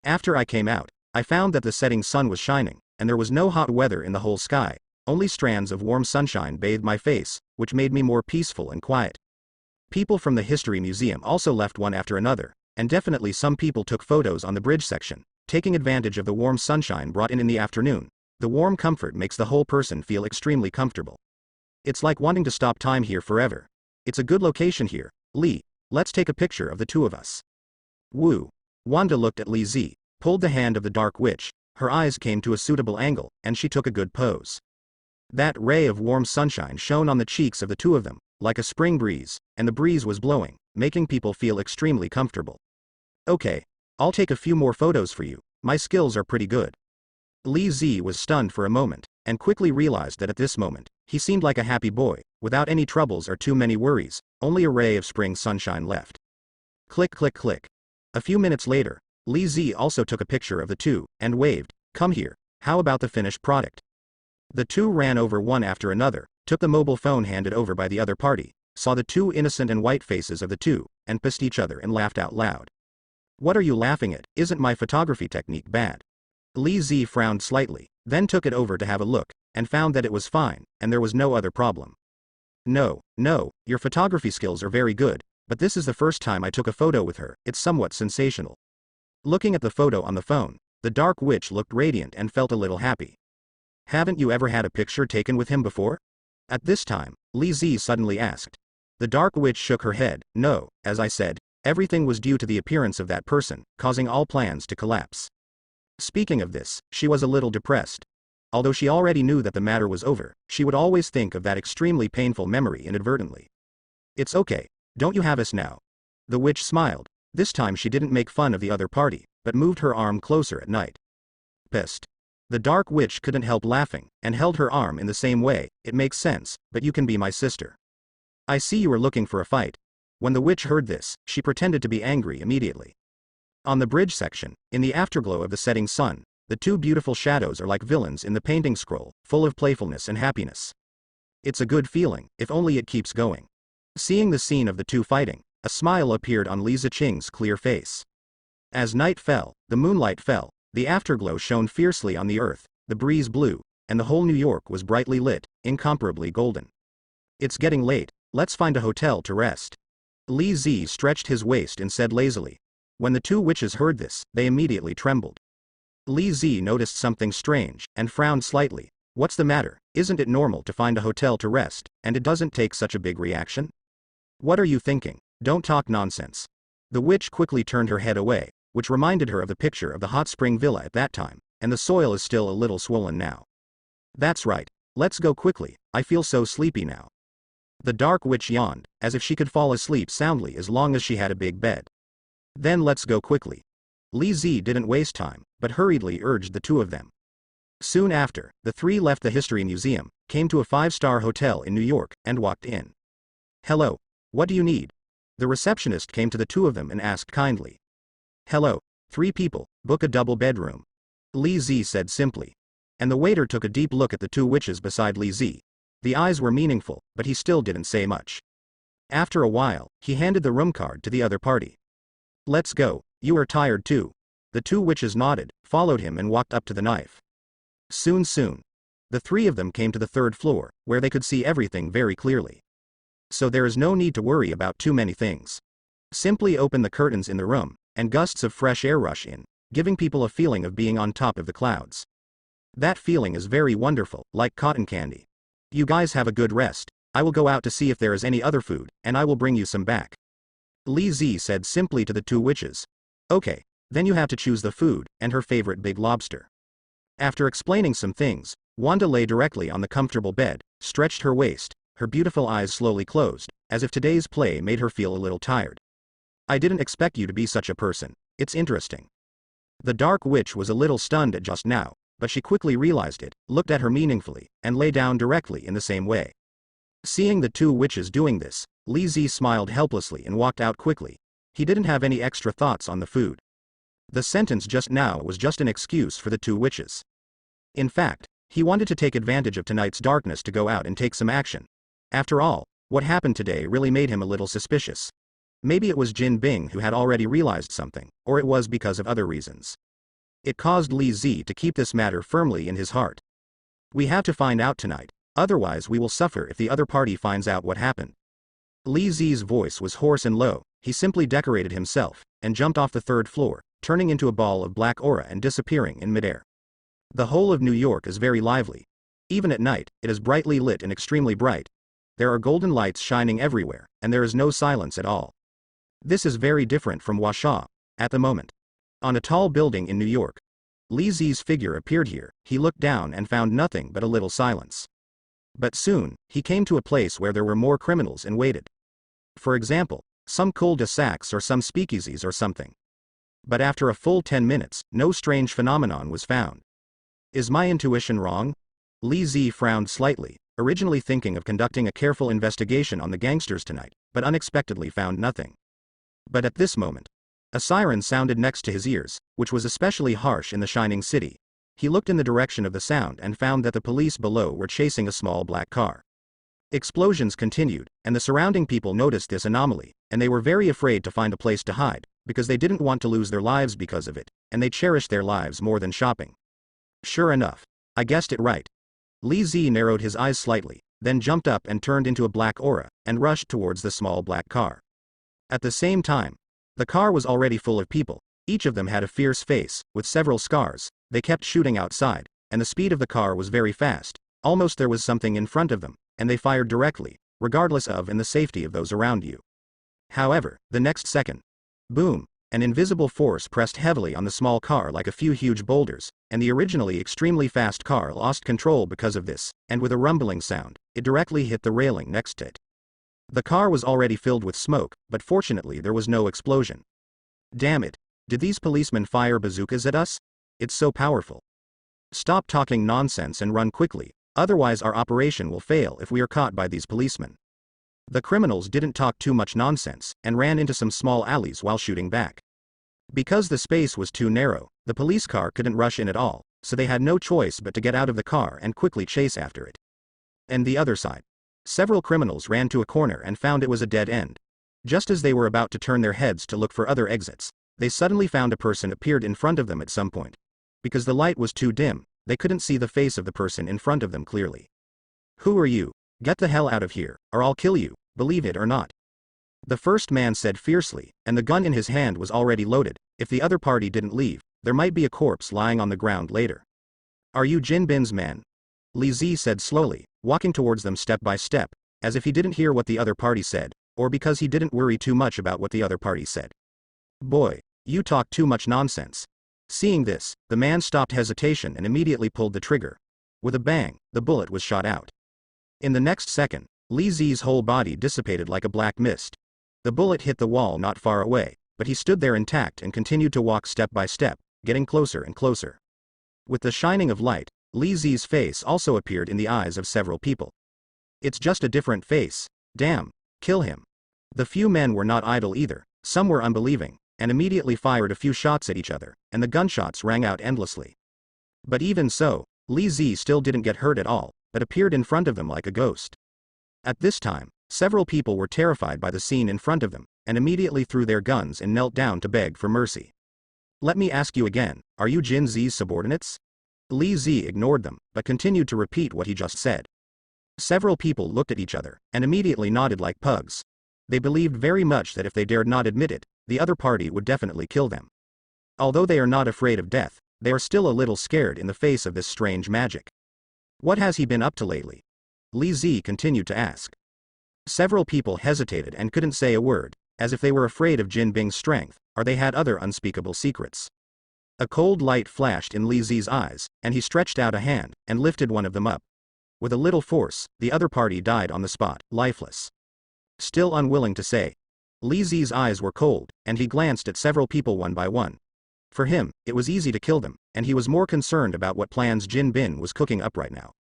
After I came out, I found that the setting sun was shining, and there was no hot weather in the whole sky, only strands of warm sunshine bathed my face, which made me more peaceful and quiet. People from the history museum also left one after another, and definitely some people took photos on the bridge section, taking advantage of the warm sunshine brought in the afternoon. The warm comfort makes the whole person feel extremely comfortable. It's like wanting to stop time here forever. It's a good location here, Li. Let's take a picture of the two of us. Woo. Wanda looked at Li Zi, pulled the hand of the dark witch, her eyes came to a suitable angle, and she took a good pose. That ray of warm sunshine shone on the cheeks of the two of them, like a spring breeze, and the breeze was blowing, making people feel extremely comfortable. Okay, I'll take a few more photos for you, my skills are pretty good. Li Zi was stunned for a moment, and quickly realized that at this moment, he seemed like a happy boy, without any troubles or too many worries, only a ray of spring sunshine left. Click click click. A few minutes later, Li Zi also took a picture of the two, and waved, "Come here, how about the finished product?" The two ran over one after another, took the mobile phone handed over by the other party, saw the two innocent and white faces of the two, and pissed each other and laughed out loud. What are you laughing at? Isn't my photography technique bad? Li Zi frowned slightly, then took it over to have a look, and found that it was fine, and there was no other problem. No, your photography skills are very good, but this is the first time I took a photo with her, it's somewhat sensational. Looking at the photo on the phone, the dark witch looked radiant and felt a little happy. Haven't you ever had a picture taken with him before? At this time, Li Zi suddenly asked. The dark witch shook her head. No, as I said, everything was due to the appearance of that person, causing all plans to collapse. Speaking of this, she was a little depressed. Although she already knew that the matter was over, she would always think of that extremely painful memory inadvertently. It's okay, don't you have us now? The witch smiled. This time she didn't make fun of the other party, but moved her arm closer at night. Pissed. The dark witch couldn't help laughing, and held her arm in the same way. It makes sense, but you can be my sister. I see you were looking for a fight. When the witch heard this, she pretended to be angry immediately. On the bridge section, in the afterglow of the setting sun, the two beautiful shadows are like villains in the painting scroll, full of playfulness and happiness. It's a good feeling, if only it keeps going. Seeing the scene of the two fighting, a smile appeared on Li Ziqing's clear face. As night fell, the moonlight fell, the afterglow shone fiercely on the earth, the breeze blew, and the whole New York was brightly lit, incomparably golden. It's getting late, let's find a hotel to rest. Li Zi stretched his waist and said lazily. When the two witches heard this, they immediately trembled. Li Zi noticed something strange, and frowned slightly. What's the matter? Isn't it normal to find a hotel to rest, and it doesn't take such a big reaction? What are you thinking? Don't talk nonsense. The witch quickly turned her head away, which reminded her of the picture of the hot spring villa at that time, and the soil is still a little swollen now. That's right, let's go quickly, I feel so sleepy now. The dark witch yawned, as if she could fall asleep soundly as long as she had a big bed. Then let's go quickly. Li Zi didn't waste time, but hurriedly urged the two of them. Soon after, the three left the history museum, came to a 5-star hotel in New York, and walked in. Hello. What do you need? The receptionist came to the two of them and asked kindly. "Hello. 3 people, book a double bedroom." Li Zi said simply. And the waiter took a deep look at the 2 witches beside Li Zi. The eyes were meaningful, but he still didn't say much. After a while, he handed the room card to the other party. "Let's go, you are tired too." The 2 witches nodded, followed him and walked up to the knife. Soon. The 3 of them came to the 3rd floor, where they could see everything very clearly. So there is no need to worry about too many things. Simply open the curtains in the room, and gusts of fresh air rush in, giving people a feeling of being on top of the clouds. That feeling is very wonderful, like cotton candy. You guys have a good rest. I will go out to see if there is any other food, and I will bring you some back. Li Zi said simply to the 2 witches. Okay, then you have to choose the food, and her favorite big lobster. After explaining some things, Wanda lay directly on the comfortable bed, stretched her waist, her beautiful eyes slowly closed, as if today's play made her feel a little tired. I didn't expect you to be such a person. It's interesting. The dark witch was a little stunned at just now, but she quickly realized it, looked at her meaningfully, and lay down directly in the same way. Seeing the 2 witches doing this, Li Zi smiled helplessly and walked out quickly. He didn't have any extra thoughts on the food. The sentence just now was just an excuse for the 2 witches. In fact, he wanted to take advantage of tonight's darkness to go out and take some action. After all, what happened today really made him a little suspicious. Maybe it was Jin Bing who had already realized something, or it was because of other reasons. It caused Li Zi to keep this matter firmly in his heart. We have to find out tonight, otherwise we will suffer if the other party finds out what happened. Li Zi's voice was hoarse and low. He simply decorated himself, and jumped off the 3rd floor, turning into a ball of black aura and disappearing in midair. The whole of New York is very lively. Even at night, it is brightly lit and extremely bright. There are golden lights shining everywhere, and there is no silence at all. This is very different from Washa, at the moment. On a tall building in New York. Li Zi's figure appeared here. He looked down and found nothing but a little silence. But soon, he came to a place where there were more criminals and waited. For example, some cul-de-sacs or some speakeasies or something. But after a full 10 minutes, no strange phenomenon was found. Is my intuition wrong? Li Zi frowned slightly, originally thinking of conducting a careful investigation on the gangsters tonight, but unexpectedly found nothing. But at this moment, a siren sounded next to his ears, which was especially harsh in the shining city. He looked in the direction of the sound and found that the police below were chasing a small black car. Explosions continued, and the surrounding people noticed this anomaly, and they were very afraid to find a place to hide, because they didn't want to lose their lives because of it, and they cherished their lives more than shopping. Sure enough. I guessed it right. Li Zi narrowed his eyes slightly, then jumped up and turned into a black aura, and rushed towards the small black car. At the same time, the car was already full of people. Each of them had a fierce face, with several scars. They kept shooting outside, and the speed of the car was very fast. Almost there was something in front of them, and they fired directly, regardless of and the safety of those around you. However, the next second, boom, an invisible force pressed heavily on the small car like a few huge boulders, and the originally extremely fast car lost control because of this, and with a rumbling sound, it directly hit the railing next to it. The car was already filled with smoke, but fortunately there was no explosion. Damn it. Did these policemen fire bazookas at us? It's so powerful. Stop talking nonsense and run quickly, otherwise our operation will fail if we are caught by these policemen. The criminals didn't talk too much nonsense, and ran into some small alleys while shooting back. Because the space was too narrow, the police car couldn't rush in at all, so they had no choice but to get out of the car and quickly chase after it. And the other side. Several criminals ran to a corner and found it was a dead end. Just as they were about to turn their heads to look for other exits, they suddenly found a person appeared in front of them at some point. Because the light was too dim, they couldn't see the face of the person in front of them clearly. Who are you? Get the hell out of here, or I'll kill you, believe it or not. The first man said fiercely, and the gun in his hand was already loaded. If the other party didn't leave, there might be a corpse lying on the ground later. Are you Jin Bin's man? Li Zi said slowly, walking towards them step by step, as if he didn't hear what the other party said, or because he didn't worry too much about what the other party said. Boy, you talk too much nonsense. Seeing this, the man stopped hesitation and immediately pulled the trigger. With a bang, the bullet was shot out. In the next second, Li Zi's whole body dissipated like a black mist. The bullet hit the wall not far away, but he stood there intact and continued to walk step by step, getting closer and closer. With the shining of light, Li Zi's face also appeared in the eyes of several people. It's just a different face. Damn, kill him. The few men were not idle either, some were unbelieving, and immediately fired a few shots at each other, and the gunshots rang out endlessly. But even so, Li Zi still didn't get hurt at all, but appeared in front of them like a ghost. At this time, several people were terrified by the scene in front of them, and immediately threw their guns and knelt down to beg for mercy. Let me ask you again, are you Jin Zi's subordinates? Li Zi ignored them, but continued to repeat what he just said. Several people looked at each other, and immediately nodded like pugs. They believed very much that if they dared not admit it, the other party would definitely kill them. Although they are not afraid of death, they are still a little scared in the face of this strange magic. What has he been up to lately? Li Zi continued to ask. Several people hesitated and couldn't say a word, as if they were afraid of Jin Bing's strength, or they had other unspeakable secrets. A cold light flashed in Li Zi's eyes, and he stretched out a hand, and lifted one of them up. With a little force, the other party died on the spot, lifeless. Still unwilling to say. Li Zi's eyes were cold, and he glanced at several people one by one. For him, it was easy to kill them, and he was more concerned about what plans Jin Bin was cooking up right now.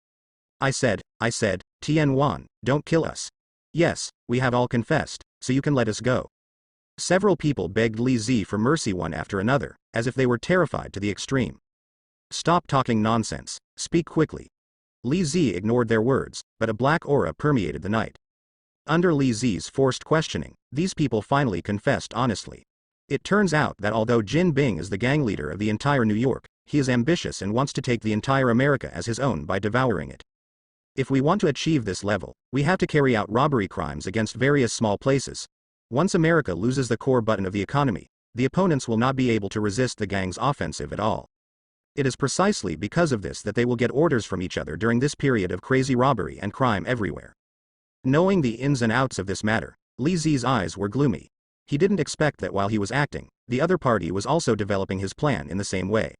I said, Tian Wan, don't kill us. Yes, we have all confessed, so you can let us go. Several people begged Li Zi for mercy one after another, as if they were terrified to the extreme. Stop talking nonsense, speak quickly. Li Zi ignored their words, but a black aura permeated the night. Under Li Zi's forced questioning, these people finally confessed honestly. It turns out that although Jin Bing is the gang leader of the entire New York, he is ambitious and wants to take the entire America as his own by devouring it. If we want to achieve this level, we have to carry out robbery crimes against various small places. Once America loses the core button of the economy, the opponents will not be able to resist the gang's offensive at all. It is precisely because of this that they will get orders from each other during this period of crazy robbery and crime everywhere. Knowing the ins and outs of this matter, Li Zi's eyes were gloomy. He didn't expect that while he was acting, the other party was also developing his plan in the same way.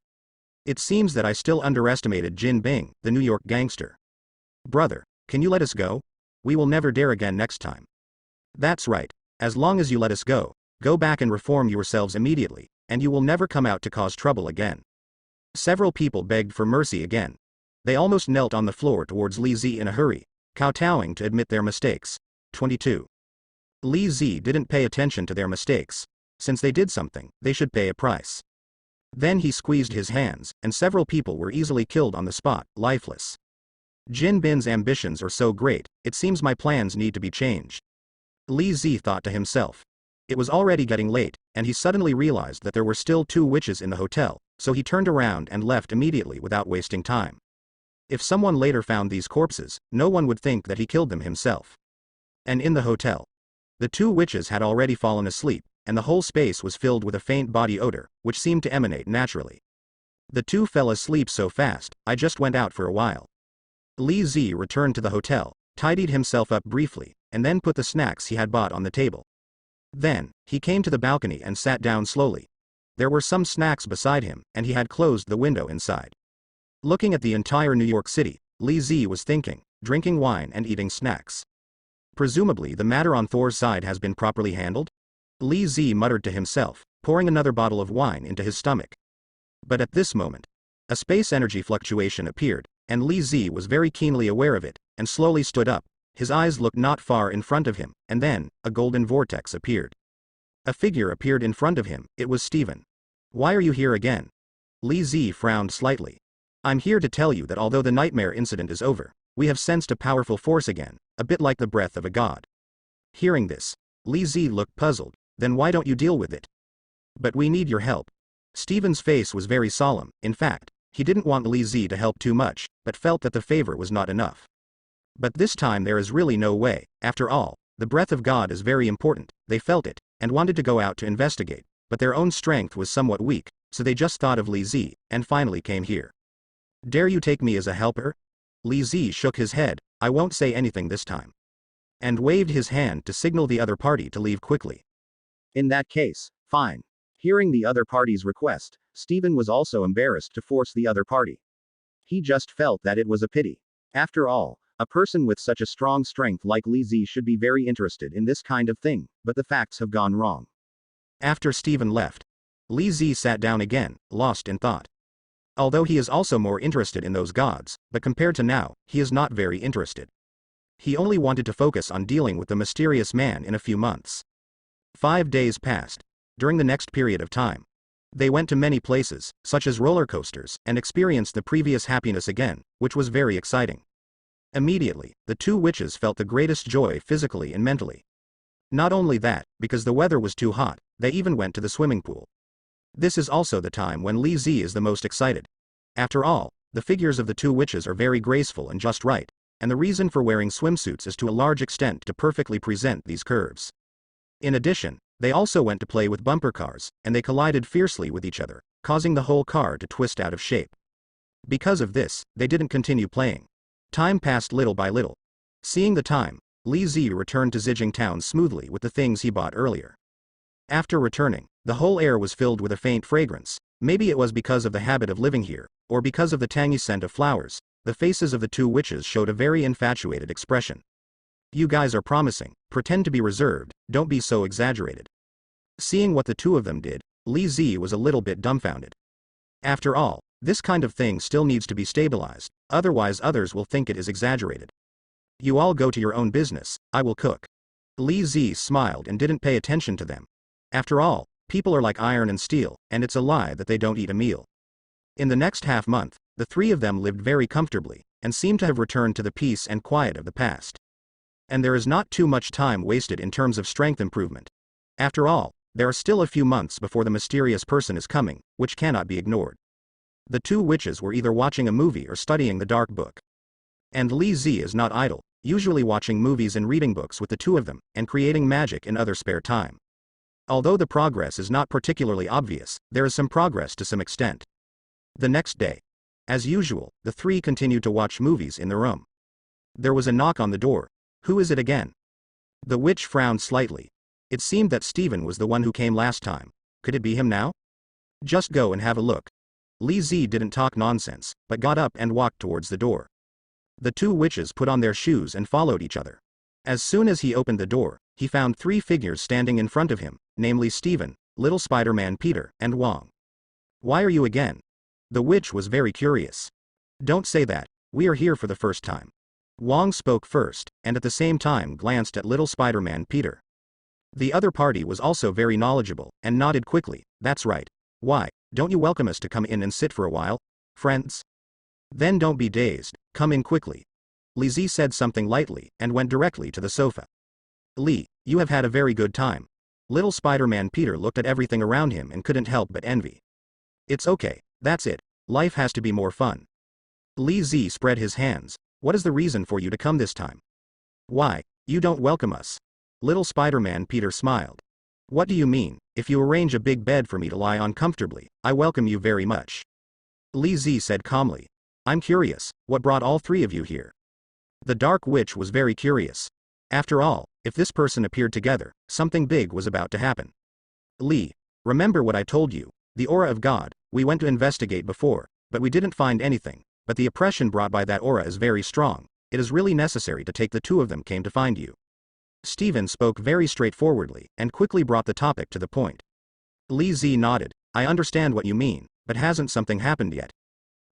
It seems that I still underestimated Jin Bing, the New York gangster. Brother, can you let us go? We will never dare again next time. That's right, as long as you let us go back and reform yourselves immediately, and you will never come out to cause trouble again. Several people begged for mercy again. They almost knelt on the floor towards Li Zi in a hurry, kowtowing to admit their mistakes. 22. Li Zi didn't pay attention to their mistakes. Since they did something, they should pay a price. Then he squeezed his hands, and several people were easily killed on the spot, lifeless. Jin Bin's ambitions are so great, it seems my plans need to be changed. Li Zi thought to himself. It was already getting late, and he suddenly realized that there were still 2 witches in the hotel, so he turned around and left immediately without wasting time. If someone later found these corpses, no one would think that he killed them himself. And in the hotel, the 2 witches had already fallen asleep, and the whole space was filled with a faint body odor, which seemed to emanate naturally. The 2 fell asleep so fast, I just went out for a while. Li Zi returned to the hotel, tidied himself up briefly, and then put the snacks he had bought on the table. Then, he came to the balcony and sat down slowly. There were some snacks beside him, and he had closed the window inside. Looking at the entire New York City, Li Zi was thinking, drinking wine and eating snacks. Presumably the matter on Thor's side has been properly handled? Li Zi muttered to himself, pouring another bottle of wine into his stomach. But at this moment, a space energy fluctuation appeared, and Li Zi was very keenly aware of it, and slowly stood up. His eyes looked not far in front of him, and then, a golden vortex appeared. A figure appeared in front of him. It was Stephen. Why are you here again? Li Zi frowned slightly. I'm here to tell you that although the nightmare incident is over, we have sensed a powerful force again, a bit like the breath of a god. Hearing this, Li Zi looked puzzled. Then why don't you deal with it? But we need your help. Stephen's face was very solemn. In fact, he didn't want Li Zi to help too much, but felt that the favor was not enough. But this time there is really no way. After all, the breath of God is very important. They felt it, and wanted to go out to investigate, but their own strength was somewhat weak, so they just thought of Li Zi, and finally came here. Dare you take me as a helper? Li Zi shook his head. I won't say anything this time. And waved his hand to signal the other party to leave quickly. In that case, fine. Hearing the other party's request, Stephen was also embarrassed to force the other party. He just felt that it was a pity. After all, a person with such a strong strength like Li Zi should be very interested in this kind of thing, but the facts have gone wrong. After Stephen left, Li Zi sat down again, lost in thought. Although he is also more interested in those gods, but compared to now, he is not very interested. He only wanted to focus on dealing with the mysterious man in a few months. 5 days passed. During the next period of time, they went to many places, such as roller coasters, and experienced the previous happiness again, which was very exciting. Immediately, the two witches felt the greatest joy physically and mentally. Not only that, because the weather was too hot, they even went to the swimming pool. This is also the time when Li Zi is the most excited. After all, the figures of the two witches are very graceful and just right, and the reason for wearing swimsuits is to a large extent to perfectly present these curves. In addition, they also went to play with bumper cars, and they collided fiercely with each other, causing the whole car to twist out of shape. Because of this, they didn't continue playing. Time passed little by little. Seeing the time, Li Zi returned to Zijing Town smoothly with the things he bought earlier. After returning, the whole air was filled with a faint fragrance. Maybe it was because of the habit of living here, or because of the tangy scent of flowers. The faces of the two witches showed a very infatuated expression. You guys are promising, pretend to be reserved, don't be so exaggerated. Seeing what the two of them did, Li Zi was a little bit dumbfounded. After all, this kind of thing still needs to be stabilized, otherwise others will think it is exaggerated. You all go to your own business, I will cook. Li Zi smiled and didn't pay attention to them. After all, people are like iron and steel, and it's a lie that they don't eat a meal. In the next half-month, the three of them lived very comfortably, and seemed to have returned to the peace and quiet of the past. And there is not too much time wasted in terms of strength improvement. After all, there are still a few months before the mysterious person is coming, which cannot be ignored. The two witches were either watching a movie or studying the dark book. And Li Zi is not idle, usually watching movies and reading books with the two of them, and creating magic in other spare time. Although the progress is not particularly obvious, there is some progress to some extent. The next day, as usual, the three continued to watch movies in the room. There was a knock on the door. Who is it again? The witch frowned slightly. It seemed that Stephen was the one who came last time. Could it be him now? Just go and have a look. Li Zi didn't talk nonsense, but got up and walked towards the door. The two witches put on their shoes and followed each other. As soon as he opened the door, he found three figures standing in front of him, namely Stephen, Little Spider-Man Peter, and Wong. Why are you again? The witch was very curious. Don't say that, we are here for the first time. Wong spoke first, and at the same time glanced at Little Spider-Man Peter. The other party was also very knowledgeable, and nodded quickly. That's right. Why, don't you welcome us to come in and sit for a while, friends? Then don't be dazed, come in quickly. Li Zi said something lightly, and went directly to the sofa. Li, you have had a very good time. Little Spider-Man Peter looked at everything around him and couldn't help but envy. It's okay, that's it, life has to be more fun. Li Zi spread his hands. What is the reason for you to come this time? Why, you don't welcome us. Little Spider-Man Peter smiled. What do you mean? If you arrange a big bed for me to lie on comfortably, I welcome you very much. Li Zi said calmly. I'm curious, what brought all three of you here? The Dark Witch was very curious. After all, if this person appeared together, something big was about to happen. Li, remember what I told you, the aura of God, we went to investigate before, but we didn't find anything, but the oppression brought by that aura is very strong, it is really necessary to take the two of them came to find you. Stephen spoke very straightforwardly, and quickly brought the topic to the point. Li Zi nodded, I understand what you mean, but hasn't something happened yet?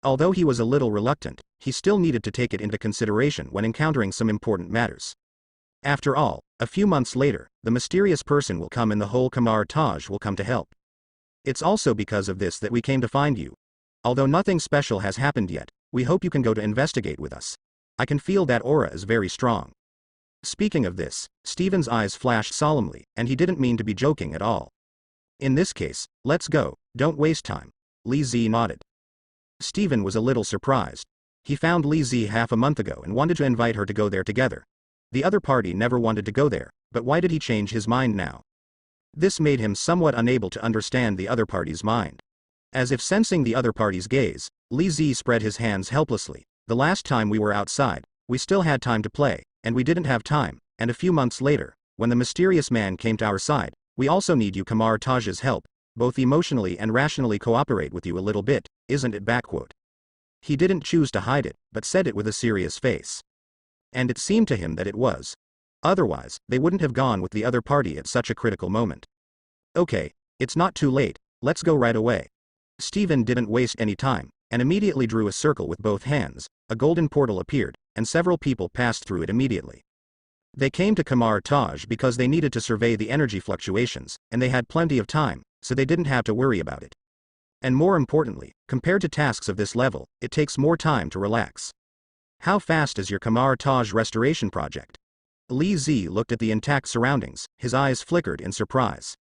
Although he was a little reluctant, he still needed to take it into consideration when encountering some important matters. After all, a few months later, the mysterious person will come and the whole Kamar Taj will come to help. It's also because of this that we came to find you. Although nothing special has happened yet, we hope you can go to investigate with us. I can feel that aura is very strong. Speaking of this, Stephen's eyes flashed solemnly, and he didn't mean to be joking at all. In this case, let's go, don't waste time. Li Zi nodded. Stephen was a little surprised. He found Li Zi half a month ago and wanted to invite her to go there together. The other party never wanted to go there, but why did he change his mind now? This made him somewhat unable to understand the other party's mind. As if sensing the other party's gaze, Li Zi spread his hands helplessly. The last time we were outside, we still had time to play, and we didn't have time, and a few months later, when the mysterious man came to our side, we also need you Kamar Taj's help, both emotionally and rationally cooperate with you a little bit, isn't it backquote? He didn't choose to hide it, but said it with a serious face. And it seemed to him that it was. Otherwise, they wouldn't have gone with the other party at such a critical moment. Okay, it's not too late, let's go right away. Stephen didn't waste any time, and immediately drew a circle with both hands, a golden portal appeared, and several people passed through it immediately. They came to Kamar Taj because they needed to survey the energy fluctuations, and they had plenty of time, so they didn't have to worry about it. And more importantly, compared to tasks of this level, it takes more time to relax. How fast is your Kamar Taj restoration project? Li Zi looked at the intact surroundings, his eyes flickered in surprise.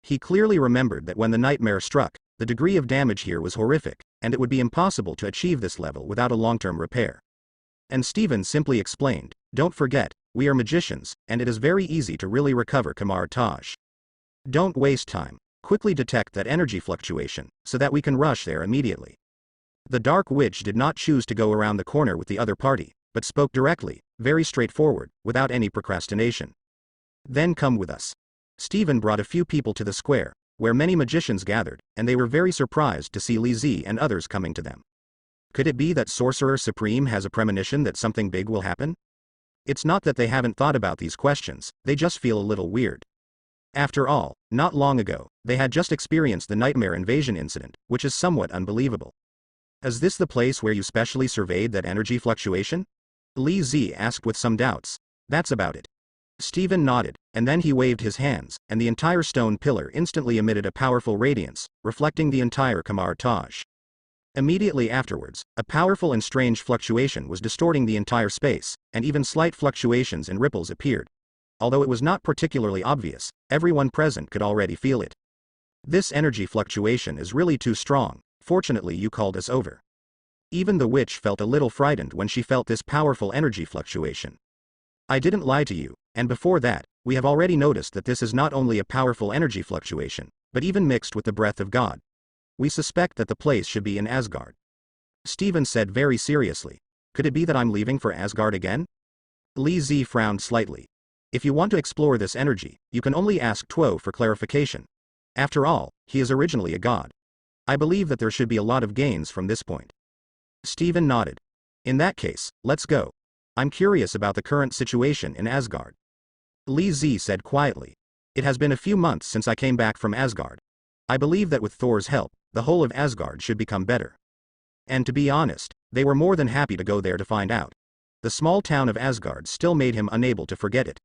He clearly remembered that when the nightmare struck, the degree of damage here was horrific, and it would be impossible to achieve this level without a long-term repair. And Stephen simply explained, "Don't forget, we are magicians, and it is very easy to really recover Kamar Taj. Don't waste time. Quickly detect that energy fluctuation, so that we can rush there immediately." The Dark Witch did not choose to go around the corner with the other party, but spoke directly, very straightforward, without any procrastination. "Then come with us." Stephen brought a few people to the square, where many magicians gathered, and they were very surprised to see Li Zi and others coming to them. Could it be that Sorcerer Supreme has a premonition that something big will happen? It's not that they haven't thought about these questions, they just feel a little weird. After all, not long ago, they had just experienced the nightmare invasion incident, which is somewhat unbelievable. Is this the place where you specially surveyed that energy fluctuation? Li Zi asked with some doubts. That's about it. Stephen nodded, and then he waved his hands, and the entire stone pillar instantly emitted a powerful radiance, reflecting the entire Kamar Taj. Immediately afterwards, a powerful and strange fluctuation was distorting the entire space, and even slight fluctuations and ripples appeared. Although it was not particularly obvious, everyone present could already feel it. This energy fluctuation is really too strong. Fortunately, you called us over. Even the witch felt a little frightened when she felt this powerful energy fluctuation. I didn't lie to you, and before that, we have already noticed that this is not only a powerful energy fluctuation, but even mixed with the breath of God. We suspect that the place should be in Asgard. Stephen said very seriously. Could it be that I'm leaving for Asgard again? Li Zi frowned slightly. If you want to explore this energy, you can only ask Tuo for clarification. After all, he is originally a god. I believe that there should be a lot of gains from this point. Stephen nodded. In that case, let's go. I'm curious about the current situation in Asgard. Li Zi said quietly. It has been a few months since I came back from Asgard. I believe that with Thor's help, the whole of Asgard should become better. And to be honest, they were more than happy to go there to find out. The small town of Asgard still made him unable to forget it.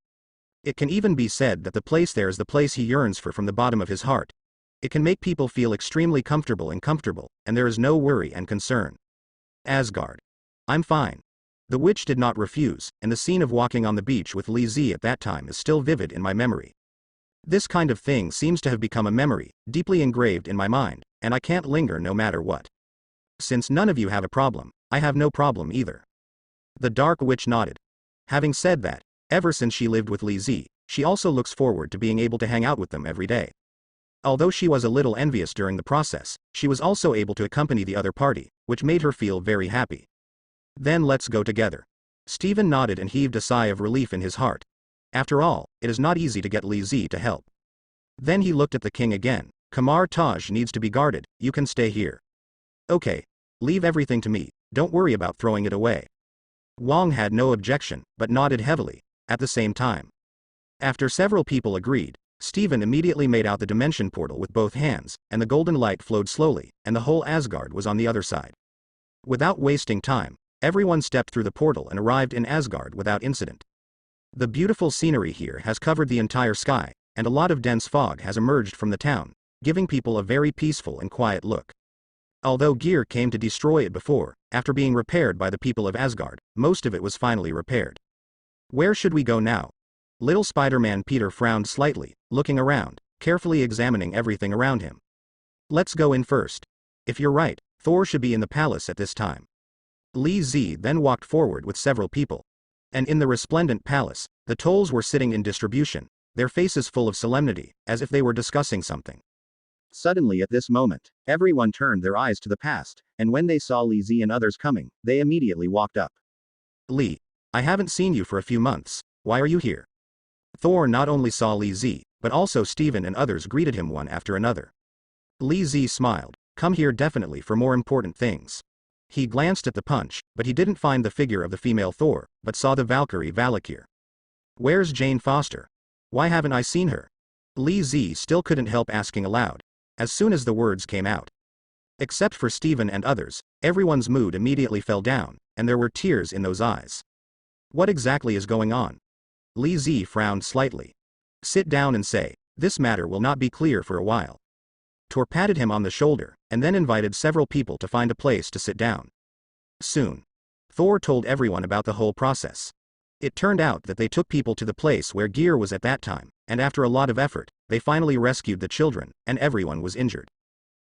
It can even be said that the place there is the place he yearns for from the bottom of his heart. It can make people feel extremely comfortable, and there is no worry and concern. Asgard. I'm fine. The witch did not refuse, and the scene of walking on the beach with Li Zi at that time is still vivid in my memory. This kind of thing seems to have become a memory, deeply engraved in my mind, and I can't linger no matter what. Since none of you have a problem, I have no problem either. The Dark Witch nodded. Having said that, ever since she lived with Li Zi, she also looks forward to being able to hang out with them every day. Although she was a little envious during the process, she was also able to accompany the other party, which made her feel very happy. Then let's go together. Stephen nodded and heaved a sigh of relief in his heart. After all, it is not easy to get Li Zi to help. Then he looked at the king again. Kamar Taj needs to be guarded, you can stay here. Okay. Leave everything to me, don't worry about throwing it away. Wang had no objection, but nodded heavily, at the same time. After several people agreed, Stephen immediately made out the dimension portal with both hands, and the golden light flowed slowly, and the whole Asgard was on the other side. Without wasting time, everyone stepped through the portal and arrived in Asgard without incident. The beautiful scenery here has covered the entire sky, and a lot of dense fog has emerged from the town, giving people a very peaceful and quiet look. Although gear came to destroy it before, after being repaired by the people of Asgard, most of it was finally repaired. Where should we go now? Little Spider-Man Peter frowned slightly, looking around, carefully examining everything around him. Let's go in first. If you're right, Thor should be in the palace at this time. Li Zi then walked forward with several people. And in the resplendent palace, the Tolls were sitting in distribution, their faces full of solemnity, as if they were discussing something. Suddenly at this moment, everyone turned their eyes to the past, and when they saw Li Zi and others coming, they immediately walked up. Li, I haven't seen you for a few months, why are you here? Thor not only saw Li Zi, but also Stephen and others greeted him one after another. Li Zi smiled, come here definitely for more important things. He glanced at the punch, but he didn't find the figure of the female Thor, but saw the Valkyrie Valakir. Where's Jane Foster? Why haven't I seen her? Li Zi still couldn't help asking aloud, as soon as the words came out. Except for Stephen and others, everyone's mood immediately fell down, and there were tears in those eyes. What exactly is going on? Li Zi frowned slightly. Sit down and say, this matter will not be clear for a while. Thor patted him on the shoulder, and then invited several people to find a place to sit down. Soon, Thor told everyone about the whole process. It turned out that they took people to the place where Gear was at that time, and after a lot of effort, they finally rescued the children, and everyone was injured.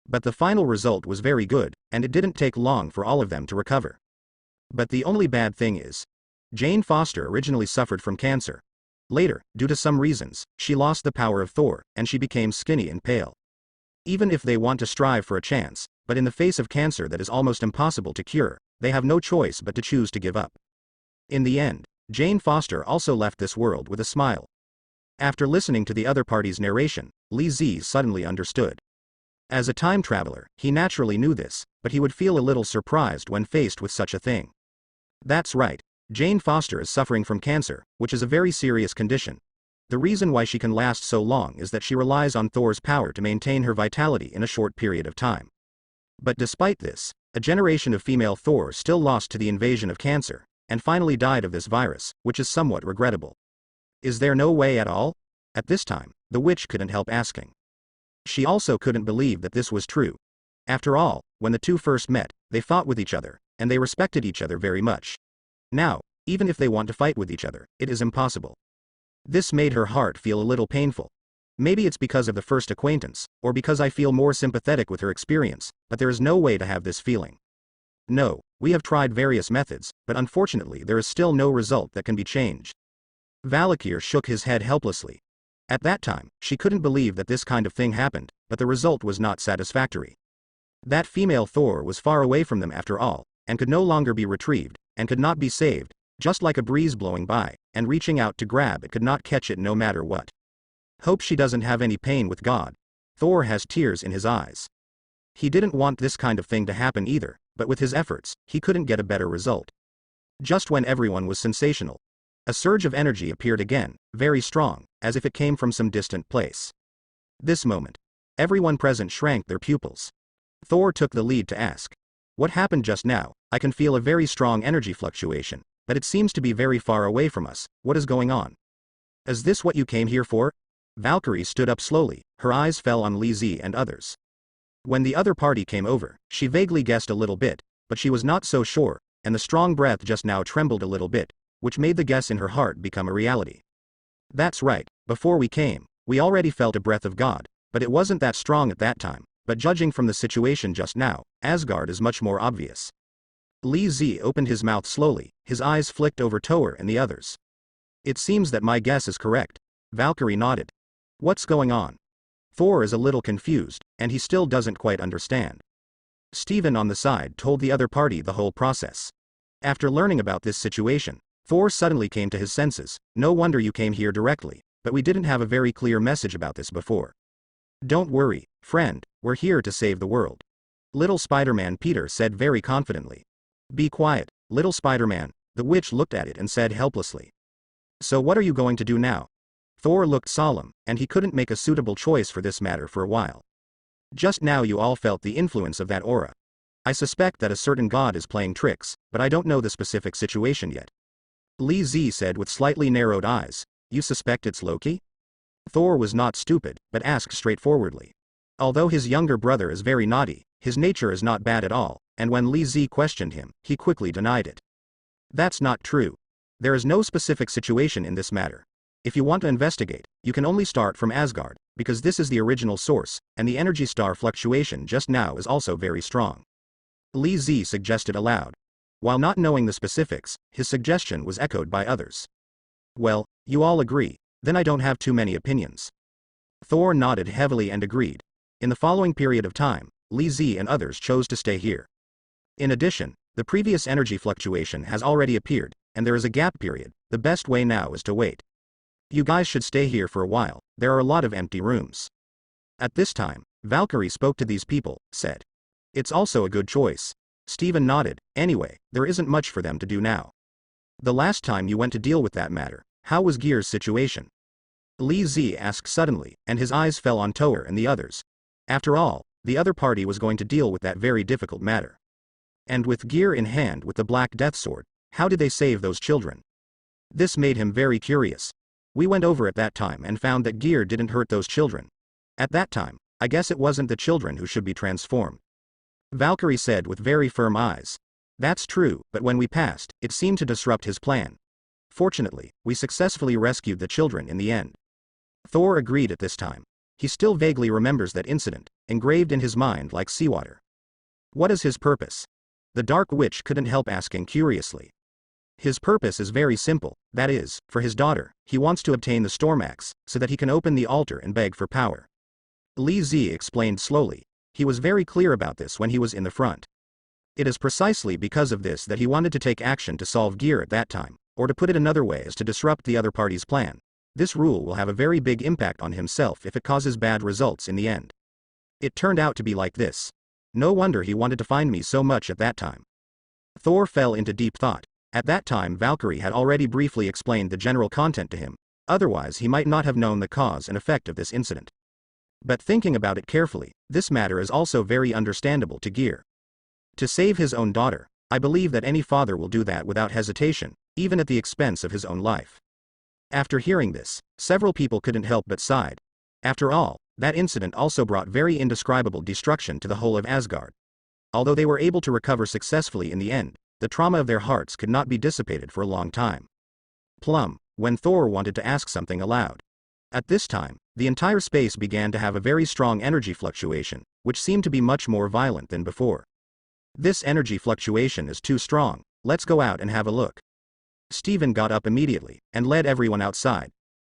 But the final result was very good, and it didn't take long for all of them to recover. But the only bad thing is, Jane Foster originally suffered from cancer. Later, due to some reasons, she lost the power of Thor, and she became skinny and pale. Even if they want to strive for a chance, but in the face of cancer that is almost impossible to cure, they have no choice but to choose to give up. In the end, Jane Foster also left this world with a smile. After listening to the other party's narration, Li Zi suddenly understood. As a time traveler, he naturally knew this, but he would feel a little surprised when faced with such a thing. That's right, Jane Foster is suffering from cancer, which is a very serious condition. The reason why she can last so long is that she relies on Thor's power to maintain her vitality in a short period of time. But despite this, a generation of female Thor still lost to the invasion of cancer, and finally died of this virus, which is somewhat regrettable. Is there no way at all? At this time, the witch couldn't help asking. She also couldn't believe that this was true. After all, when the two first met, they fought with each other, and they respected each other very much. Now, even if they want to fight with each other, it is impossible. This made her heart feel a little painful. Maybe it's because of the first acquaintance, or because I feel more sympathetic with her experience, but there is no way to have this feeling. No, we have tried various methods, but unfortunately there is still no result that can be changed. Valakir shook his head helplessly. At that time, she couldn't believe that this kind of thing happened, but the result was not satisfactory. That female Thor was far away from them after all, and could no longer be retrieved, and could not be saved, just like a breeze blowing by, and reaching out to grab it could not catch it no matter what. Hope she doesn't have any pain with God. Thor has tears in his eyes. He didn't want this kind of thing to happen either, but with his efforts, he couldn't get a better result. Just when everyone was sensational, a surge of energy appeared again, very strong, as if it came from some distant place. This moment, everyone present shrank their pupils. Thor took the lead to ask, what happened just now? I can feel a very strong energy fluctuation, but it seems to be very far away from us. What is going on? Is this what you came here for? Valkyrie stood up slowly, her eyes fell on Li Zi and others. When the other party came over, she vaguely guessed a little bit, but she was not so sure, and the strong breath just now trembled a little bit, which made the guess in her heart become a reality. That's right, before we came, we already felt a breath of God, but it wasn't that strong at that time, but judging from the situation just now, Asgard is much more obvious. Li Zi opened his mouth slowly, his eyes flicked over Thor and the others. It seems that my guess is correct. Valkyrie nodded. What's going on? Thor is a little confused, and he still doesn't quite understand. Steven on the side told the other party the whole process. After learning about this situation, Thor suddenly came to his senses. No wonder you came here directly, but we didn't have a very clear message about this before. Don't worry, friend, we're here to save the world. Little Spider-Man Peter said very confidently. Be quiet, little Spider-Man, the witch looked at it and said helplessly. So what are you going to do now? Thor looked solemn, and he couldn't make a suitable choice for this matter for a while. Just now you all felt the influence of that aura. I suspect that a certain god is playing tricks, but I don't know the specific situation yet. Li Zi said with slightly narrowed eyes, you suspect it's Loki? Thor was not stupid, but asked straightforwardly. Although his younger brother is very naughty, his nature is not bad at all, and when Li Zi questioned him, he quickly denied it. That's not true. There is no specific situation in this matter. If you want to investigate, you can only start from Asgard, because this is the original source, and the energy star fluctuation just now is also very strong. Li Zi suggested aloud. While not knowing the specifics, his suggestion was echoed by others. Well, you all agree, then I don't have too many opinions. Thor nodded heavily and agreed. In the following period of time, Li Zi and others chose to stay here. In addition, the previous energy fluctuation has already appeared, and there is a gap period. The best way now is to wait. You guys should stay here for a while, there are a lot of empty rooms. At this time, Valkyrie spoke to these people, said. It's also a good choice. Steven nodded. Anyway, there isn't much for them to do now. The last time you went to deal with that matter, how was Gear's situation? Li Zi asked suddenly, and his eyes fell on Thor and the others. After all, the other party was going to deal with that very difficult matter. And with gear in hand with the Black Death Sword, how did they save those children? This made him very curious. We went over at that time and found that gear didn't hurt those children. At that time, I guess it wasn't the children who should be transformed. Valkyrie said with very firm eyes. That's true, but when we passed, it seemed to disrupt his plan. Fortunately, we successfully rescued the children in the end. Thor agreed at this time. He still vaguely remembers that incident, engraved in his mind like seawater. What is his purpose? The Dark Witch couldn't help asking curiously. His purpose is very simple, that is, for his daughter, he wants to obtain the Storm Axe, so that he can open the altar and beg for power. Li Zi explained slowly. He was very clear about this when he was in the front. It is precisely because of this that he wanted to take action to solve gear at that time, or to put it another way is to disrupt the other party's plan. This rule will have a very big impact on himself if it causes bad results in the end. It turned out to be like this. No wonder he wanted to find me so much at that time. Thor fell into deep thought. At that time Valkyrie had already briefly explained the general content to him, otherwise he might not have known the cause and effect of this incident. But thinking about it carefully, this matter is also very understandable to Gear. To save his own daughter, I believe that any father will do that without hesitation, even at the expense of his own life. After hearing this, several people couldn't help but sighed. After all, that incident also brought very indescribable destruction to the whole of Asgard. Although they were able to recover successfully in the end, the trauma of their hearts could not be dissipated for a long time. Plum, when Thor wanted to ask something aloud. At this time, the entire space began to have a very strong energy fluctuation, which seemed to be much more violent than before. This energy fluctuation is too strong, let's go out and have a look. Steven got up immediately, and led everyone outside.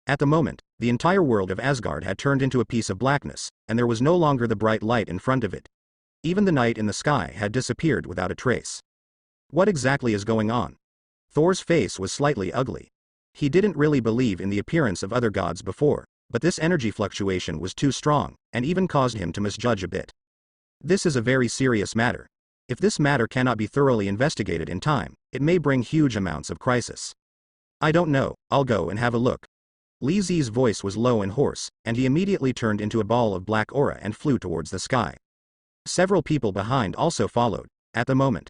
At the moment, the entire world of Asgard had turned into a piece of blackness, and there was no longer the bright light in front of it. Even the night in the sky had disappeared without a trace. What exactly is going on? Thor's face was slightly ugly. He didn't really believe in the appearance of other gods before, but this energy fluctuation was too strong, and even caused him to misjudge a bit. This is a very serious matter. If this matter cannot be thoroughly investigated in time, it may bring huge amounts of crisis. I don't know, I'll go and have a look. Li Zi's voice was low and hoarse, and he immediately turned into a ball of black aura and flew towards the sky. Several people behind also followed. At the moment,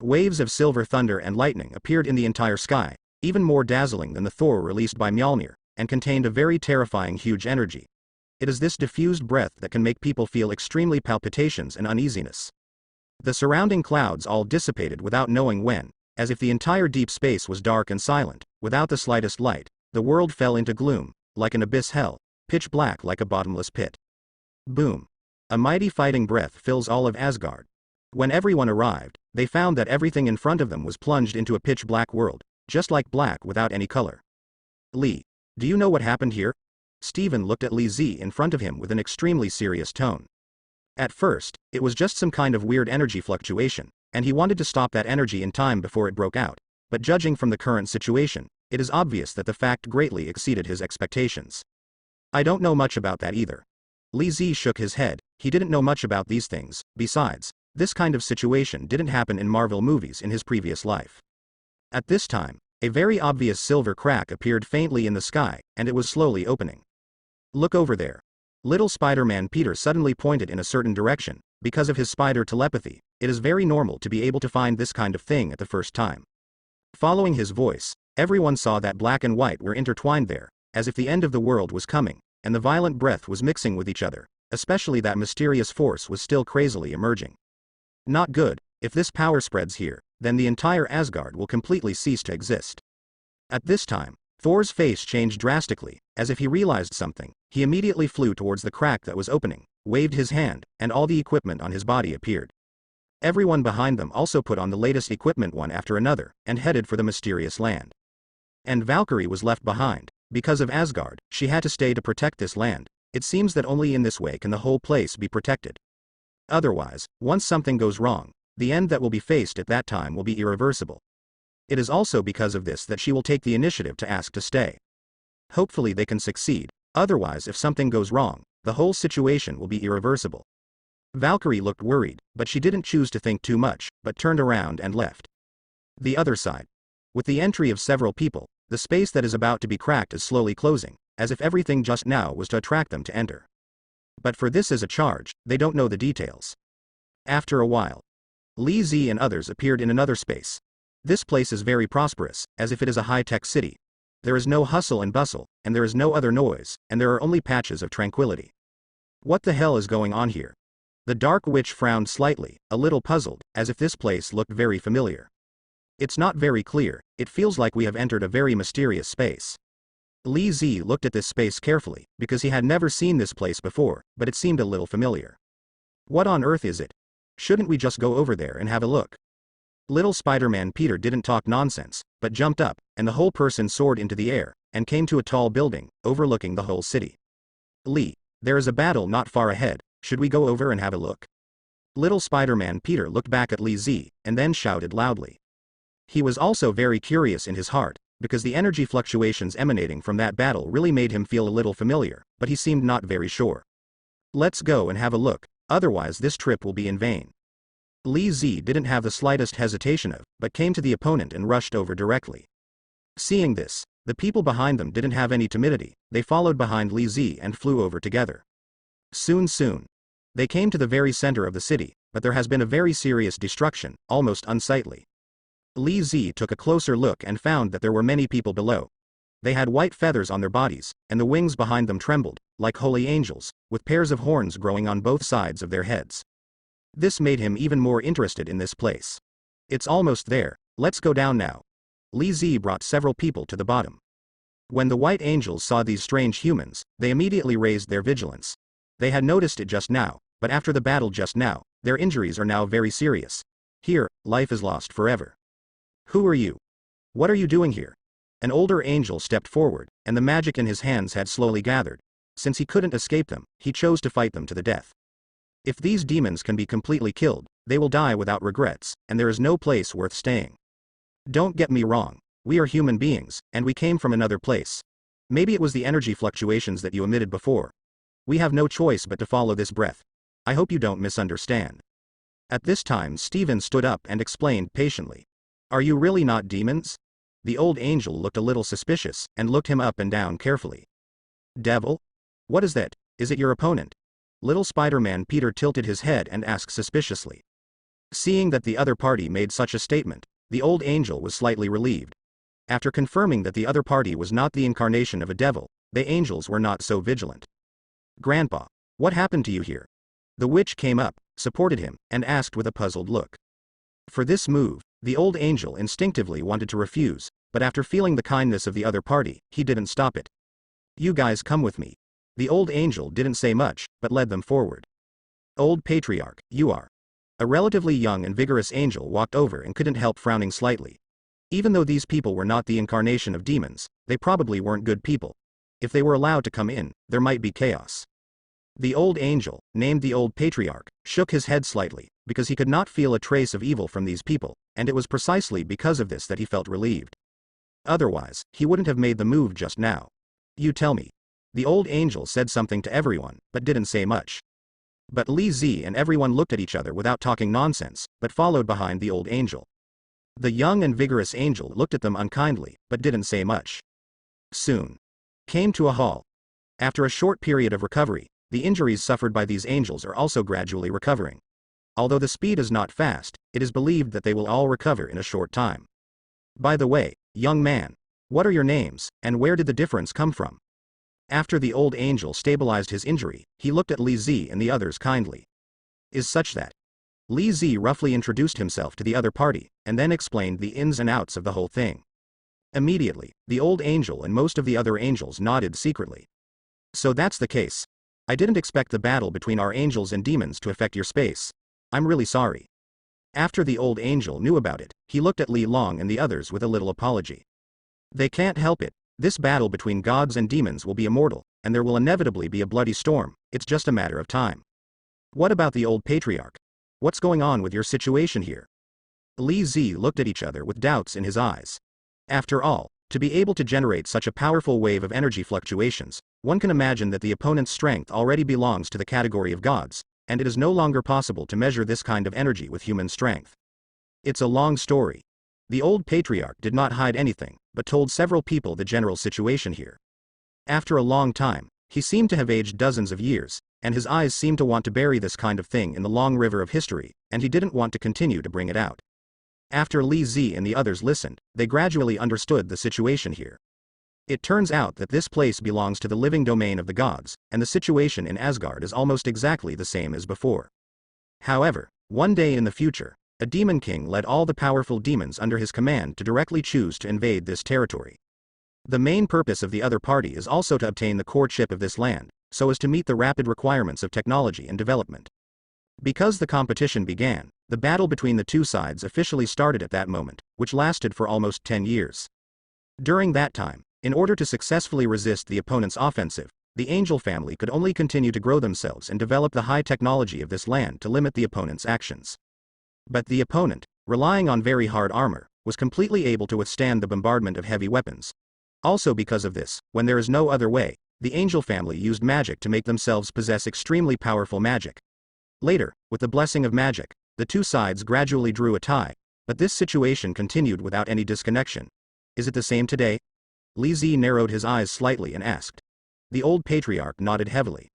waves of silver thunder and lightning appeared in the entire sky, even more dazzling than the Thor released by Mjolnir, and contained a very terrifying huge energy. It is this diffused breath that can make people feel extremely palpitations and uneasiness. The surrounding clouds all dissipated without knowing when, as if the entire deep space was dark and silent, without the slightest light. The world fell into gloom, like an abyss hell, pitch black like a bottomless pit. Boom. A mighty fighting breath fills all of Asgard. When everyone arrived, they found that everything in front of them was plunged into a pitch black world, just like black without any color. Lee, do you know what happened here? Steven looked at Li Zi in front of him with an extremely serious tone. At first, it was just some kind of weird energy fluctuation, and he wanted to stop that energy in time before it broke out, but judging from the current situation, it is obvious that the fact greatly exceeded his expectations. I don't know much about that either. Li Zi shook his head. He didn't know much about these things. Besides, this kind of situation didn't happen in Marvel movies in his previous life. At this time, a very obvious silver crack appeared faintly in the sky, and it was slowly opening. Look over there. Little Spider-Man Peter suddenly pointed in a certain direction. Because of his spider telepathy, it is very normal to be able to find this kind of thing at the first time. Following his voice, everyone saw that black and white were intertwined there, as if the end of the world was coming, and the violent breath was mixing with each other, especially that mysterious force was still crazily emerging. Not good. If this power spreads here, then the entire Asgard will completely cease to exist. At this time, Thor's face changed drastically, as if he realized something. He immediately flew towards the crack that was opening, waved his hand, and all the equipment on his body appeared. Everyone behind them also put on the latest equipment one after another, and headed for the mysterious land. And Valkyrie was left behind. Because of Asgard, she had to stay to protect this land. It seems that only in this way can the whole place be protected. Otherwise, once something goes wrong, the end that will be faced at that time will be irreversible. It is also because of this that she will take the initiative to ask to stay. Hopefully they can succeed, otherwise if something goes wrong, the whole situation will be irreversible. Valkyrie looked worried, but she didn't choose to think too much, but turned around and left. The other side. With the entry of several people, the space that is about to be cracked is slowly closing, as if everything just now was to attract them to enter. But for this as a charge, they don't know the details. After a while, Li Zi and others appeared in another space. This place is very prosperous, as if it is a high-tech city. There is no hustle and bustle, and there is no other noise, and there are only patches of tranquility. What the hell is going on here? The dark witch frowned slightly, a little puzzled, as if this place looked very familiar. It's not very clear, it feels like we have entered a very mysterious space. Li Zi looked at this space carefully, because he had never seen this place before, but it seemed a little familiar. What on earth is it? Shouldn't we just go over there and have a look? Little Spider-Man Peter didn't talk nonsense, but jumped up, and the whole person soared into the air, and came to a tall building, overlooking the whole city. Lee, there is a battle not far ahead, should we go over and have a look? Little Spider-Man Peter looked back at Li Zi, and then shouted loudly. He was also very curious in his heart, because the energy fluctuations emanating from that battle really made him feel a little familiar, but he seemed not very sure. Let's go and have a look, otherwise this trip will be in vain. Li Zi didn't have the slightest hesitation but came to the opponent and rushed over directly. Seeing this, the people behind them didn't have any timidity, they followed behind Li Zi and flew over together. Soon. They came to the very center of the city, but there has been a very serious destruction, almost unsightly. Li Zi took a closer look and found that there were many people below. They had white feathers on their bodies, and the wings behind them trembled, like holy angels, with pairs of horns growing on both sides of their heads. This made him even more interested in this place. It's almost there, let's go down now. Li Zi brought several people to the bottom. When the white angels saw these strange humans, they immediately raised their vigilance. They had noticed it just now, but after the battle just now, their injuries are now very serious. Here, life is lost forever. Who are you? What are you doing here? An older angel stepped forward, and the magic in his hands had slowly gathered. Since he couldn't escape them, he chose to fight them to the death. If these demons can be completely killed, they will die without regrets, and there is no place worth staying. Don't get me wrong, we are human beings, and we came from another place. Maybe it was the energy fluctuations that you emitted before. We have no choice but to follow this breath. I hope you don't misunderstand. At this time Stephen stood up and explained patiently. Are you really not demons? The old angel looked a little suspicious, and looked him up and down carefully. Devil? What is that? Is it your opponent? Little Spider-Man Peter tilted his head and asked suspiciously. Seeing that the other party made such a statement, the old angel was slightly relieved. After confirming that the other party was not the incarnation of a devil, the angels were not so vigilant. Grandpa, what happened to you here? The witch came up, supported him, and asked with a puzzled look. For this move, the old angel instinctively wanted to refuse, but after feeling the kindness of the other party, he didn't stop it. You guys come with me. The old angel didn't say much, but led them forward. Old patriarch, you are. A relatively young and vigorous angel walked over and couldn't help frowning slightly. Even though these people were not the incarnation of demons, they probably weren't good people. If they were allowed to come in, there might be chaos. The old angel, named the old patriarch, shook his head slightly, because he could not feel a trace of evil from these people, and it was precisely because of this that he felt relieved. Otherwise, he wouldn't have made the move just now. You tell me. The old angel said something to everyone, but didn't say much. But Li Zi and everyone looked at each other without talking nonsense, but followed behind the old angel. The young and vigorous angel looked at them unkindly, but didn't say much. Soon. Came to a halt. After a short period of recovery, the injuries suffered by these angels are also gradually recovering. Although the speed is not fast, it is believed that they will all recover in a short time. By the way, young man, what are your names, and where did the difference come from? After the old angel stabilized his injury, he looked at Li Zi and the others kindly. Is such that? Li Zi roughly introduced himself to the other party, and then explained the ins and outs of the whole thing. Immediately, the old angel and most of the other angels nodded secretly. So that's the case. I didn't expect the battle between our angels and demons to affect your space. I'm really sorry. After the old angel knew about it, he looked at Li Long and the others with a little apology. They can't help it. This battle between gods and demons will be immortal, and there will inevitably be a bloody storm, it's just a matter of time. What about the old patriarch? What's going on with your situation here? Li Zi looked at each other with doubts in his eyes. After all, to be able to generate such a powerful wave of energy fluctuations, one can imagine that the opponent's strength already belongs to the category of gods, and it is no longer possible to measure this kind of energy with human strength. It's a long story. The old patriarch did not hide anything, but told several people the general situation here. After a long time, he seemed to have aged dozens of years, and his eyes seemed to want to bury this kind of thing in the long river of history, and he didn't want to continue to bring it out. After Li Zi and the others listened, they gradually understood the situation here. It turns out that this place belongs to the living domain of the gods, and the situation in Asgard is almost exactly the same as before. However, one day in the future, a demon king led all the powerful demons under his command to directly choose to invade this territory. The main purpose of the other party is also to obtain the core chip of this land, so as to meet the rapid requirements of technology and development. Because the competition began, the battle between the two sides officially started at that moment, which lasted for almost 10 years. During that time, in order to successfully resist the opponent's offensive, the Angel family could only continue to grow themselves and develop the high technology of this land to limit the opponent's actions. But the opponent, relying on very hard armor, was completely able to withstand the bombardment of heavy weapons. Also because of this, when there is no other way, the Angel family used magic to make themselves possess extremely powerful magic. Later, with the blessing of magic, the two sides gradually drew a tie, but this situation continued without any disconnection. Is it the same today? Li Zi narrowed his eyes slightly and asked. The old patriarch nodded heavily.